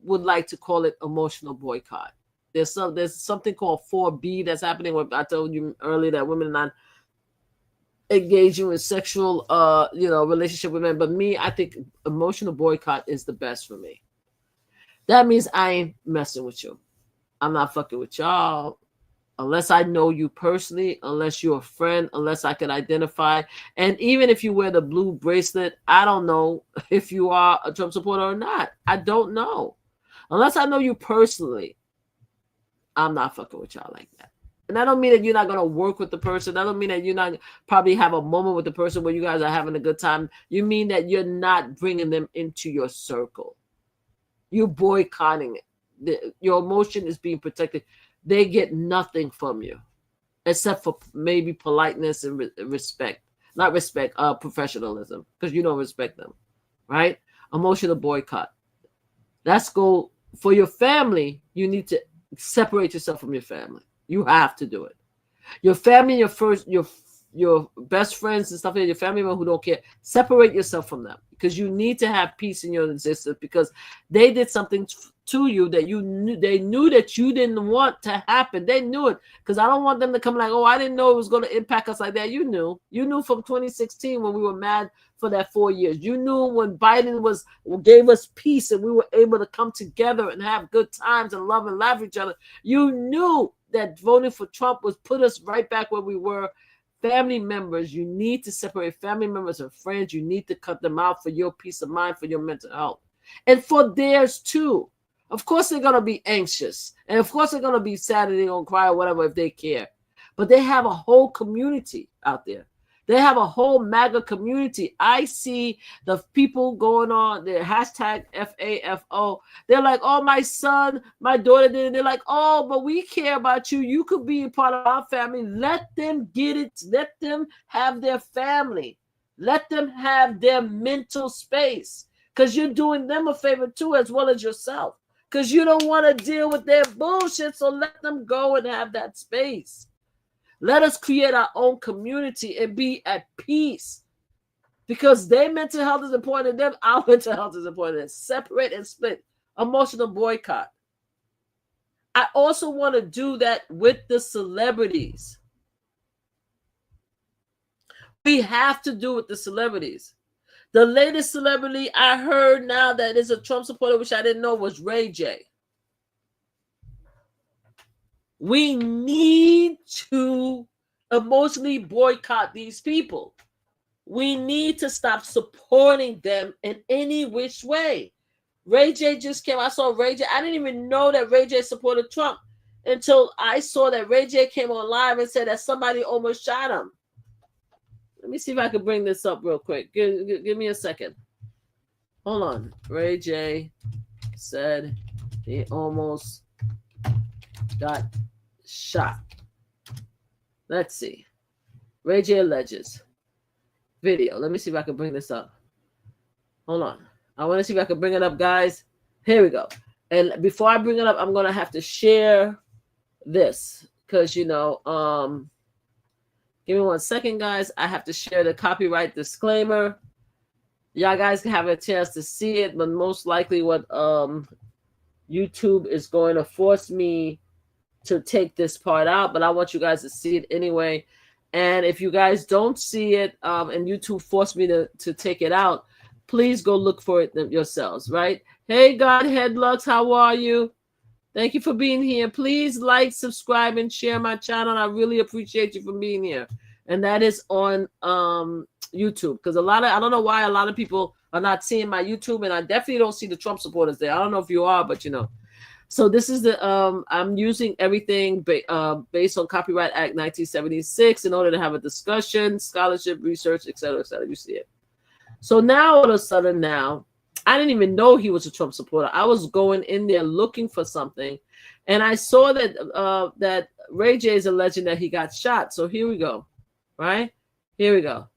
would like to call it emotional boycott. There's something called 4B that's happening. What I told you earlier, that women are not engaging in sexual relationship with men. But me, I think emotional boycott is the best for me. That means I ain't messing with you. I'm not fucking with y'all unless I know you personally, unless you're a friend, unless I can identify. And even if you wear the blue bracelet, I don't know if you are a Trump supporter or not. I don't know. Unless I know you personally, I'm not fucking with y'all like that. And that don't mean that you're not going to work with the person. That don't mean that you're not probably have a moment with the person where you guys are having a good time. You mean that you're not bringing them into your circle. You're boycotting it. Your emotion is being protected. They get nothing from you except for maybe politeness and respect. Not respect, professionalism, because you don't respect them, right? Emotional boycott. That's go for your family. You need to separate yourself from your family. You have to do it. Your family, your best friends and stuff, your family members who don't care, separate yourself from them, because you need to have peace in your existence, because they did something to you that they knew that you didn't want to happen. They knew it, because I don't want them to come like, oh, I didn't know it was going to impact us like that. You knew from 2016 when we were mad for that 4 years. You knew when Biden gave us peace and we were able to come together and have good times and love and laugh with each other. You knew that voting for Trump was put us right back where we were. Family members, you need to separate family members and friends. You need to cut them out for your peace of mind, for your mental health, and for theirs too. Of course, they're going to be anxious, and of course, they're going to be sad and they're going to cry or whatever if they care. But they have a whole community out there. They have a whole MAGA community. I see the people going on their hashtag FAFO. They're like, oh, my son, my daughter did it. They're like, oh, but we care about you. You could be a part of our family. Let them get it. Let them have their family. Let them have their mental space, because you're doing them a favor too, as well as yourself, because you don't want to deal with their bullshit. So let them go and have that space. Let us create our own community and be at peace, because their mental health is important to them. Our mental health is important to them. Separate and split. Emotional boycott. I also want to do that with the celebrities. We have to do it with the celebrities. The latest celebrity I heard now that is a Trump supporter, which I didn't know, was Ray J. We need to emotionally boycott these people. We need to stop supporting them in any which way. Ray J just came. I saw Ray J. I didn't even know that Ray J supported Trump until I saw that Ray J came on live and said that somebody almost shot him. Let me see if I can bring this up real quick. Give me a second. Hold on. Ray J said he almost got shot. Let's see. Ray J alleges. Video. Let me see if I can bring this up. Hold on. I want to see if I can bring it up, guys. Here we go. And before I bring it up, I'm going to have to share this, because, give me 1 second, guys. I have to share the copyright disclaimer. Y'all guys can have a chance to see it, but most likely what YouTube is going to force me to take this part out, but I want you guys to see it anyway. And if you guys don't see it, and YouTube forced me to take it out, please go look for it yourselves, right? Hey, Godhead Lux, how are you? Thank you for being here. Please like, subscribe, and share my channel. I really appreciate you for being here. And that is on YouTube, because I don't know why a lot of people are not seeing my YouTube, and I definitely don't see the Trump supporters there. I don't know if you are, but So this is the I'm using everything based on Copyright Act 1976 in order to have a discussion, scholarship, research, etc., etc. You see it. So now all of a sudden I didn't even know he was a Trump supporter. I was going in there looking for something, and I saw that that Ray J is alleging that he got shot. So here we go, right? Here we go.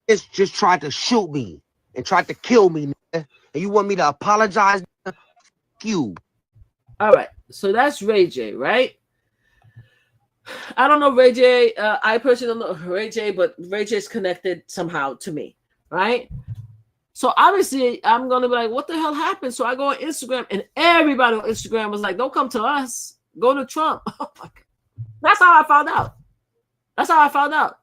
It's just tried to shoot me and tried to kill me, and you want me to apologize? F you. All right, so that's Ray J, right? I don't know Ray J. I personally don't know Ray J, but Ray J is connected somehow to me, right? So obviously I'm gonna be like, what the hell happened? So I go on Instagram, and everybody on Instagram was like, don't come to us, go to Trump. Oh my God. That's how I found out. That's how I found out.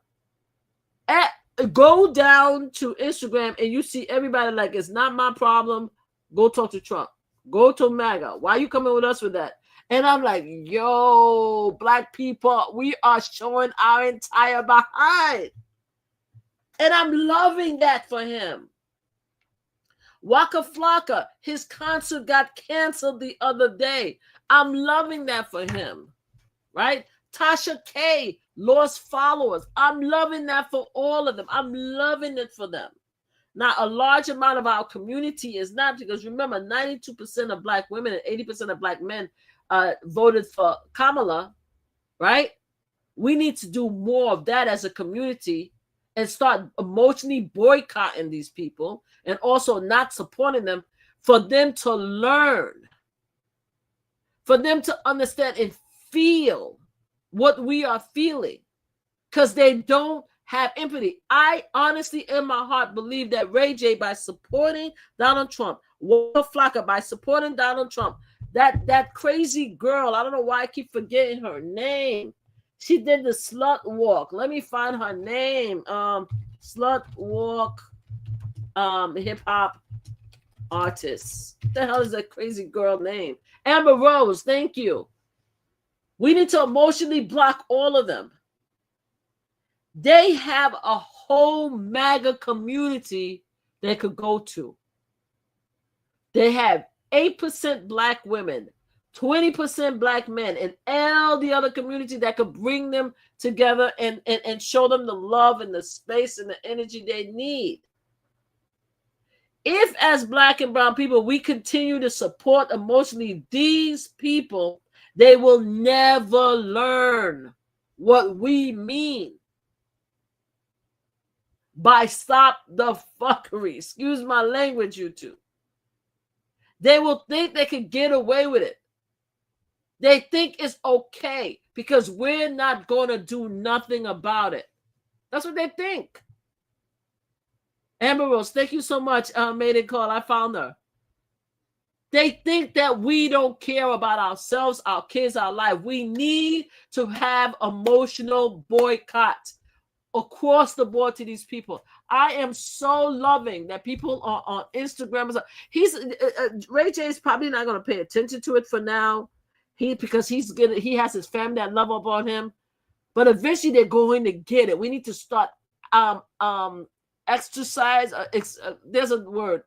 Go down to Instagram and you see everybody like, it's not my problem. Go talk to Trump. Go to MAGA. Why are you coming with us with that? And I'm like, yo, black people, we are showing our entire behind. And I'm loving that for him. Waka Flocka, his concert got canceled the other day. I'm loving that for him, right? Tasha K lost followers. I'm loving that for all of them. I'm loving it for them. Now, a large amount of our community is not, because remember, 92% of black women and 80% of black men voted for Kamala, right? We need to do more of that as a community and start emotionally boycotting these people and also not supporting them, for them to learn, for them to understand and feel what we are feeling, because they don't have empathy. I honestly, in my heart, believe that Ray J, by supporting Donald Trump, Waka Flocka, by supporting Donald Trump, that crazy girl, I don't know why I keep forgetting her name. She did the slut walk. Let me find her name. Slut walk, hip hop artist. What the hell is that crazy girl name? Amber Rose. Thank you. We need to emotionally block all of them. They have a whole MAGA community they could go to. They have 8% black women, 20% black men, and all the other community that could bring them together and show them the love and the space and the energy they need. If, as black and brown people, we continue to support emotionally these people, they will never learn what we mean by stop the fuckery. Excuse my language, you two. They will think they can get away with it. They think it's okay because we're not going to do nothing about it. That's what they think. Amber Rose, thank you so much. Made it call. I found her. They think that we don't care about ourselves, our kids, our life. We need to have emotional boycott across the board to these people. I am so loving that people are on Instagram. Ray J is probably not going to pay attention to it for now. Because he has his family that love up on him. But eventually they're going to get it. We need to start exercise. There's a word.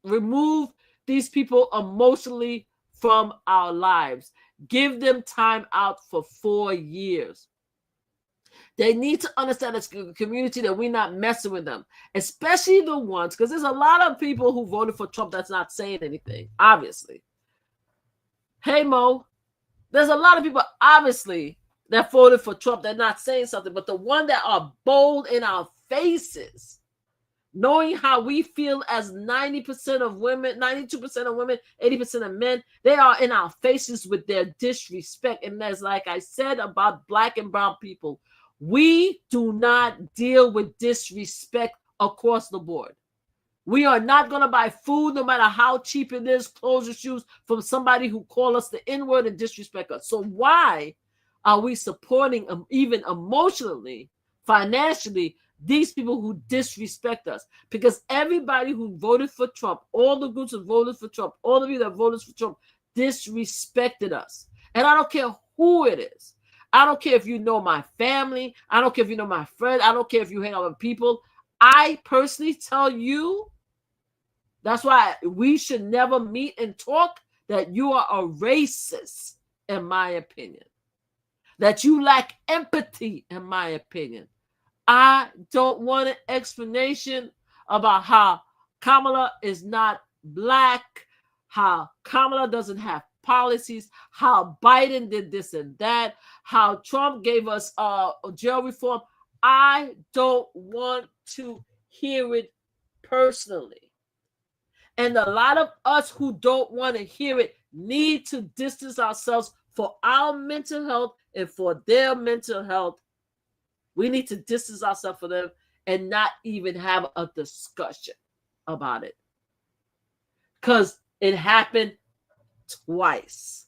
Remove these people emotionally from our lives. Give them time out for 4 years. They need to understand as a community that we're not messing with them, especially the ones, because there's a lot of people who voted for Trump that's not saying anything, obviously. Hey, Mo, there's a lot of people, obviously, that voted for Trump that not saying something, but the one that are bold in our faces, knowing how we feel as 90% of women, 92% of women, 80% of men, they are in our faces with their disrespect. And that's like I said about black and brown people. We do not deal with disrespect across the board. We are not going to buy food, no matter how cheap it is, clothes or shoes, from somebody who call us the N-word and disrespect us. So why are we supporting them, even emotionally, financially, these people who disrespect us? Because everybody who voted for Trump, all the groups that voted for Trump, all of you that voted for Trump, disrespected us. And I don't care who it is. I don't care if you know my family. I don't care if you know my friends. I don't care if you hang out with people. I personally tell you, that's why we should never meet and talk, that you are a racist, in my opinion. That you lack empathy, in my opinion. I don't want an explanation about how Kamala is not black, how Kamala doesn't have policies, how Biden did this and that, how Trump gave us jail reform. I don't want to hear it personally. And a lot of us who don't want to hear it need to distance ourselves for our mental health and for their mental health. We need to distance ourselves from them and not even have a discussion. about it. Because it happened twice.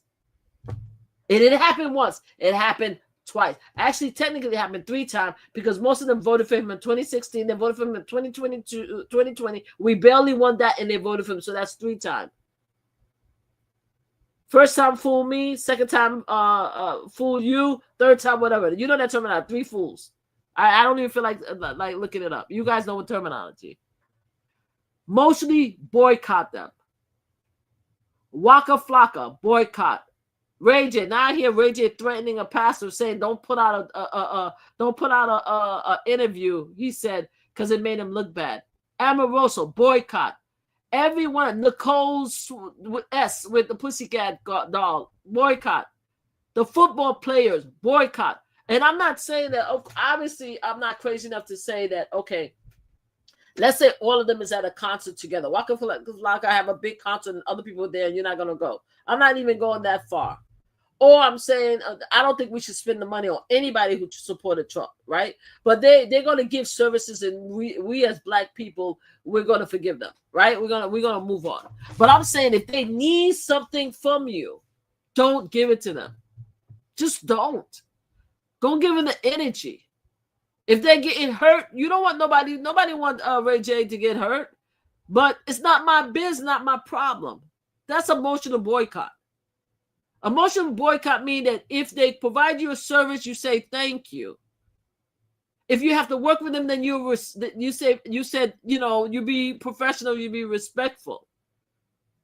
It didn't happen once. It happened twice. Actually, technically it happened 3 times because most of them voted for him in 2016. They voted for him in 2020. We barely won that and they voted for him. So that's 3 times. First time fool me, second time fool you, third time whatever. You know that terminology, 3 fools. I don't even feel like looking it up. You guys know what terminology. Mostly boycott them. Waka Flocka, boycott. Ray J, now I hear Ray J threatening a pastor saying don't put out a interview. He said because it made him look bad. Amoroso, boycott. Everyone, Nicole's with S with the pussycat doll, boycott. The football players, boycott. And I'm not saying that. Obviously, I'm not crazy enough to say that. Okay, let's say all of them is at a concert together. Waka Flocka have a big concert and other people are there and you're not gonna go. I'm not even going that far. Or I'm saying I don't think we should spend the money on anybody who supported Trump, right? But they're going to give services, and we as Black people, we're going to forgive them, right? We're gonna move on. But I'm saying if they need something from you, don't give it to them. Just don't. Don't give them the energy. If they're getting hurt, you don't want nobody want Ray J to get hurt. But it's not my business, not my problem. That's emotional boycott. Emotional boycott means that if they provide you a service, you say thank you. If you have to work with them, then you said you be professional, you be respectful.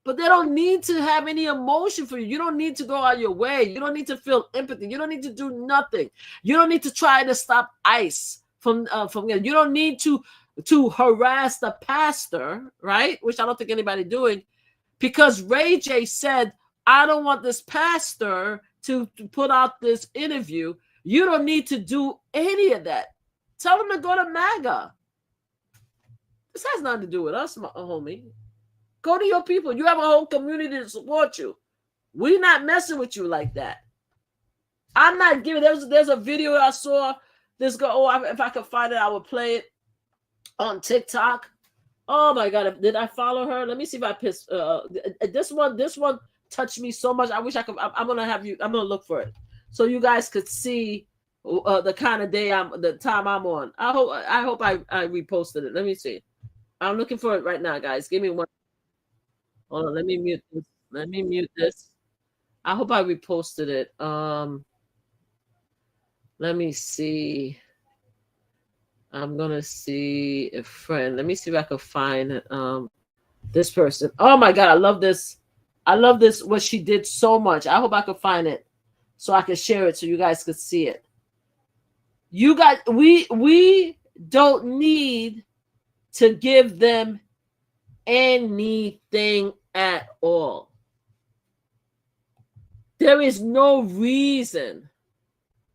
But they don't need to have any emotion for you. You don't need to go out your way. You don't need to feel empathy. You don't need to do nothing. You don't need to try to stop ICE from you don't need to harass the pastor, right? Which I don't think anybody doing, because Ray J said, I don't want this pastor to put out this interview. You don't need to do any of that. Tell them to go to MAGA. This has nothing to do with us, my homie. Go to your people. You have a whole community to support you. We're not messing with you like that. I'm not giving. There's a video I saw. This girl. If I could find it, I would play it on TikTok. Oh my God! Did I follow her? Let me see if I pissed. This one touched me so much. I wish I could. I'm gonna look for it so you guys could see the kind of the time I'm on. I hope I reposted it. Let me see. I'm looking for it right now, guys. Give me one. Hold on. Let me mute this. I hope I reposted it. Let me see. I'm gonna see a friend. Let me see if I can find this person. Oh my God, I love this. I love this, what she did so much. I hope I can find it so I can share it so you guys could see it. You guys, we don't need to give them anything at all. There is no reason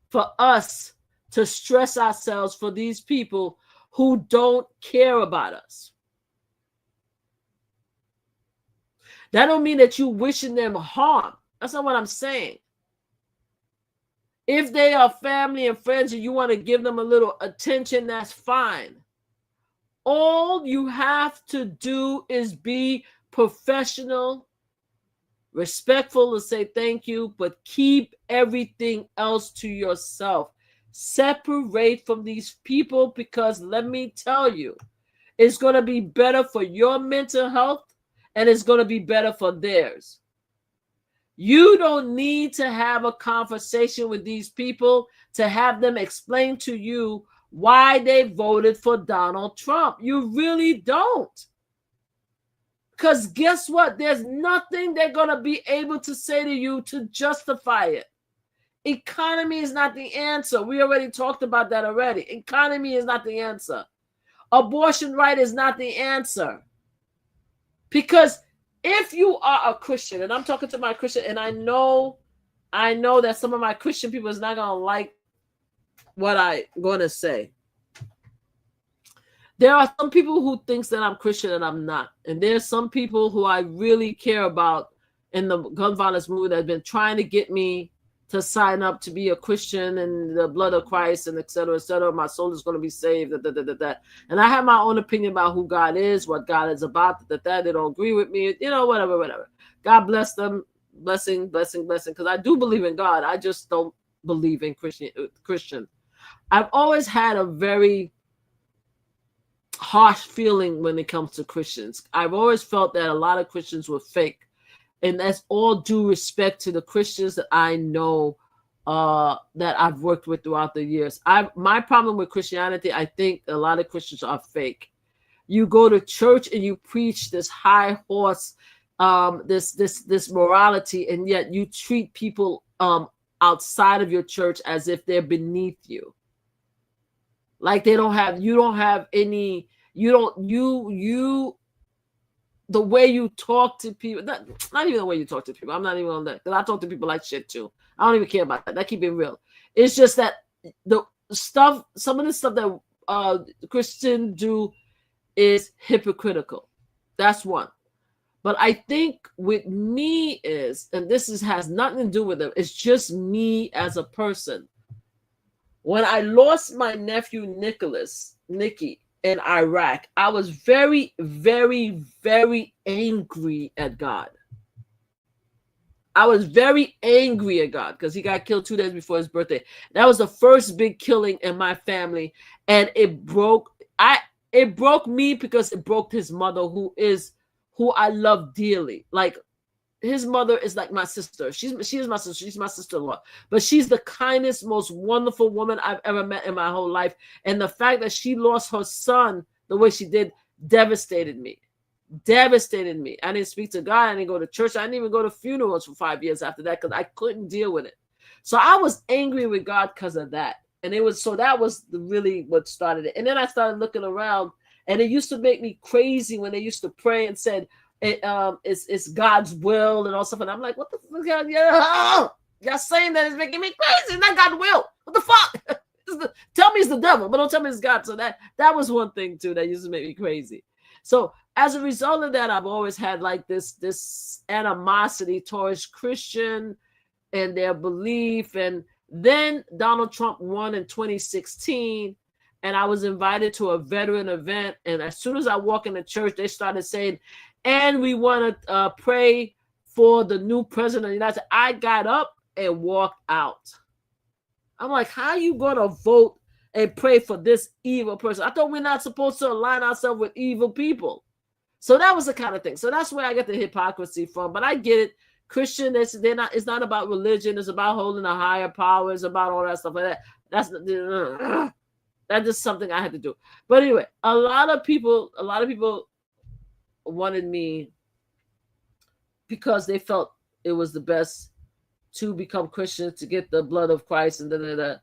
for us to stress ourselves for these people who don't care about us. That don't mean that you wishing them harm. That's not what I'm saying. If they are family and friends and you want to give them a little attention, that's fine. All you have to do is be professional, respectful, and say thank you, but keep everything else to yourself. Separate from these people, because let me tell you, it's going to be better for your mental health and it's going to be better for theirs. You don't need to have a conversation with these people to have them explain to you why they voted for Donald Trump. You really don't. Because guess what? There's nothing they're going to be able to say to you to justify it. Economy is not the answer. We already talked about that already. Economy is not the answer. Abortion right is not the answer. Because if you are a Christian, and I'm talking to my Christian, and I know that some of my Christian people is not going to like what I'm going to say. There are some people who thinks that I'm Christian and I'm not. And there's some people who I really care about in the gun violence movement that have been trying to get me to sign up to be a Christian and the blood of Christ and et cetera, my soul is going to be saved. And I have my own opinion about who God is, what God is about. They don't agree with me, whatever. God bless them, blessing. Because I do believe in God. I just don't believe in Christian. I've always had a very harsh feeling when it comes to Christians. I've always felt that a lot of Christians were fake. And that's all due respect to the Christians that I know that I've worked with throughout the years. My problem with Christianity, I think a lot of Christians are fake. You go to church and you preach this high horse, this morality, and yet you treat people outside of your church as if they're beneath you. Like you don't have any, the way you talk to people, not even the way you talk to people. I'm not even on that, because I talk to people like shit too. I don't even care about that. That keep it real. It's just that some of the stuff that Christians do is hypocritical. That's one. But I think with me and this has nothing to do with them, it's just me as a person. When I lost my nephew Nicky, in Iraq, I was very, very, very angry at God. I was very angry at God because he got killed 2 days before his birthday. That was the first big killing in my family, and it broke me because it broke his mother, who I love dearly. Like, his mother is like my sister. She is my sister. She's my sister-in-law. But she's the kindest, most wonderful woman I've ever met in my whole life. And the fact that she lost her son the way she did devastated me. I didn't speak to God. I didn't go to church. I didn't even go to funerals for 5 years after that because I couldn't deal with it. So I was angry with God because of that. And that was really what started it. And then I started looking around, and it used to make me crazy when they used to pray and said, it's God's will and all stuff, and I'm like, what the fuck? Y'all saying that is making me crazy. It's not God's will. What the fuck? Tell me it's the devil, but don't tell me it's God. So that was one thing too that used to make me crazy. So as a result of that, I've always had like this animosity towards Christian and their belief. And then Donald Trump won in 2016. And I was invited to a veteran event. And as soon as I walk in the church, they started saying, and we want to pray for the new president of the United States. I got up and walked out. I'm like, how are you going to vote and pray for this evil person? I thought we're not supposed to align ourselves with evil people. So that was the kind of thing. So that's where I get the hypocrisy from. But I get it. Christian, it's not about religion. It's about holding a higher power. It's about all that stuff like that. That's just something I had to do. But anyway, a lot of people wanted me, because they felt it was the best to become Christians, to get the blood of Christ and and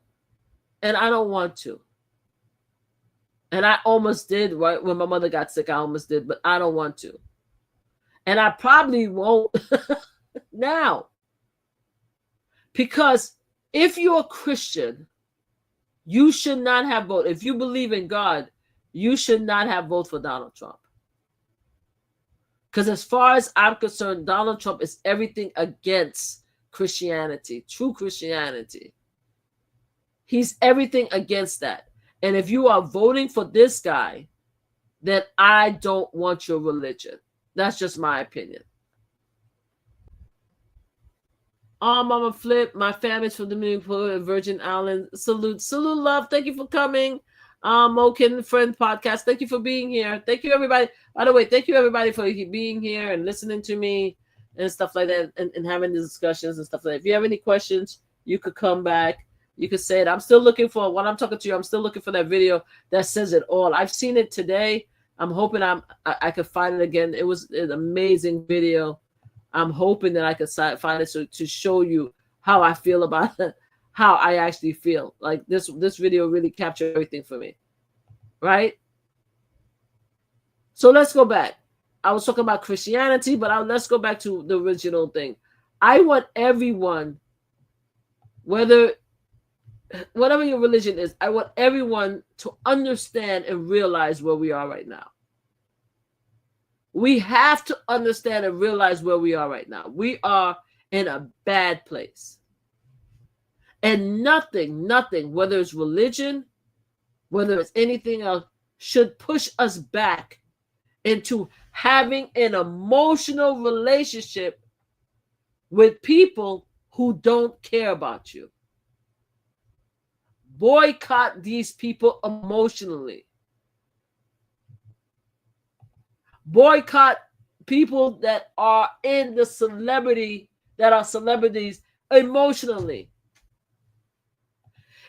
I don't want to. And I almost did, right when my mother got sick. I almost did, but I don't want to, and I probably won't now, because if you're a Christian, you should not have voted. If you believe in God, you should not have voted for Donald Trump. Because as far as I'm concerned, Donald Trump is everything against Christianity, true Christianity. He's everything against that. And if you are voting for this guy, then I don't want your religion. That's just my opinion. Mama Flip, my family's from the Dominican Virgin Islands. Salute, love. Thank you for coming. Moken Friend Podcast. Thank you for being here. Thank you, everybody. By the way, thank you, everybody, for being here and listening to me and stuff like that, and having the discussions and stuff like that. If you have any questions, you could come back. You could say it. I'm still looking for, when I'm talking to you, I'm still looking for that video that says it all. I've seen it today. I'm hoping I could find it again. It was an amazing video. I'm hoping that I could find it to show you how I feel about it, how I actually feel. Like this video really captured everything for me, right? So let's go back. I was talking about Christianity, but let's go back to the original thing. I want everyone, whatever your religion is, I want everyone to understand and realize where we are right now. We have to understand and realize where we are right now. We are in a bad place. And nothing, whether it's religion, whether it's anything else, should push us back into having an emotional relationship with people who don't care about you. Boycott these people emotionally. Boycott people that are in the celebrity, that are celebrities emotionally.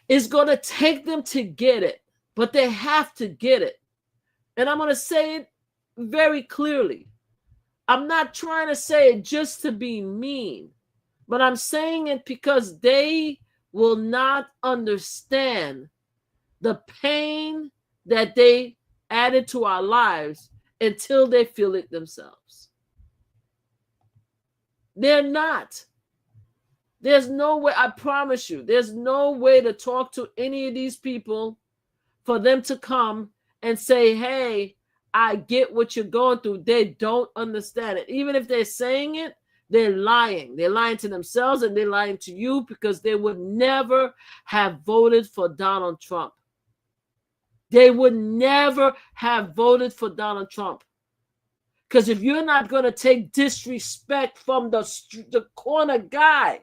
It's going to take them to get it, but they have to get it. And I'm going to say it very clearly. I'm not trying to say it just to be mean, but I'm saying it because they will not understand the pain that they added to our lives until they feel it themselves. They're not. There's no way, I promise you, there's no way to talk to any of these people for them to come and say, hey, I get what you're going through. They don't understand it. Even if they're saying it, they're lying. They're lying to themselves and they're lying to you, because they would never have voted for Donald Trump. They would never have voted for Donald Trump. Because if you're not going to take disrespect from the corner guy,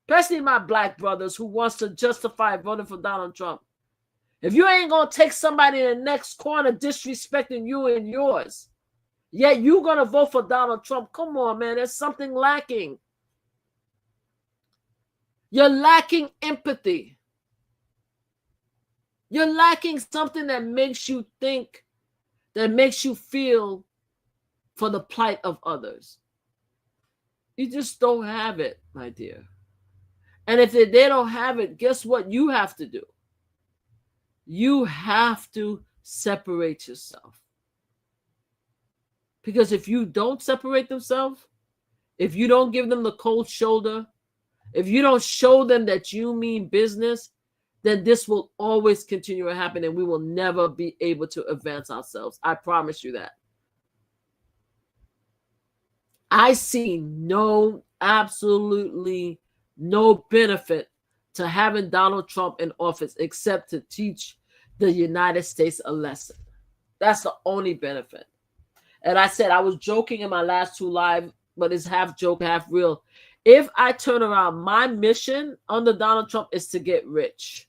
especially my black brothers who wants to justify voting for Donald Trump, if you ain't going to take somebody in the next corner disrespecting you and yours, yet you're going to vote for Donald Trump, come on, man, there's something lacking. You're lacking empathy. You're lacking something that makes you think, that makes you feel for the plight of others. You just don't have it, my dear. And if they don't have it, guess what you have to do? You have to separate yourself. Because if you don't separate themselves, if you don't give them the cold shoulder, if you don't show them that you mean business, then this will always continue to happen and we will never be able to advance ourselves. I promise you that. I see absolutely no benefit to having Donald Trump in office except to teach the United States a lesson. That's the only benefit. And I said, I was joking in my last two live, but it's half joke, half real. If I turn around, my mission under Donald Trump is to get rich.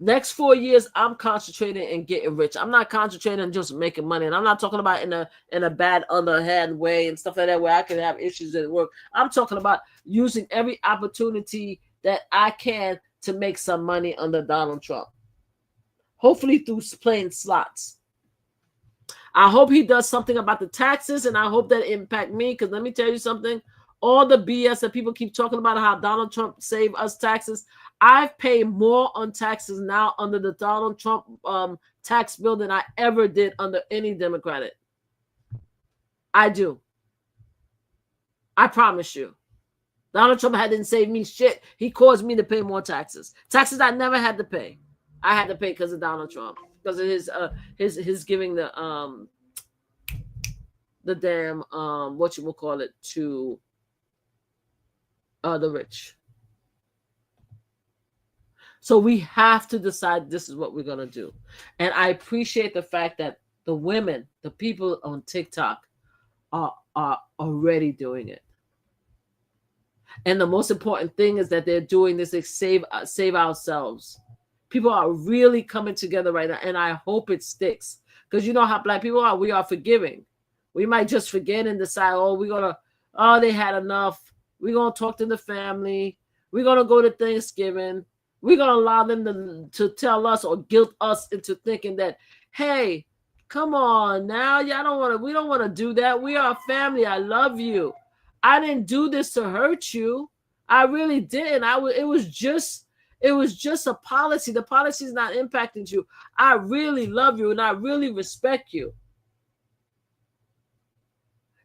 Next 4 years, I'm concentrating in getting rich. I'm not concentrating on just making money. And I'm not talking about in a bad underhand way and stuff like that where I can have issues at work. I'm talking about using every opportunity that I can to make some money under Donald Trump. Hopefully through playing slots. I hope he does something about the taxes, and I hope that impact me, because let me tell you something. All the BS that people keep talking about how Donald Trump saved us taxes, I've paid more on taxes now under the Donald Trump tax bill than I ever did under any Democratic. I do. I promise you. Donald Trump didn't save me shit. He caused me to pay more taxes. Taxes I never had to pay. I had to pay because of Donald Trump. Because of his giving the damn to the rich. So we have to decide this is what we're going to do. And I appreciate the fact that the women, the people on TikTok are already doing it. And the most important thing is that they're doing this to save ourselves. People are really coming together right now, and I hope it sticks. Because you know how black people are. We are forgiving. We might just forget and decide, they had enough. We're going to talk to the family. We're going to go to Thanksgiving. We're going to allow them to tell us or guilt us into thinking that, hey, come on now. We don't want to do that. We are family. I love you. I didn't do this to hurt you. I really didn't. It was just a policy. The policy is not impacting you. I really love you and I really respect you.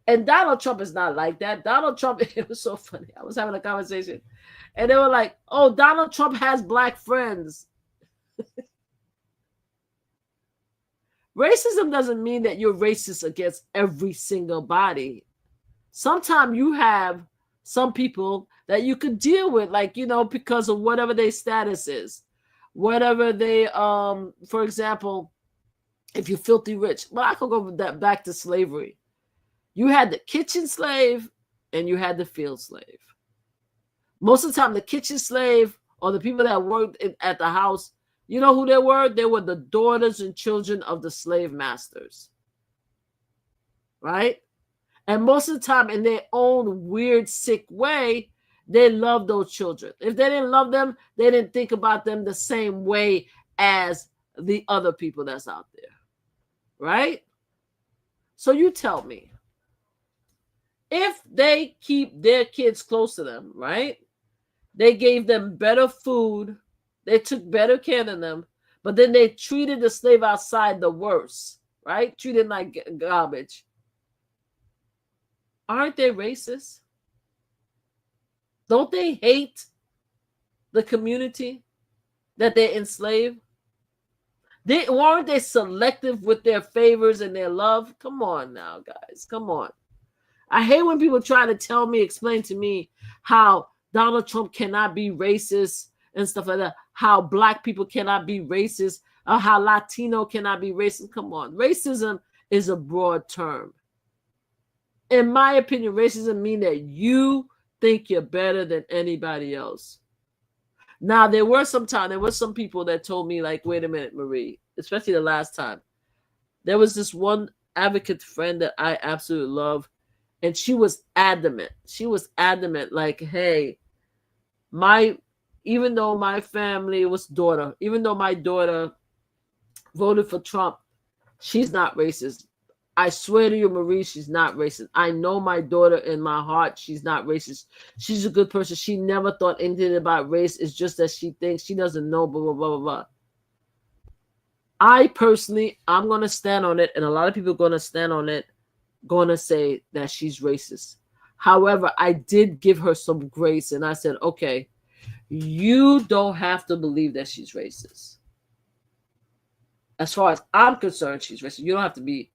And Donald Trump is not like that. Donald Trump, it was so funny. I was having a conversation and they were like, oh, Donald Trump has black friends. Racism doesn't mean that you're racist against every single body. Sometimes you have some people that you could deal with, like, you know, because of whatever their status is, whatever they, for example, if you're filthy rich. Well, I could go with that back to slavery. You had the kitchen slave and you had the field slave. Most of the time, the kitchen slave or the people that worked at the house, you know who they were? They were the daughters and children of the slave masters. Right? And most of the time, in their own weird, sick way, they loved those children. If they didn't love them, they didn't think about them the same way as the other people that's out there. Right? So you tell me, if they keep their kids close to them, right? They gave them better food. They took better care of them. But then they treated the slave outside the worst, right? Treated like garbage. Aren't they racist? Don't they hate the community that they enslave? Weren't they selective with their favors and their love? Come on now, guys. Come on. I hate when people try to tell me, explain to me how Donald Trump cannot be racist and stuff like that. How black people cannot be racist. Or how Latino cannot be racist. Come on. Racism is a broad term. In my opinion, racism means that you think you're better than anybody else. Now, there were some people that told me, like, wait a minute, Marie, especially the last time. There was this one advocate friend that I absolutely love, and she was adamant. She was adamant, like, hey, even though my daughter voted for Trump, she's not racist. I swear to you, Marie, she's not racist. I know my daughter in my heart. She's not racist. She's a good person. She never thought anything about race. It's just that she thinks she doesn't know, blah, blah, blah, blah, blah. I personally, I'm going to stand on it, and a lot of people are going to stand on it, going to say that she's racist. However, I did give her some grace, and I said, okay, you don't have to believe that she's racist. As far as I'm concerned, she's racist. You don't have to be.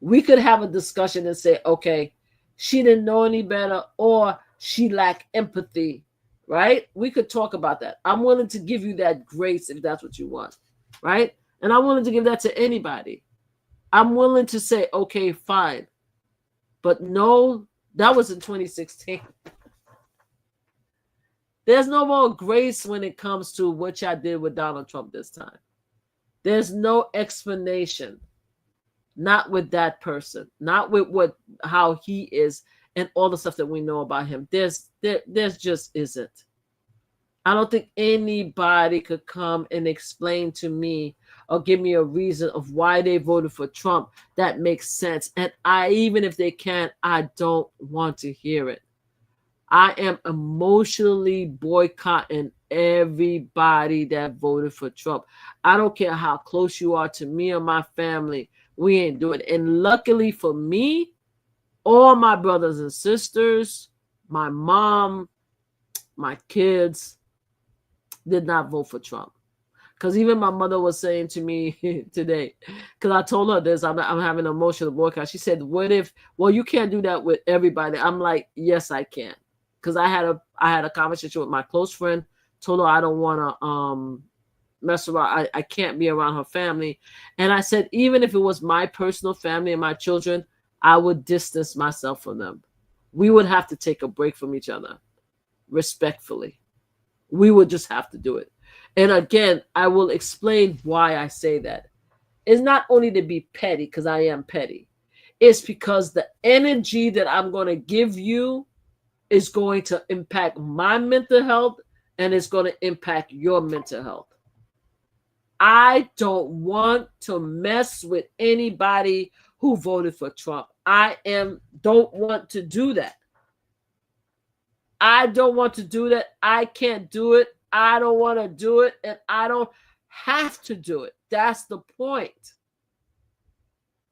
We could have a discussion and say, okay, she didn't know any better or she lacked empathy, right? We could talk about that. I'm willing to give you that grace if that's what you want, right? And I'm willing to give that to anybody. I'm willing to say, okay, fine. But no, that was in 2016. There's no more grace when it comes to what y'all did with Donald Trump this time. There's no explanation. Not with that person, not with how he is and all the stuff that we know about him. There's just isn't. I don't think anybody could come and explain to me or give me a reason of why they voted for Trump that makes sense. And even if they can, I don't want to hear it. I am emotionally boycotting everybody that voted for Trump. I don't care how close you are to me or my family. We ain't doing it. And luckily for me, all my brothers and sisters, my mom, my kids did not vote for Trump. Because even my mother was saying to me today, because I told her this, I'm having an emotional boycott. She said, what if, well, you can't do that with everybody. I'm like, yes, I can. Because I had a conversation with my close friend, told her I don't want to mess around. I can't be around her family. And I said, even if it was my personal family and my children, I would distance myself from them. We would have to take a break from each other, respectfully. We would just have to do it. And again, I will explain why I say that. It's not only to be petty, because I am petty. It's because the energy that I'm going to give you is going to impact my mental health, and it's going to impact your mental health. I don't want to mess with anybody who voted for Trump. Don't want to do that. I don't want to do that. I can't do it. I don't want to do it, and I don't have to do it. That's the point.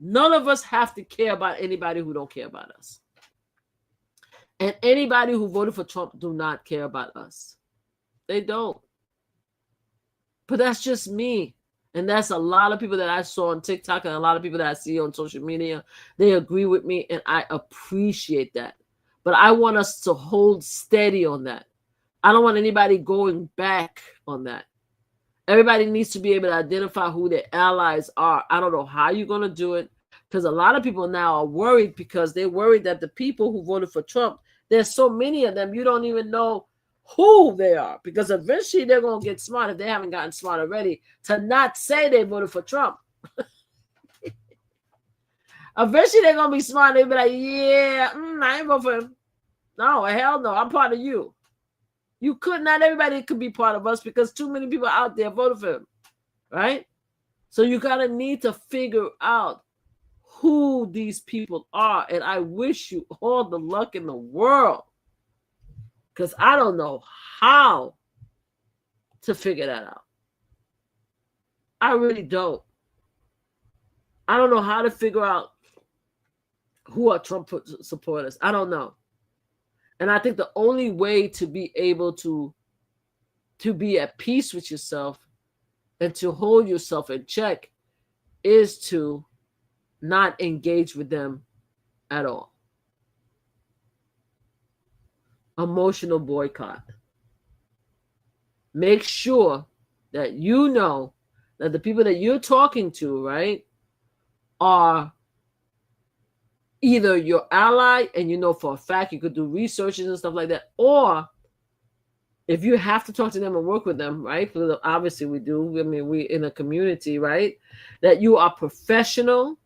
None of us have to care about anybody who don't care about us. And anybody who voted for Trump do not care about us. They don't. But that's just me. And that's a lot of people that I saw on TikTok and a lot of people that I see on social media. They agree with me, and I appreciate that. But I want us to hold steady on that. I don't want anybody going back on that. Everybody needs to be able to identify who their allies are. I don't know how you're going to do it, because a lot of people now are worried because they're worried that the people who voted for Trump, there's so many of them, you don't even know who they are, because eventually they're going to get smart, if they haven't gotten smart already, to not say they voted for Trump. Eventually they're going to be smart. They'll be like, yeah, I ain't vote for him. No, hell no, I'm part of you. You could not, everybody could be part of us because too many people out there voted for him, right? So you gotta need to figure out who these people are. And I wish you all the luck in the world, because I don't know how to figure that out. I really don't. I don't know how to figure out who are Trump supporters. I don't know. And I think the only way to be able to be at peace with yourself and to hold yourself in check is to not engage with them at all. Emotional boycott. Make sure that you know that the people that you're talking to, right, are either your ally, and you know for a fact you could do researches and stuff like that, or if you have to talk to them and work with them, right? Because obviously we do. I mean, we in a community, right? That you are professional,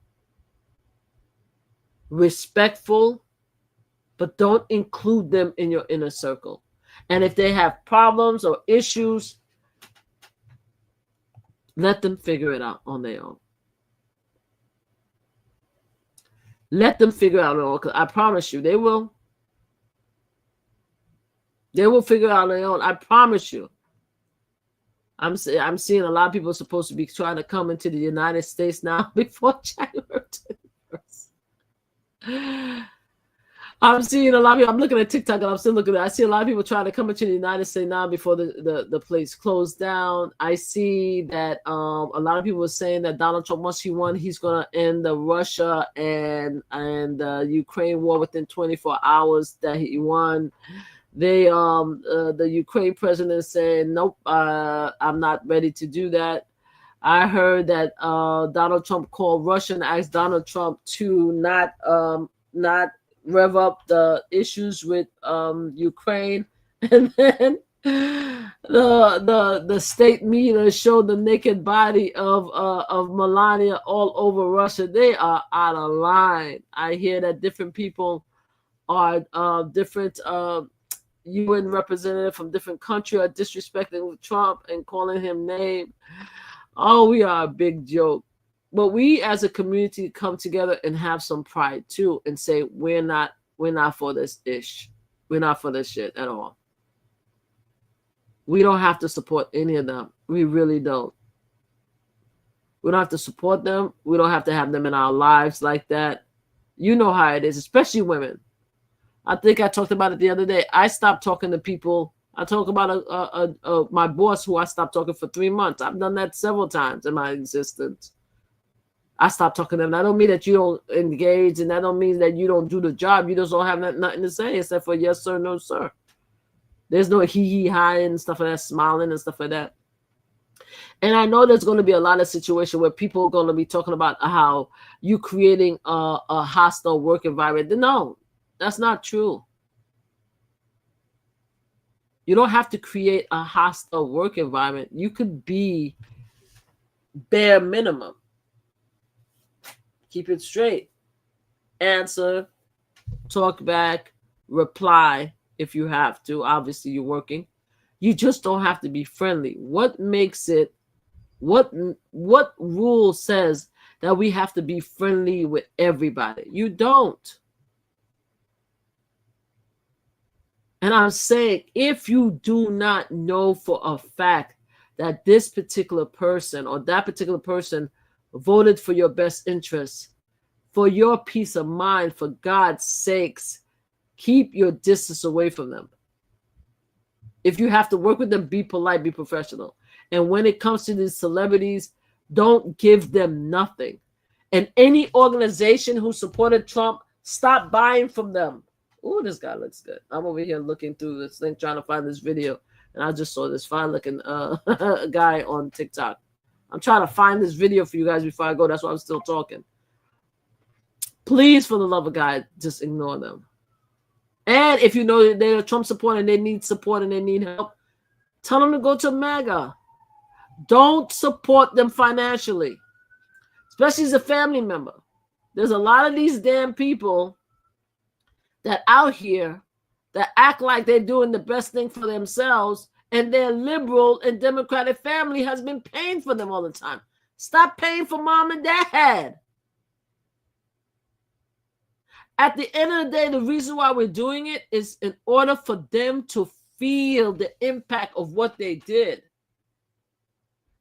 respectful, but don't include them in your inner circle. And if they have problems or issues, let them figure it out on their own. Let them figure out on their own, because I promise you, they will. They will figure out on their own. I promise you. I'm seeing a lot of people supposed to be trying to come into the United States now before January 21st. I'm seeing a lot of people. I'm looking at TikTok and I'm still looking at it. I see a lot of people trying to come into the United States now before the place closed down. I see that a lot of people are saying that Donald Trump, once he won, he's going to end the Russia and Ukraine war within 24 hours that he won. The Ukraine president saying, nope, I'm not ready to do that. I heard that Donald Trump called Russia and asked Donald Trump to not rev up the issues with Ukraine, and then the state media showed the naked body of Melania all over Russia. They are out of line. I hear that different people are different UN representative from different country are disrespecting Trump and calling him name. Oh, we are a big joke. But we as a community come together and have some pride too and say we're not for this ish. We're not for this shit at all. We don't have to support any of them. We really don't. We don't have to support them. We don't have to have them in our lives like that. You know how it is, especially women. I think I talked about it the other day. I stopped talking to people. I talk about my boss who I stopped talking for 3 months. I've done that several times in my existence. I stopped talking to them. That don't mean that you don't engage, and that don't mean that you don't do the job. You just don't have nothing to say except for yes, sir, no, sir. There's no hee hi and stuff like that, smiling and stuff like that. And I know there's going to be a lot of situations where people are going to be talking about how you creating a hostile work environment. No, that's not true. You don't have to create a hostile work environment. You could be bare minimum. Keep it straight. Answer, talk back, reply if you have to. Obviously, you're working. You just don't have to be friendly. What makes it, what rule says that we have to be friendly with everybody? You don't. And I'm saying, if you do not know for a fact that this particular person or that particular person voted for your best interests, for your peace of mind, for God's sakes, keep your distance away from them. If you have to work with them, be polite, be professional. And when it comes to these celebrities, don't give them nothing. And any organization who supported Trump, stop buying from them. Oh, this guy looks good. I'm over here looking through this thing, trying to find this video. And I just saw this fine looking guy on TikTok. I'm trying to find this video for you guys before I go. That's why I'm still talking. Please, for the love of God, just ignore them. And if you know that they're a Trump supporter and they need support and they need help, tell them to go to MAGA. Don't support them financially, especially as a family member. There's a lot of these damn people that out here that act like they're doing the best thing for themselves, and their liberal and Democratic family has been paying for them all the time. Stop paying for mom and dad. At the end of the day, the reason why we're doing it is in order for them to feel the impact of what they did.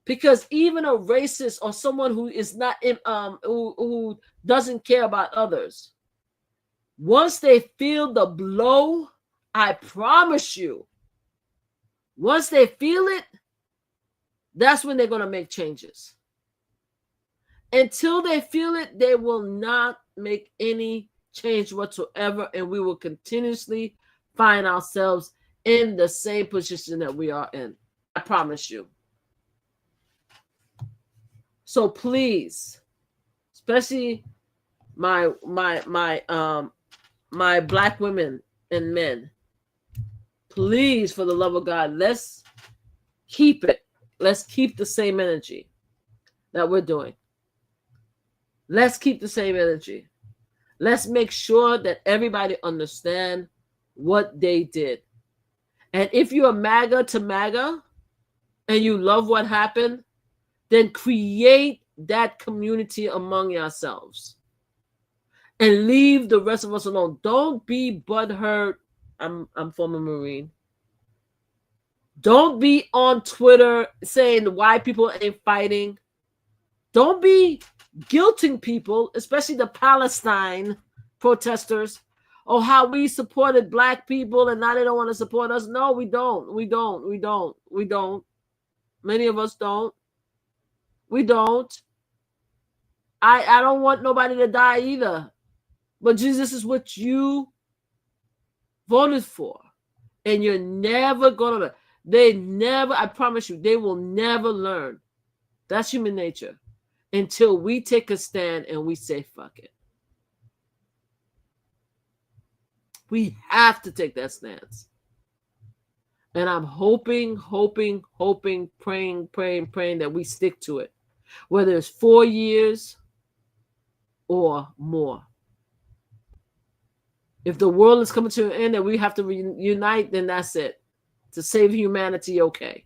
Because even a racist or someone who is not who doesn't care about others, once they feel the blow, I promise you, once they feel it, that's when they're going to make changes. Until they feel it, they will not make any change whatsoever, and we will continuously find ourselves in the same position that we are in. I promise you. So please, especially my black women and men, please, for the love of God, let's keep it. Let's keep the same energy that we're doing. Let's keep the same energy. Let's make sure that everybody understand what they did. And if you're MAGA to MAGA and you love what happened, then create that community among yourselves and leave the rest of us alone. Don't be butthurt. I'm former Marine. Don't be on Twitter saying why people ain't fighting. Don't be guilting people, especially the Palestine protesters, or how we supported black people and now they don't want to support us. No, we don't. We don't. Many of us don't. We don't. I don't want nobody to die either. But Jesus is what you voted for. And you're never going to, I promise you, they will never learn. That's human nature. Until we take a stand and we say, fuck it. We have to take that stance. And I'm hoping, praying that we stick to it. Whether it's 4 years or more. If the world is coming to an end and we have to reunite, then that's it. To save humanity, okay.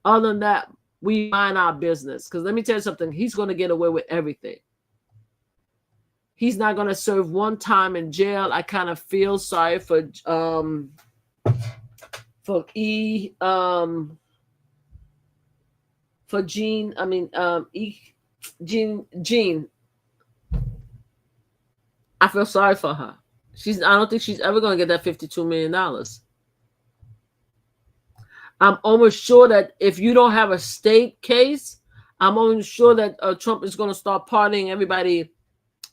Other than that, we mind our business. Because let me tell you something, he's going to get away with everything. He's not going to serve one time in jail. I kind of feel sorry for Gene. Gene. I feel sorry for her. I don't think she's ever going to get that $52 million. I'm almost sure that if you don't have a state case, I'm almost sure that Trump is going to start pardoning everybody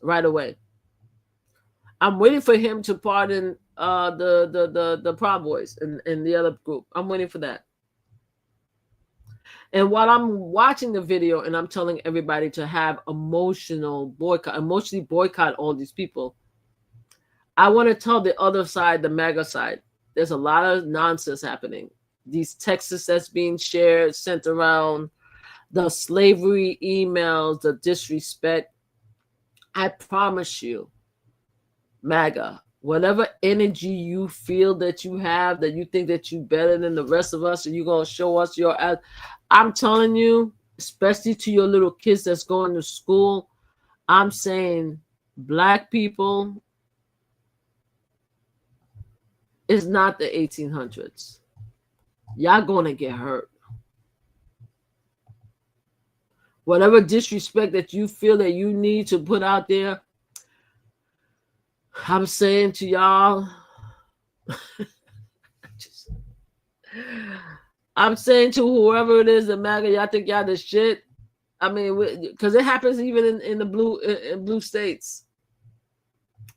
right away. I'm waiting for him to pardon the Proud Boys and the other group. I'm waiting for that. And while I'm watching the video and I'm telling everybody to have emotionally boycott all these people, I want to tell the other side, the MAGA side, there's a lot of nonsense happening. These texts that's being shared, sent around, the slavery emails, the disrespect. I promise you, MAGA, whatever energy you feel that you have, that you think that you're better than the rest of us, and you're going to show us your ass. I'm telling you, especially to your little kids that's going to school, I'm saying black people is not the 1800s. Y'all gonna get hurt. Whatever disrespect that you feel that you need to put out there, I'm saying to y'all, I'm saying to whoever it is that MAGA, y'all think y'all the shit. I mean, because it happens even in the blue states.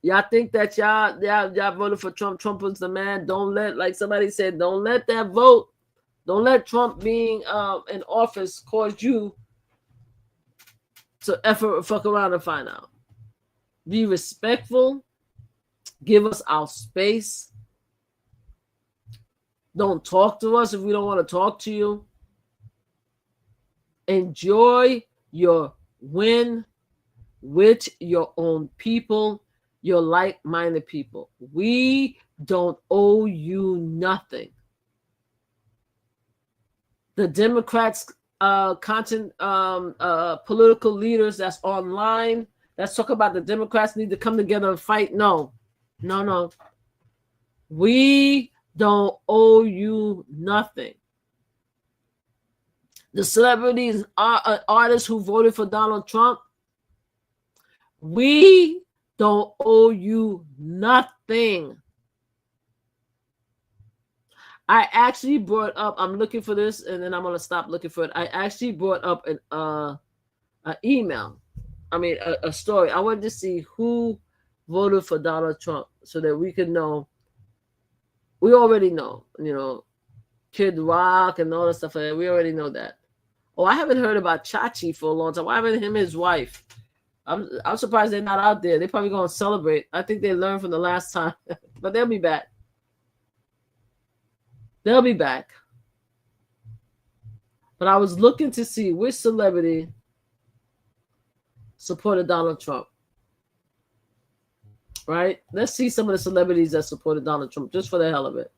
Y'all think that y'all voted for Trump. Trump was the man. Don't let, like somebody said, don't let that vote. Don't let Trump being in office cause you to fuck around and find out. Be respectful. Give us our space. Don't talk to us if we don't want to talk to you. Enjoy your win with your own people, your like-minded people. We don't owe you nothing. The Democrats, political leaders that's online, that's talking about the Democrats need to come together and fight. No. We don't owe you nothing. The celebrities, artists who voted for Donald Trump, we don't owe you nothing. I actually brought up, I'm looking for this and then I'm going to stop looking for it. I actually brought up an email. A story. I wanted to see who voted for Donald Trump so that we could know. We already know, Kid Rock and all that stuff. We already know that. Oh, I haven't heard about Chachi for a long time. Why haven't him and his wife? I'm surprised they're not out there. They're probably going to celebrate. I think they learned from the last time, but they'll be back. They'll be back. But I was looking to see which celebrity supported Donald Trump. Right? Let's see some of the celebrities that supported Donald Trump just for the hell of it.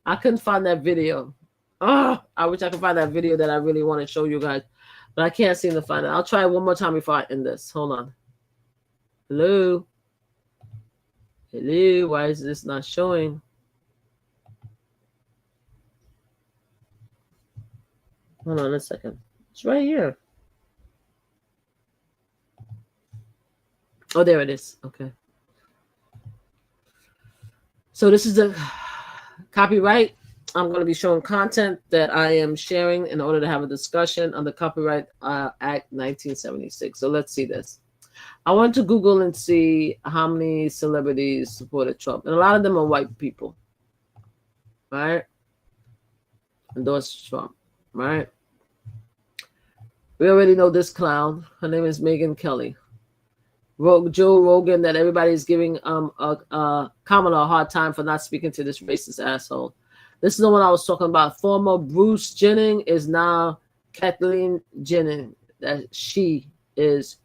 I couldn't find that video. I wish I could find that video that I really want to show you guys. But I can't seem to find it. I'll try it one more time before I end this. Hold on. Hello? Hello? Why is this not showing? Hold on a second. It's right here. Oh, there it is. Okay. So this is the copyright. I'm going to be showing content that I am sharing in order to have a discussion on the Copyright Act 1976. So let's see this. I went to Google and see how many celebrities supported Trump. And a lot of them are white people. Right? Endorsed Trump. Right? We already know this clown. Her name is Megyn Kelly. Joe Rogan, that everybody's giving Kamala a hard time for not speaking to this racist asshole. This is the one I was talking about. Former Bruce Jennings is now Kathleen Jennings. That she is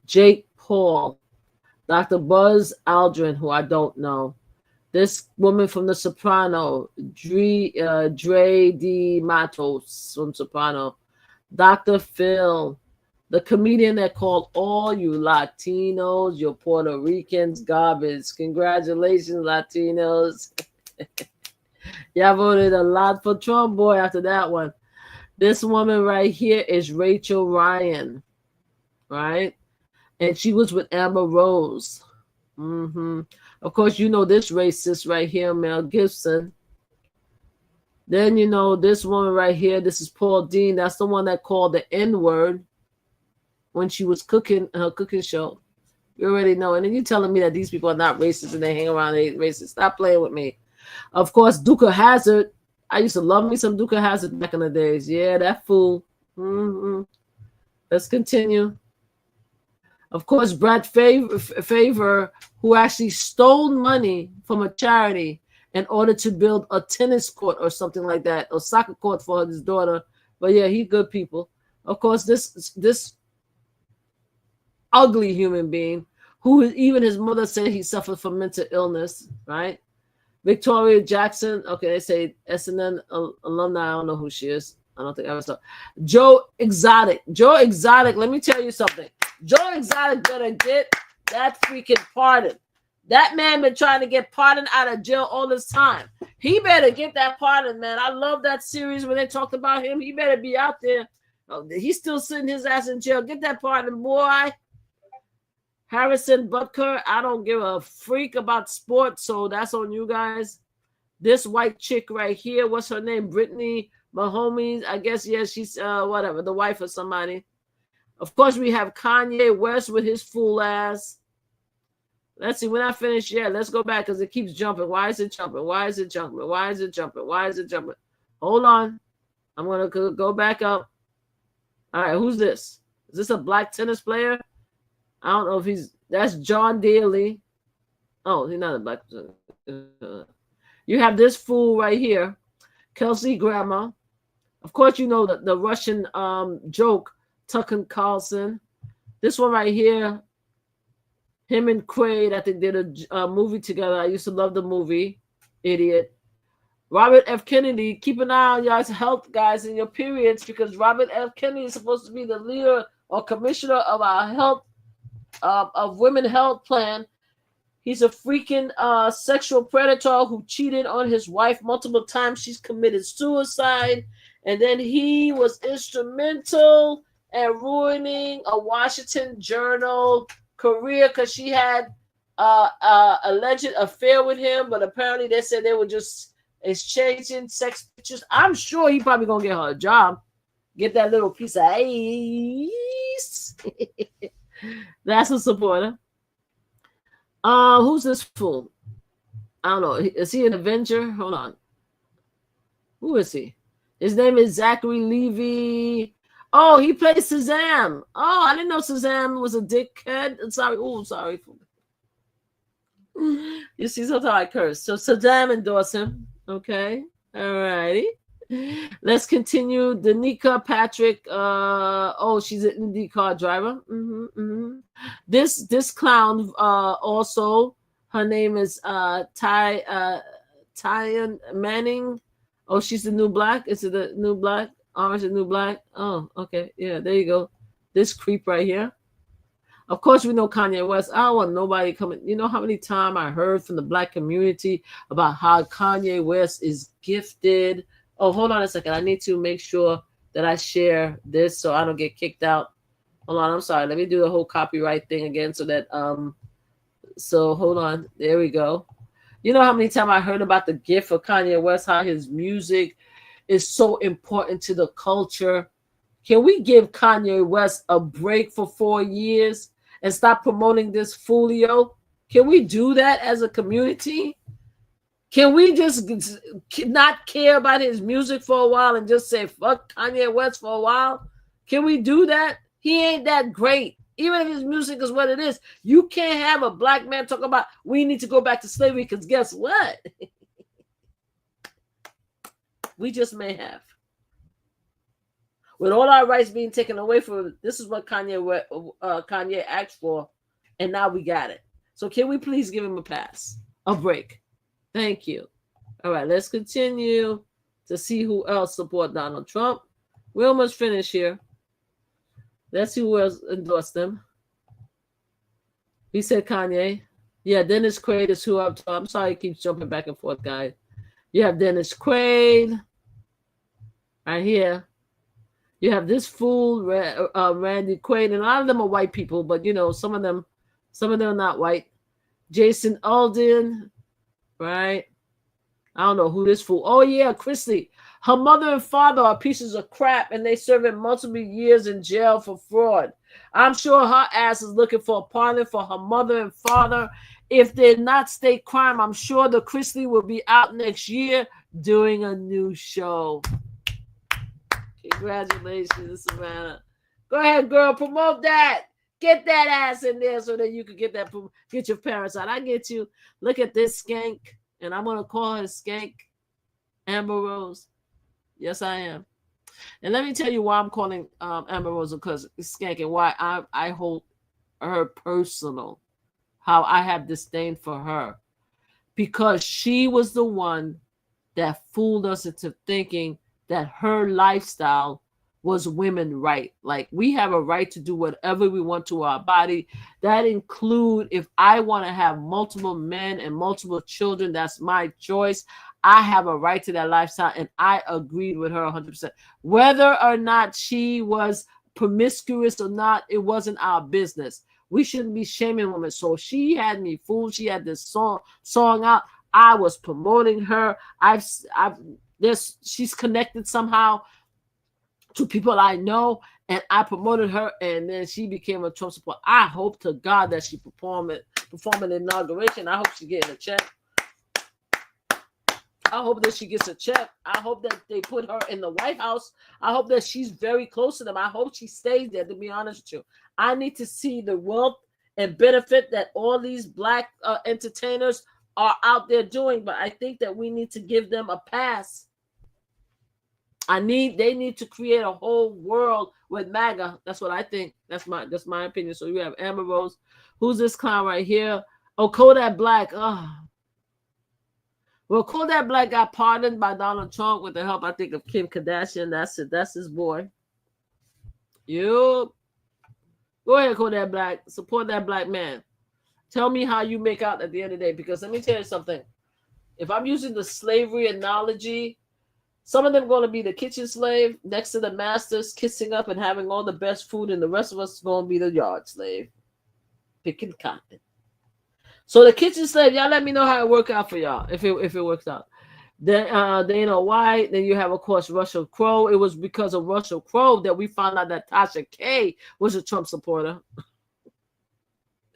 Jake Paul, Dr. Buzz Aldrin, who I don't know. This woman from The Soprano, Dre D. Matos from Soprano. Dr. Phil, the comedian that called all you Latinos, your Puerto Ricans, garbage. Congratulations, Latinos. Y'all voted a lot for Trump, boy, after that one. This woman right here is Rachel Ryan, right? And she was with Amber Rose. Of course, you know this racist right here, Mel Gibson. Then you know this woman right here. This is Paul Dean. That's the one that called the N-word when she was cooking her cooking show. You already know. And then you're telling me that these people are not racist and they hang around, they ain't racist. Stop playing with me. Of course, Duka Hazard. I used to love me some Duka Hazard back in the days. Yeah, that fool. Let's continue. Of course, Brad Favor, who actually stole money from a charity in order to build a tennis court or something like that, or soccer court for his daughter. But yeah, he good people. Of course, this ugly human being, who even his mother said he suffered from mental illness, right? Victoria Jackson. Okay, they say SNN alumni. I don't know who she is. I don't think I ever saw. Joe Exotic. Joe Exotic, let me tell you something. Joe Exotic better get that freaking pardon. That man been trying to get pardoned out of jail all this time. He better get that pardon, man. I love that series when they talked about him. He better be out there. Oh, he's still sitting his ass in jail. Get that pardon, boy. Harrison Butker, I don't give a freak about sports, so that's on you guys. This white chick right here, what's her name? Brittany Mahomes. I guess, yeah, she's whatever, the wife of somebody. Of course, we have Kanye West with his fool ass. Let's see. We're not finished yet. Let's go back because it keeps jumping. Why is it jumping? Why is it jumping? Why is it jumping? Why is it jumping? Hold on. I'm going to go back up. All right. Who's this? Is this a black tennis player? I don't know if that's John Daly. Oh, he's not a black. You have this fool right here, Kelsey Grammer. Of course, you know the Russian joke, Tucker Carlson. This one right here, him and Quaid, I think, did a movie together. I used to love the movie. Idiot. Robert F. Kennedy, keep an eye on y'all's health, guys, and your periods, because Robert F. Kennedy is supposed to be the leader or commissioner of our health, of women health plan. He's a freaking sexual predator who cheated on his wife multiple times. She's committed suicide. And then he was instrumental in ruining a Washington Journal career because she had alleged affair with him. But apparently they said they were just exchanging sex pictures. I'm sure he probably going to get her a job. Get that little piece of ice. That's a supporter. Who's this fool? I don't know. Is he an Avenger? Hold on. Who is he? His name is Zachary Levy. Oh, he plays Shazam. Oh, I didn't know Shazam was a dickhead. Sorry. Oh, sorry. You see, sometimes I curse. So Shazam endorsed him. Okay. All righty. Let's continue. Danica Patrick. She's an IndyCar driver. This clown also, her name is Tyan Manning. Oh, she's the new black. Is it the new black? Orange and new black. Oh, okay. Yeah, there you go. This creep right here. Of course, we know Kanye West. I don't want nobody coming. You know how many times I heard from the black community about how Kanye West is gifted. Oh, hold on a second. I need to make sure that I share this so I don't get kicked out. Hold on. I'm sorry. Let me do the whole copyright thing again so that so hold on. There we go. You know how many times I heard about the gift of Kanye West, how his music is so important to the culture. Can we give Kanye West a break for 4 years and stop promoting this folio? Can we do that as a community? Can we just not care about his music for a while and just say, fuck Kanye West for a while? Can we do that? He ain't that great. Even if his music is what it is, you can't have a black man talk about we need to go back to slavery because guess what? We just may have. With all our rights being taken away from, this is what Kanye asked for, and now we got it. So can we please give him a pass, a break? Thank you. All right, let's continue to see who else support Donald Trump. We almost finished here. Let's see who else endorsed them. He said Kanye. Yeah, Dennis Quaid is who I'm sorry he keeps jumping back and forth, guys. You have Dennis Quaid right here. You have this fool, Randy Quaid, and a lot of them are white people, but you know, some of them are not white. Jason Alden, right? I don't know who this fool. Oh yeah, Chrisley. Her mother and father are pieces of crap, and they serving multiple years in jail for fraud. I'm sure her ass is looking for a partner for her mother and father. If they're not state crime, I'm sure the Chrisley will be out next year doing a new show. Congratulations, Savannah. Go ahead, girl. Promote that. Get that ass in there so that you can get your parents out. I get you. Look at this skank, and I'm going to call her Skank Amber Rose. Yes, I am. And let me tell you why I'm calling Amber Rose because skank and why I hold her personal, how I have disdain for her. Because she was the one that fooled us into thinking that her lifestyle was women right. Like we have a right to do whatever we want to our body. That include if I want to have multiple men and multiple children, that's my choice. I have a right to that lifestyle, and I agreed with her 100%. Whether or not she was promiscuous or not, it wasn't our business. We shouldn't be shaming women. So she had me fooled. She had this song out. I was promoting her. She's connected somehow to people I know, and I promoted her, and then she became a Trump supporter. I hope to God that she performed performing the inauguration. I hope she's getting a check. I hope that she gets a check. I hope that they put her in the White House. I hope that she's very close to them. I hope she stays there, to be honest with you. I need to see the wealth and benefit that all these black entertainers are out there doing. But I think that we need to give them a pass. They need to create a whole world with MAGA. That's what I think. That's my opinion. So you have Amber Rose. Who's this clown right here? Oh, Kodak Black. Oh. Well, Kodak Black got pardoned by Donald Trump with the help, I think, of Kim Kardashian. That's it. That's his boy. You go ahead, Kodak Black. Support that black man. Tell me how you make out at the end of the day. Because let me tell you something. If I'm using the slavery analogy, some of them going to be the kitchen slave next to the masters, kissing up and having all the best food, and the rest of us going to be the yard slave, picking cotton. So the kitchen slave, y'all let me know how it work out for y'all, if it works out. Then Dana White, then you have, of course, Russell Crowe. It was because of Russell Crowe that we found out that Tasha K was a Trump supporter.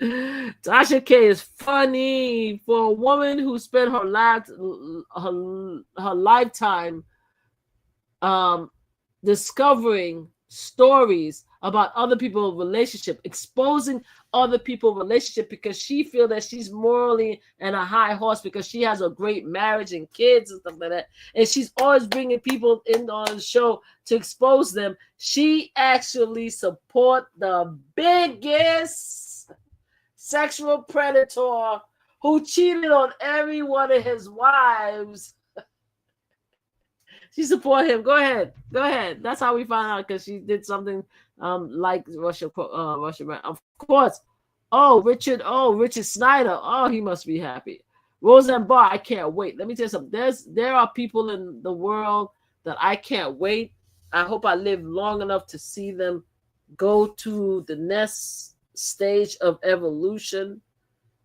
Tasha K is funny for a woman who spent her lifetime discovering stories about other people's relationship, exposing other people's relationship, because she feels that she's morally in a high horse because she has a great marriage and kids and stuff like that, and she's always bringing people in on the show to expose them. She actually support the biggest sexual predator who cheated on every one of his wives. She support him. Go ahead. That's how we found out, because she did something like Russia. Of course. Richard Snyder. Oh, he must be happy. Roseanne Barr. I can't wait. Let me tell you something. There are people in the world that I can't wait. I hope I live long enough to see them go to the next stage of evolution,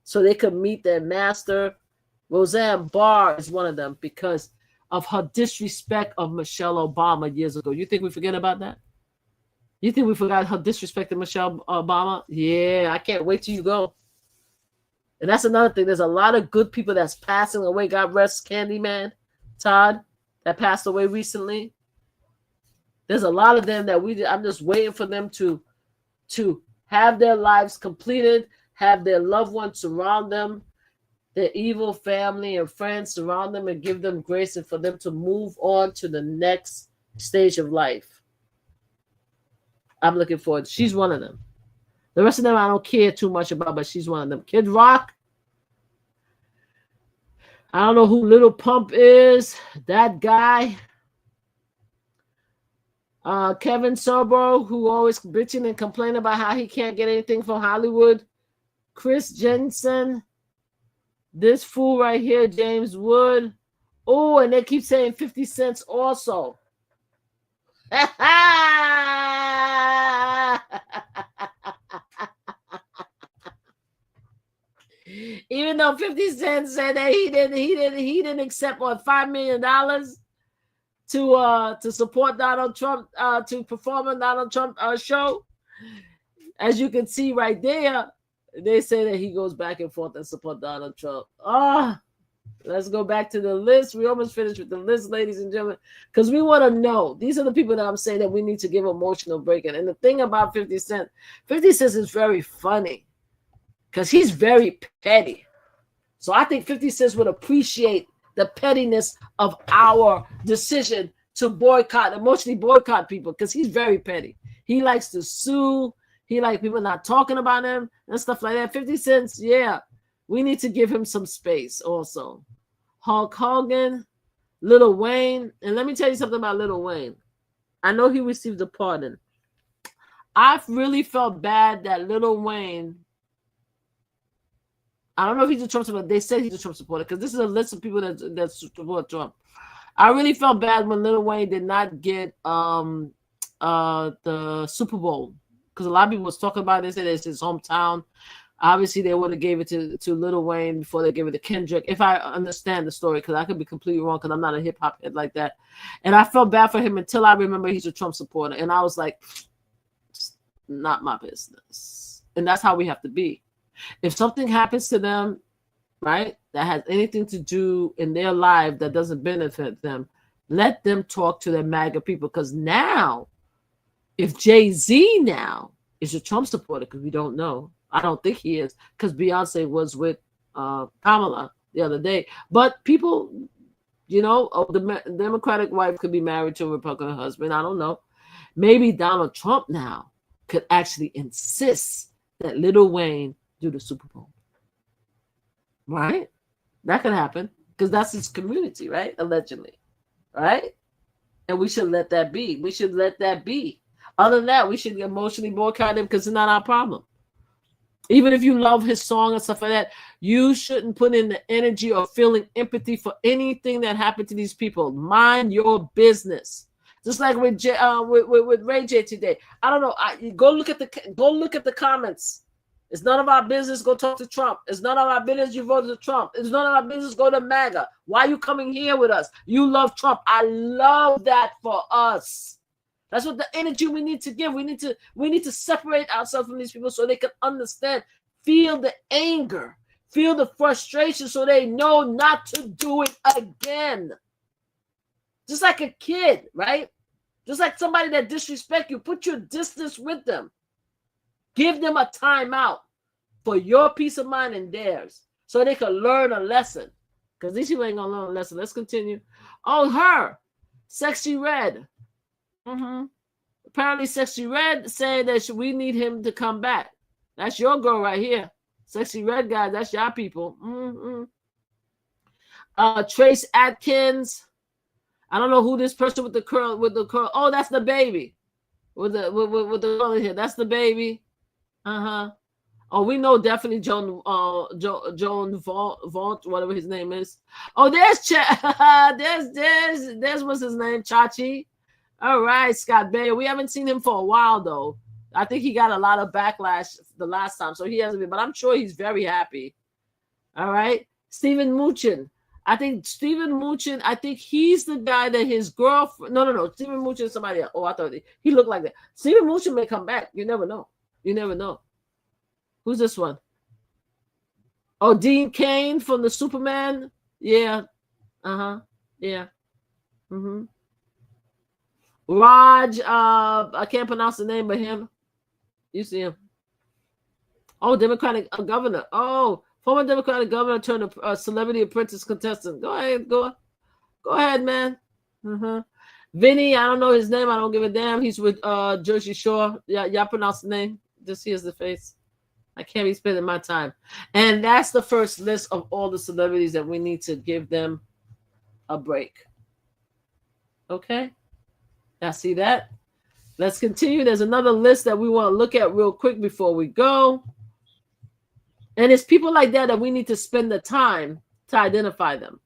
so they could meet their master. Roseanne Barr is one of them because of her disrespect of Michelle Obama years ago. You think we forget about that? You think we forgot her disrespect of Michelle Obama? Yeah, I can't wait till you go. And that's another thing. There's a lot of good people that's passing away. God rest Candyman Todd, that passed away recently. There's a lot of them that I'm just waiting for them to have their lives completed, have their loved ones surround them, their evil family and friends surround them and give them grace, and for them to move on to the next stage of life. I'm looking forward. She's one of them. The rest of them I don't care too much about, but she's one of them. Kid Rock. I don't know who Little Pump is. That guy. Kevin Sorbo, who always bitching and complaining about how he can't get anything from Hollywood. Chris Jensen. This fool right here, James Wood. Oh, and they keep saying 50 cents also. Even though 50 Cent said that he didn't accept $5 million to support Donald Trump, to perform on Donald Trump show. As you can see right there, they say that he goes back and forth and support Donald Trump. Let's go back to the list. We almost finished with the list, ladies and gentlemen, because we want to know. These are the people that I'm saying that we need to give emotional breaking. And the thing about 50 Cent is very funny because he's very petty. So I think 50 Cent would appreciate the pettiness of our decision to emotionally boycott people, because he's very petty. He likes to sue. He likes people not talking about him and stuff like that. 50 Cent, yeah, we need to give him some space also. Hulk Hogan, Lil Wayne. And let me tell you something about Lil Wayne. I know he received a pardon. I've really felt bad that Lil Wayne, I don't know if he's a Trump supporter. They said he's a Trump supporter because this is a list of people that support Trump. I really felt bad when Lil Wayne did not get the Super Bowl, because a lot of people was talking about it. They said it's his hometown. Obviously, they would have gave it to Lil Wayne before they gave it to Kendrick, if I understand the story, because I could be completely wrong because I'm not a hip-hop head like that. And I felt bad for him until I remember he's a Trump supporter. And I was like, it's not my business. And that's how we have to be. If something happens to them, right, that has anything to do in their life that doesn't benefit them, let them talk to their MAGA people. Because now, if Jay-Z now is a Trump supporter, because we don't know, I don't think he is, because Beyonce was with Kamala the other day. But people, the Democratic wife could be married to a Republican husband. I don't know. Maybe Donald Trump now could actually insist that Lil Wayne do the Super Bowl. Right? That could happen because that's his community, right? Allegedly. Right? And we should let that be. We should let that be. Other than that, we should emotionally boycott him because it's not our problem. Even if you love his song and stuff like that, you shouldn't put in the energy or feeling empathy for anything that happened to these people. Mind your business. Just like with Ray J today. I don't know. Go look at the comments. It's none of our business. Go talk to Trump. It's none of our business. You voted to Trump. It's none of our business. Go to MAGA. Why are you coming here with us? You love Trump. I love that for us. That's what the energy we need to give. We need to separate ourselves from these people so they can understand, feel the anger, feel the frustration, so they know not to do it again. Just like a kid, right? Just like somebody that disrespects you, put your distance with them. Give them a timeout for your peace of mind and theirs, so they can learn a lesson. Because these people ain't gonna learn a lesson. Let's continue. Oh, her, Sexy Red. Apparently, Sexy Red said that we need him to come back. That's your girl right here, Sexy Red guy. That's your people. Trace Atkins. I don't know who this person with the curl. Oh, that's the baby with the curl in here. That's the baby. Oh, we know definitely Joan Vaught, whatever his name is. Oh, there's there's what's his name, Chachi. All right, Scott Baio. We haven't seen him for a while though. I think he got a lot of backlash the last time, so he hasn't been. But I'm sure he's very happy. All right, Stephen Muchin. I think he's the guy that his girlfriend. No. Stephen Muchin is somebody else. Oh, I thought he looked like that. Stephen Muchin may come back. You never know. You never know. Who's this one? Oh, Dean Cain from the Superman. Yeah. Yeah. Raj, I can't pronounce the name of him. You see him. Oh, Democratic governor. Oh, former Democratic governor turned a celebrity apprentice contestant. Go ahead, man. Vinny, I don't know his name. I don't give a damn. He's with Jersey Shore. Yeah, y'all pronounce the name. Just here's the face. I can't be spending my time. And that's the first list of all the celebrities that we need to give them a break. Okay? Y'all see that? Let's continue. There's another list that we want to look at real quick before we go. And it's people like that we need to spend the time to identify them.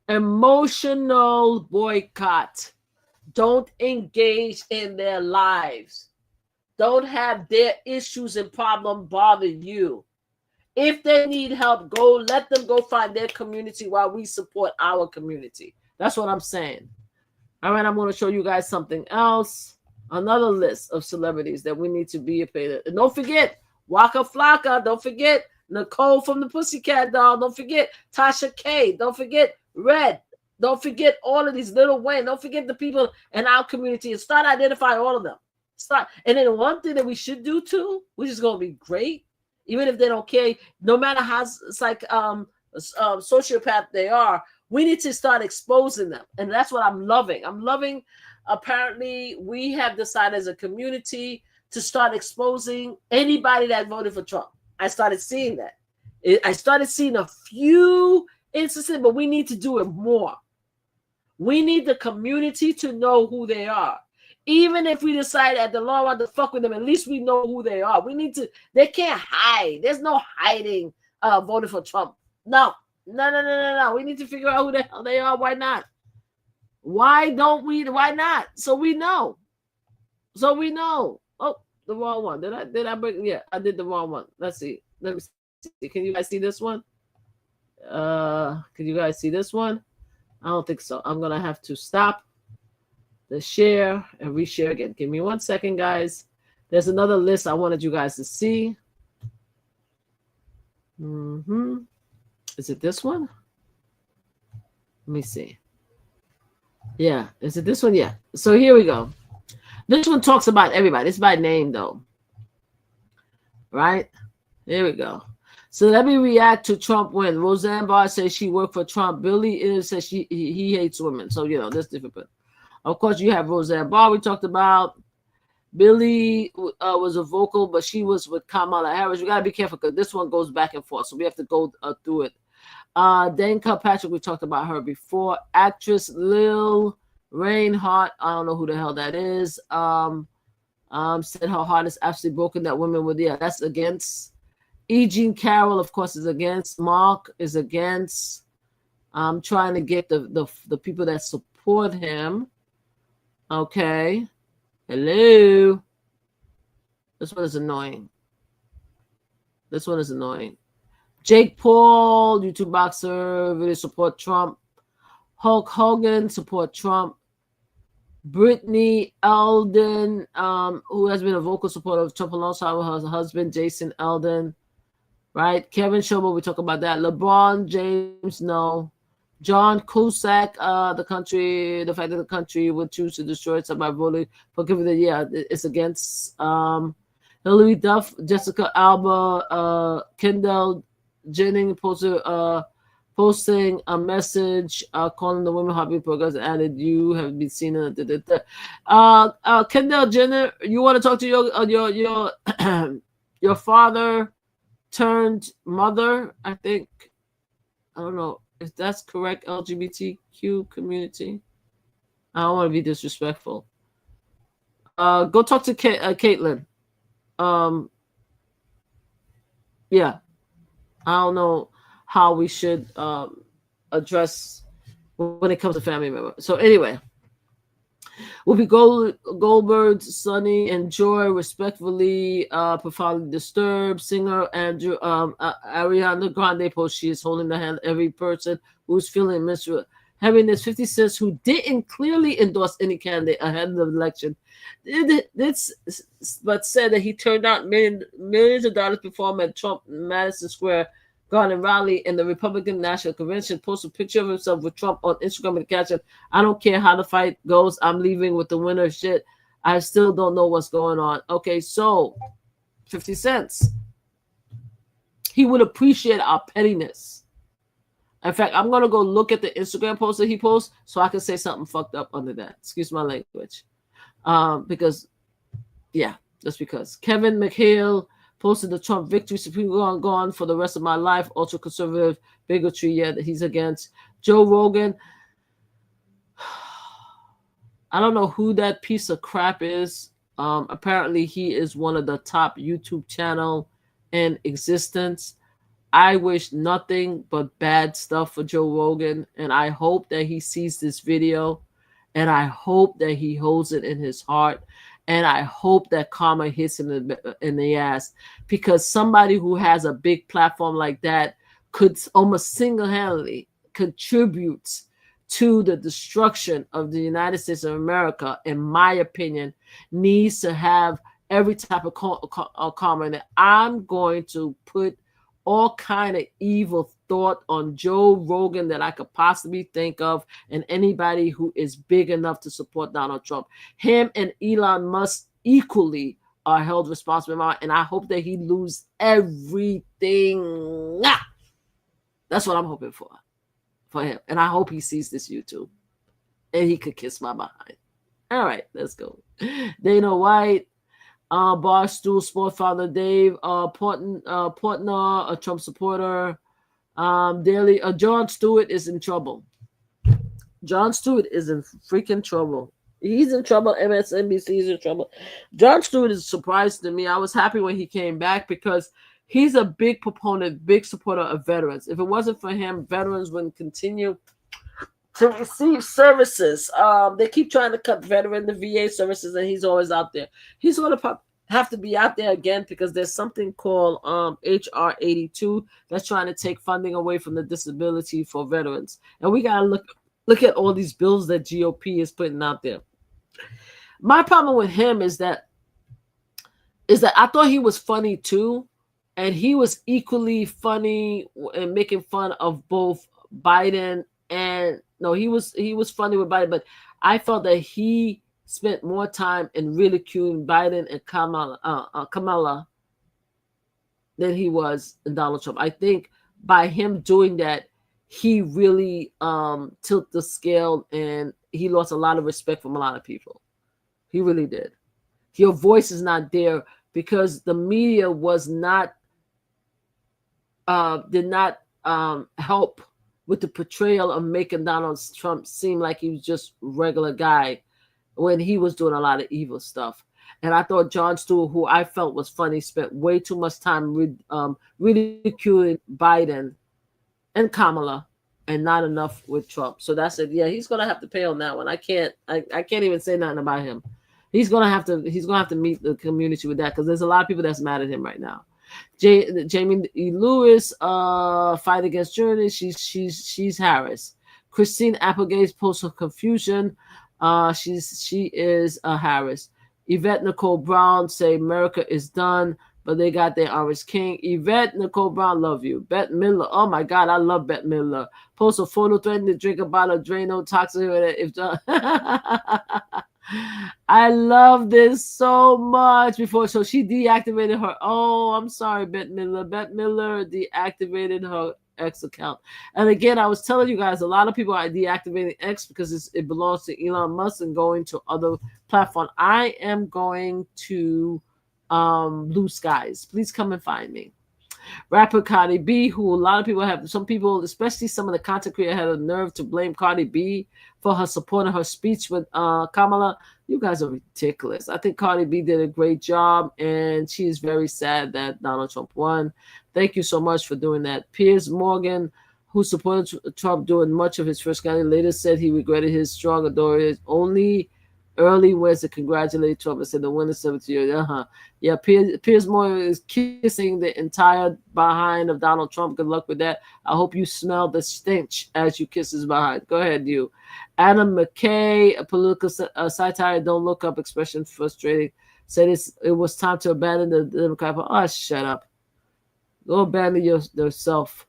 Emotional boycott. Don't engage in their lives. Don't have their issues and problems bother you. If they need help, let them go find their community while we support our community. That's what I'm saying. All right, I'm going to show you guys something else. Another list of celebrities that we need to be paid. And don't forget, Waka Flocka. Don't forget Nicole from the Pussycat Doll. Don't forget Tasha K. Don't forget Red. Don't forget all of these Lil Wayne. Don't forget the people in our community and start identifying all of them. And then one thing that we should do too, which is going to be great, even if they don't care, no matter how sociopath they are, we need to start exposing them. And that's what I'm loving. Apparently, we have decided as a community to start exposing anybody that voted for Trump. I started seeing that. I started seeing a few instances, but we need to do it more. We need the community to know who they are. Even if we decide at the law want to fuck with them, at least we know who they are. They can't hide. There's no hiding voting for Trump. No. We need to figure out who the hell they are. Why not? Why not? So we know. Oh, the wrong one. Did I break? Yeah, I did the wrong one. Let's see. Let me see. Can you guys see this one? Can you guys see this one? I don't think so. I'm gonna have to stop the share and reshare again. Give me 1 second, guys. There's another list I wanted you guys to see. Mm-hmm. Is it this one? Let me see. Yeah. Is it this one? Yeah. So here we go. This one talks about everybody. It's by name, though. Right? Here we go. So let me react to Trump win. Roseanne Barr says she worked for Trump. Billy is says he hates women. So, you know, that's different. But of course, you have Roseanne Barr we talked about. Billy was a vocal, but she was with Kamala Harris. We got to be careful because this one goes back and forth. So we have to go through it. Dane Kilpatrick, we talked about her before. Actress Lil Reinhardt, I don't know who the hell that is. Said her heart is absolutely broken that women would, yeah, that's against. E. Jean Carroll, of course, is against. Mark is against. I'm trying to get the people that support him. Okay. Hello. This one is annoying. This one is annoying. Jake Paul, YouTube boxer, really support Trump. Hulk Hogan, support Trump. Brittany Eldon, who has been a vocal supporter of Trump alongside with her husband, Jason Eldon. Right? Kevin Shobo, we talk about that. LeBron James, no. John Cusack, the fact that the country would choose to destroy itself by voting for giving the, yeah, it's against. Hillary Duff, Jessica Alba, Kendall Jennings posting a message calling the women heartbeat programs and added, you have been seen. Kendall Jenner, you want to talk to your your father turned mother, I think. I don't know if that's correct, LGBTQ community. I don't want to be disrespectful. Go talk to Caitlin. Yeah. I don't know how we should address when it comes to family members. So anyway, Whoopi Goldberg, Sonny, and Joy, respectfully, profoundly disturbed. Singer Andrew Ariana Grande post she is holding the hand of every person who's feeling miserable. Heaviness 50 Cent, who didn't clearly endorse any candidate ahead of the election, but said that he turned out millions of dollars to perform at Trump Madison Square Garden rally, and the Republican National Convention posted a picture of himself with Trump on Instagram with the caption, I don't care how the fight goes, I'm leaving with the winner. Shit, I still don't know what's going on. Okay, so 50 cents. He would appreciate our pettiness. In fact, I'm going to go look at the Instagram post that he posts so I can say something fucked up under that. Excuse my language. Because, yeah, just because. Kevin McHale posted the Trump victory, Supreme Court gone for the rest of my life, ultra conservative bigotry, yeah, that he's against. Joe Rogan, I don't know who that piece of crap is. Apparently he is one of the top YouTube channel in existence. I wish nothing but bad stuff for Joe Rogan, and I hope that he sees this video, and I hope that he holds it in his heart, and I hope that karma hits him in the ass, because somebody who has a big platform like that could almost single-handedly contribute to the destruction of the United States of America, in my opinion, needs to have every type of karma. And I'm going to put all kind of evil thought on Joe Rogan that I could possibly think of, and anybody who is big enough to support Donald Trump. Him and Elon Musk equally are held responsible, and I hope that he lose everything. That's what I'm hoping for him, and I hope he sees this YouTube, and he could kiss my behind. All right, let's go. Dana White, Barstool Sport founder Dave Portner, a Trump supporter. Daily Jon Stewart is in trouble. Jon Stewart is in freaking trouble. He's in trouble. MSNBC is in trouble. Jon Stewart is a surprise to me. I was happy when he came back because he's a big proponent, big supporter of veterans. If it wasn't for him, veterans wouldn't continue to receive services. They keep trying to cut the VA services, and he's always out there. He's going to have to be out there again because there's something called HR 82 that's trying to take funding away from the disability for veterans. And we got to look at all these bills that GOP is putting out there. My problem with him is that I thought he was funny too, and he was equally funny and making fun of both Biden and no, he was funny with Biden, but I felt that he spent more time in ridiculing Biden and Kamala than he was in Donald Trump. I think by him doing that, he really tilted the scale, and he lost a lot of respect from a lot of people. He really did. Your voice is not there because the media was not did not help with the portrayal of making Donald Trump seem like he was just a regular guy when he was doing a lot of evil stuff. And I thought Jon Stewart, who I felt was funny, spent way too much time ridiculing Biden and Kamala and not enough with Trump. So that's it. Yeah, he's gonna have to pay on that one. I can't even say nothing about him. He's gonna have to meet the community with that, because there's a lot of people that's mad at him right now. Jamie E. Lewis, fight against journalists. She's Harris. Christine Applegate posts her confusion. She is Harris. Yvette Nicole Brown say America is done, but they got their Orange King. Yvette Nicole Brown, love you. Bette Midler, oh my God, I love Bette Midler. Post a photo threatening to drink a bottle of Drano toxic. If I love this so much before. So she deactivated her. Oh, I'm sorry, Bette Midler. Bette Midler deactivated her X account. And again, I was telling you guys, a lot of people are deactivating X because it belongs to Elon Musk and going to other platforms. I am going to Blue Skies. Please come and find me. Rapper Cardi B, who a lot of people have, some people, especially some of the content creators, had a nerve to blame Cardi B for her support of her speech with Kamala. You guys are ridiculous. I think Cardi B did a great job, and she is very sad that Donald Trump won. Thank you so much for doing that. Piers Morgan, who supported Trump during much of his first campaign, later said he regretted his strong authority. Only early wins to congratulate Trump and said the winner 70 years. Yeah, Piers Morgan is kissing the entire behind of Donald Trump. Good luck with that. I hope you smell the stench as you kiss his behind. Go ahead, you. Adam McKay, a political satire, don't look up expression frustrating, said it was time to abandon the Democrat. Oh, shut up. Go abandon yourself.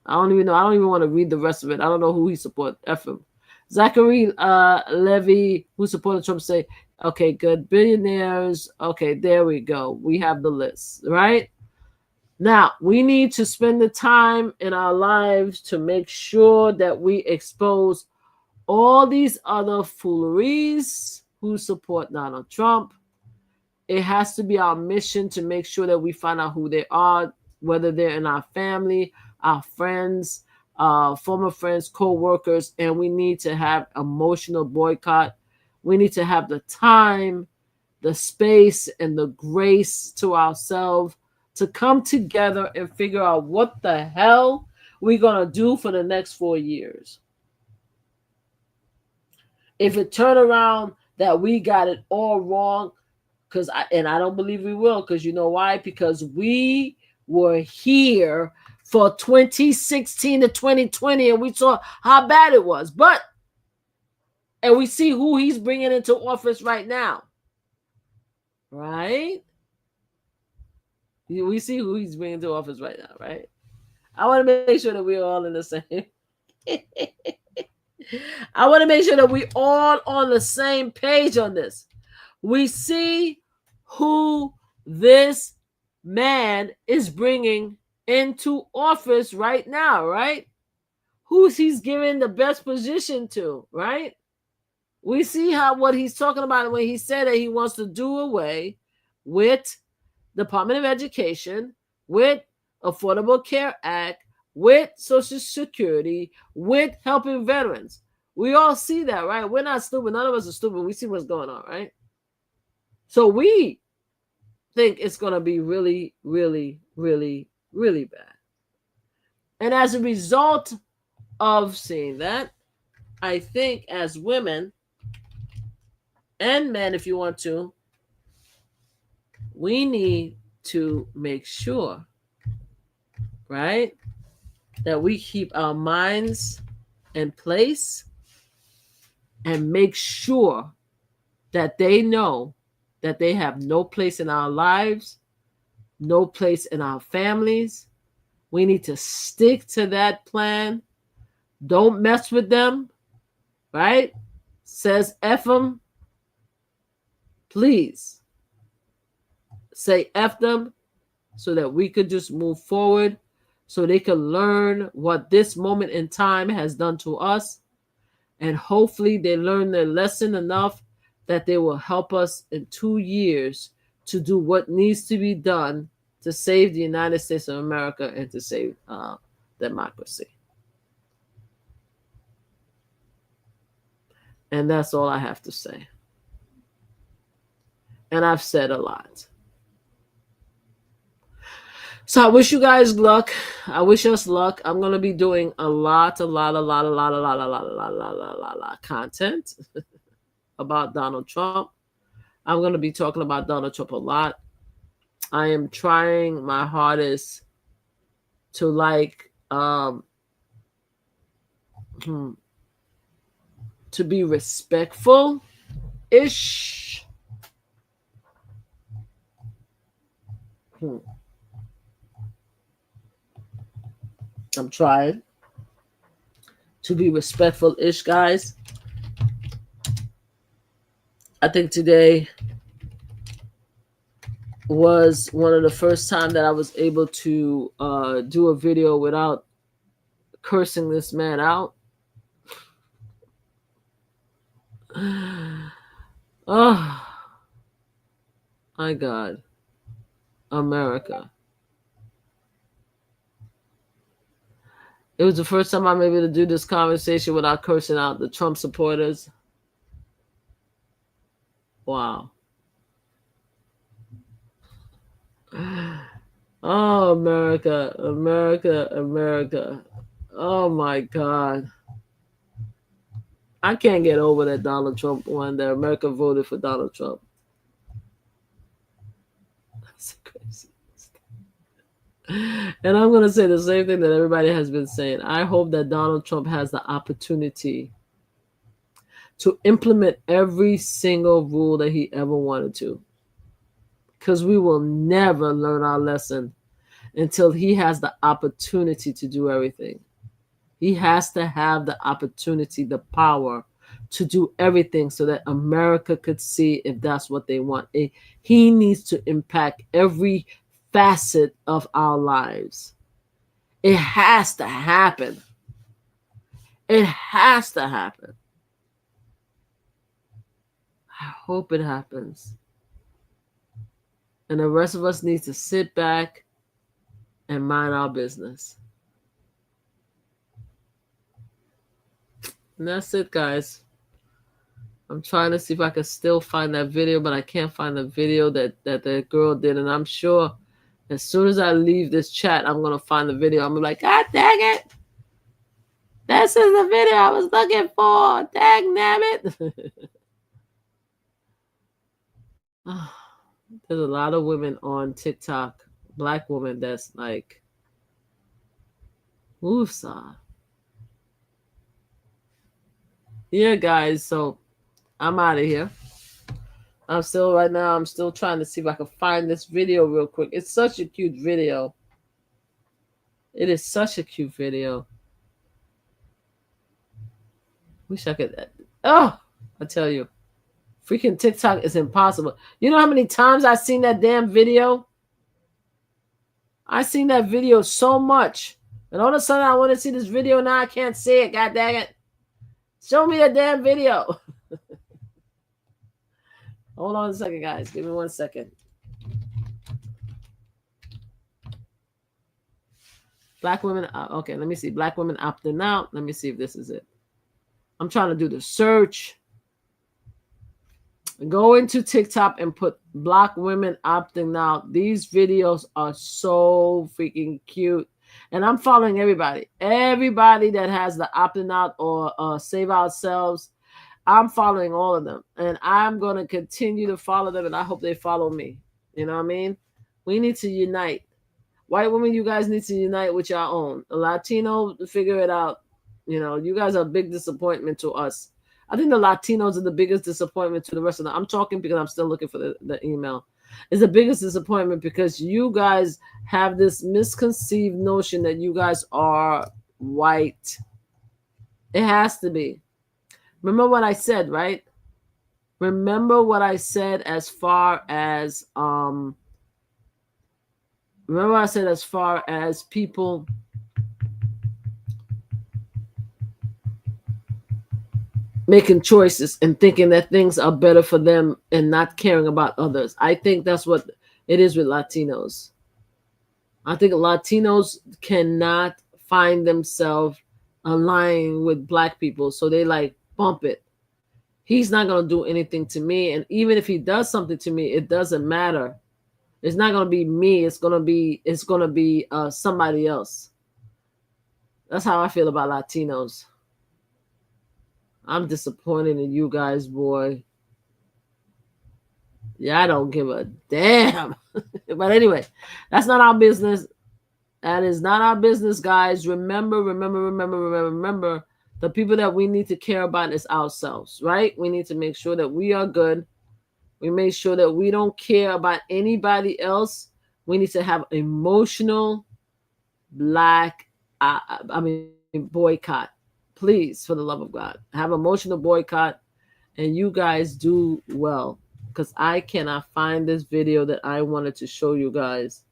I don't even want to read the rest of it. I don't know who he supports. F him. Zachary Levy, who supported Trump, say, okay, good. Billionaires. Okay, there we go. We have the list, right? Now, we need to spend the time in our lives to make sure that we expose all these other fooleries who support Donald Trump. It has to be our mission to make sure that we find out who they are, whether they're in our family, our friends, former friends, co-workers, and we need to have emotional boycott. We need to have the time, the space, and the grace to ourselves to come together and figure out what the hell we're going to do for the next 4 years. If it turn around that we got it all wrong, and I don't believe we will, because you know why? Because we were here for 2016 to 2020, and we saw how bad it was. And we see who he's bringing into office right now, right? We see who he's bringing into office right now, right? I want to make sure that we're all in the same. I want to make sure that we all on the same page on this. We see who this man is bringing into office right now, right? Who's he's giving the best position to, right? We see what he's talking about when he said that he wants to do away with Department of Education, with Affordable Care Act, with Social Security, with helping veterans. We all see that, right? We're not stupid. None of us are stupid. We see what's going on, right? So we think it's going to be really, really, really, really bad. And as a result of seeing that, I think as women and men, if you want to, we need to make sure, right, that we keep our minds in place and make sure that they know that they have no place in our lives no place in our families. We need to stick to that plan. Don't mess with them, right? Says F them. Please say F them so that we could just move forward, so they can learn what this moment in time has done to us. And hopefully they learn their lesson enough that they will help us in 2 years to do what needs to be done to save the United States of America and to save democracy. And that's all I have to say. And I've said a lot. So I wish you guys luck. I wish us luck. I'm going to be doing a lot of content about Donald Trump. I'm going to be talking about Donald Trump a lot. I am trying my hardest to to be respectful-ish. I'm trying to be respectful-ish, guys. I think today was one of the first time that I was able to do a video without cursing this man out. Oh, my God. America. It was the first time I'm able to do this conversation without cursing out the Trump supporters. Wow. Oh, America, America, America. Oh, my God. I can't get over that Donald Trump won, that America voted for Donald Trump. That's crazy. And I'm going to say the same thing that everybody has been saying. I hope that Donald Trump has the opportunity to implement every single rule that he ever wanted to. Because we will never learn our lesson until he has the opportunity to do everything. He has to have the opportunity, the power to do everything so that America could see if that's what they want. He needs to impact every facet of our lives. It has to happen. It has to happen. I hope it happens. And the rest of us need to sit back and mind our business. And that's it, guys. I'm trying to see if I can still find that video, but I can't find the video that the girl did. And I'm sure as soon as I leave this chat, I'm going to find the video. I'm going to be like, God dang it. This is the video I was looking for. Dang nabbit. There's a lot of women on TikTok, black women, that's like, woofsaw. Yeah, guys, so I'm out of here. I'm still trying to see if I can find this video real quick. It's such a cute video. It is such a cute video. Wish I could. Oh, I tell you, freaking TikTok is impossible. You know how many times I've seen that damn video? I've seen that video so much. And all of a sudden I want to see this video. Now I can't see it. God dang it. Show me the damn video. Hold on a second, guys. Give me 1 second. Black women. Okay, let me see. Black women opting out. Let me see if this is it. I'm trying to do the search. Go into TikTok and put black women opting out. These videos are so freaking cute. And I'm following everybody. Everybody that has the opting out or save ourselves. I'm following all of them. And I'm going to continue to follow them. And I hope they follow me. You know what I mean? We need to unite. White women, you guys need to unite with your own. The Latino, figure it out. You know, you guys are a big disappointment to us. I think the Latinos are the biggest disappointment to the rest of them. I'm talking because I'm still looking for the email. It's the biggest disappointment because you guys have this misconceived notion that you guys are white. It has to be. Remember what I said, right? Remember what I said as far as remember what I said as far as people making choices and thinking that things are better for them and not caring about others. I think that's what it is with Latinos. I think Latinos cannot find themselves aligning with black people, so they like bump it. He's not going to do anything to me, and even if he does something to me, it doesn't matter. It's not going to be me. It's going to be somebody else. That's how I feel about Latinos. I'm disappointed in you guys, boy. Yeah, I don't give a damn. But anyway, that's not our business. That is not our business, guys. Remember, the people that we need to care about is ourselves, right? We need to make sure that we are good. We make sure that we don't care about anybody else. We need to have emotional boycott. Please, for the love of God, have emotional boycott, and you guys do well, because I cannot find this video that I wanted to show you guys.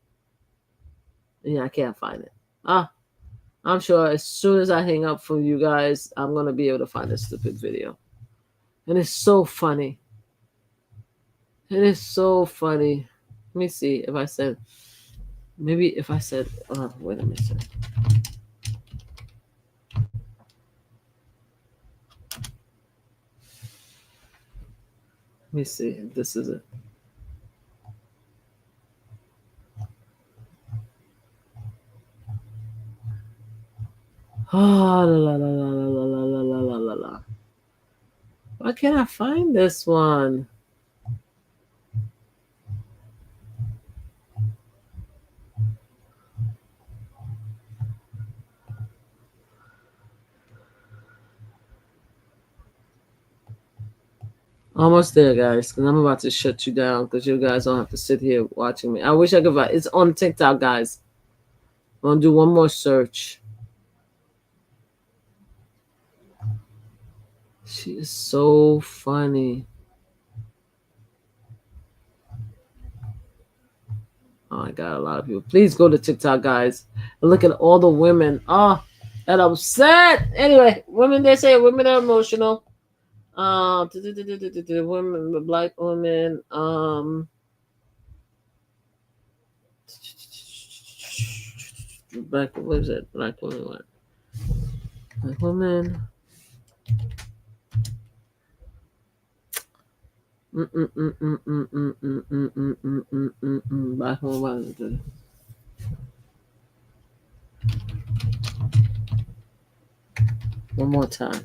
Yeah, I can't find it. I'm sure as soon as I hang up from you guys, I'm going to be able to find this stupid video. And it's so funny. It is so funny. Let me see if I said, wait a minute. Let me see if this is it. Oh, Why can't I find this one? Almost there, guys, because I'm about to shut you down because you guys don't have to sit here watching me. I wish I could find it's on TikTok, guys. I'm going to do one more search. She is so funny. Oh, I got a lot of people. Please go to TikTok, guys, and look at all the women. Oh, that upset. Anyway, women, they say women are emotional. Women, black women. Black, what is it? Black women, what? Black women. Black women. One more time.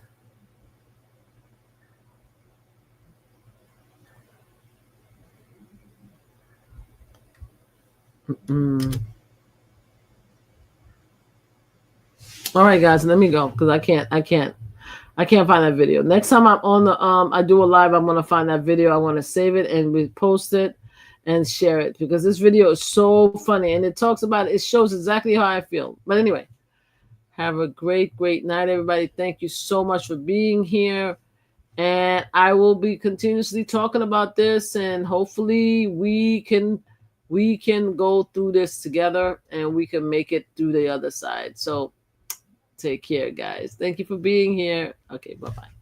All right, guys, let me go because I can't find that video. Next time I'm on the I do a live, I'm gonna find that video. I want to save it and repost it and share it because this video is so funny and it talks about it shows exactly how I feel. But anyway, have a great night, everybody. Thank you so much for being here. And I will be continuously talking about this, and hopefully we can go through this together and we can make it through the other side. So take care, guys. Thank you for being here. Okay, bye-bye.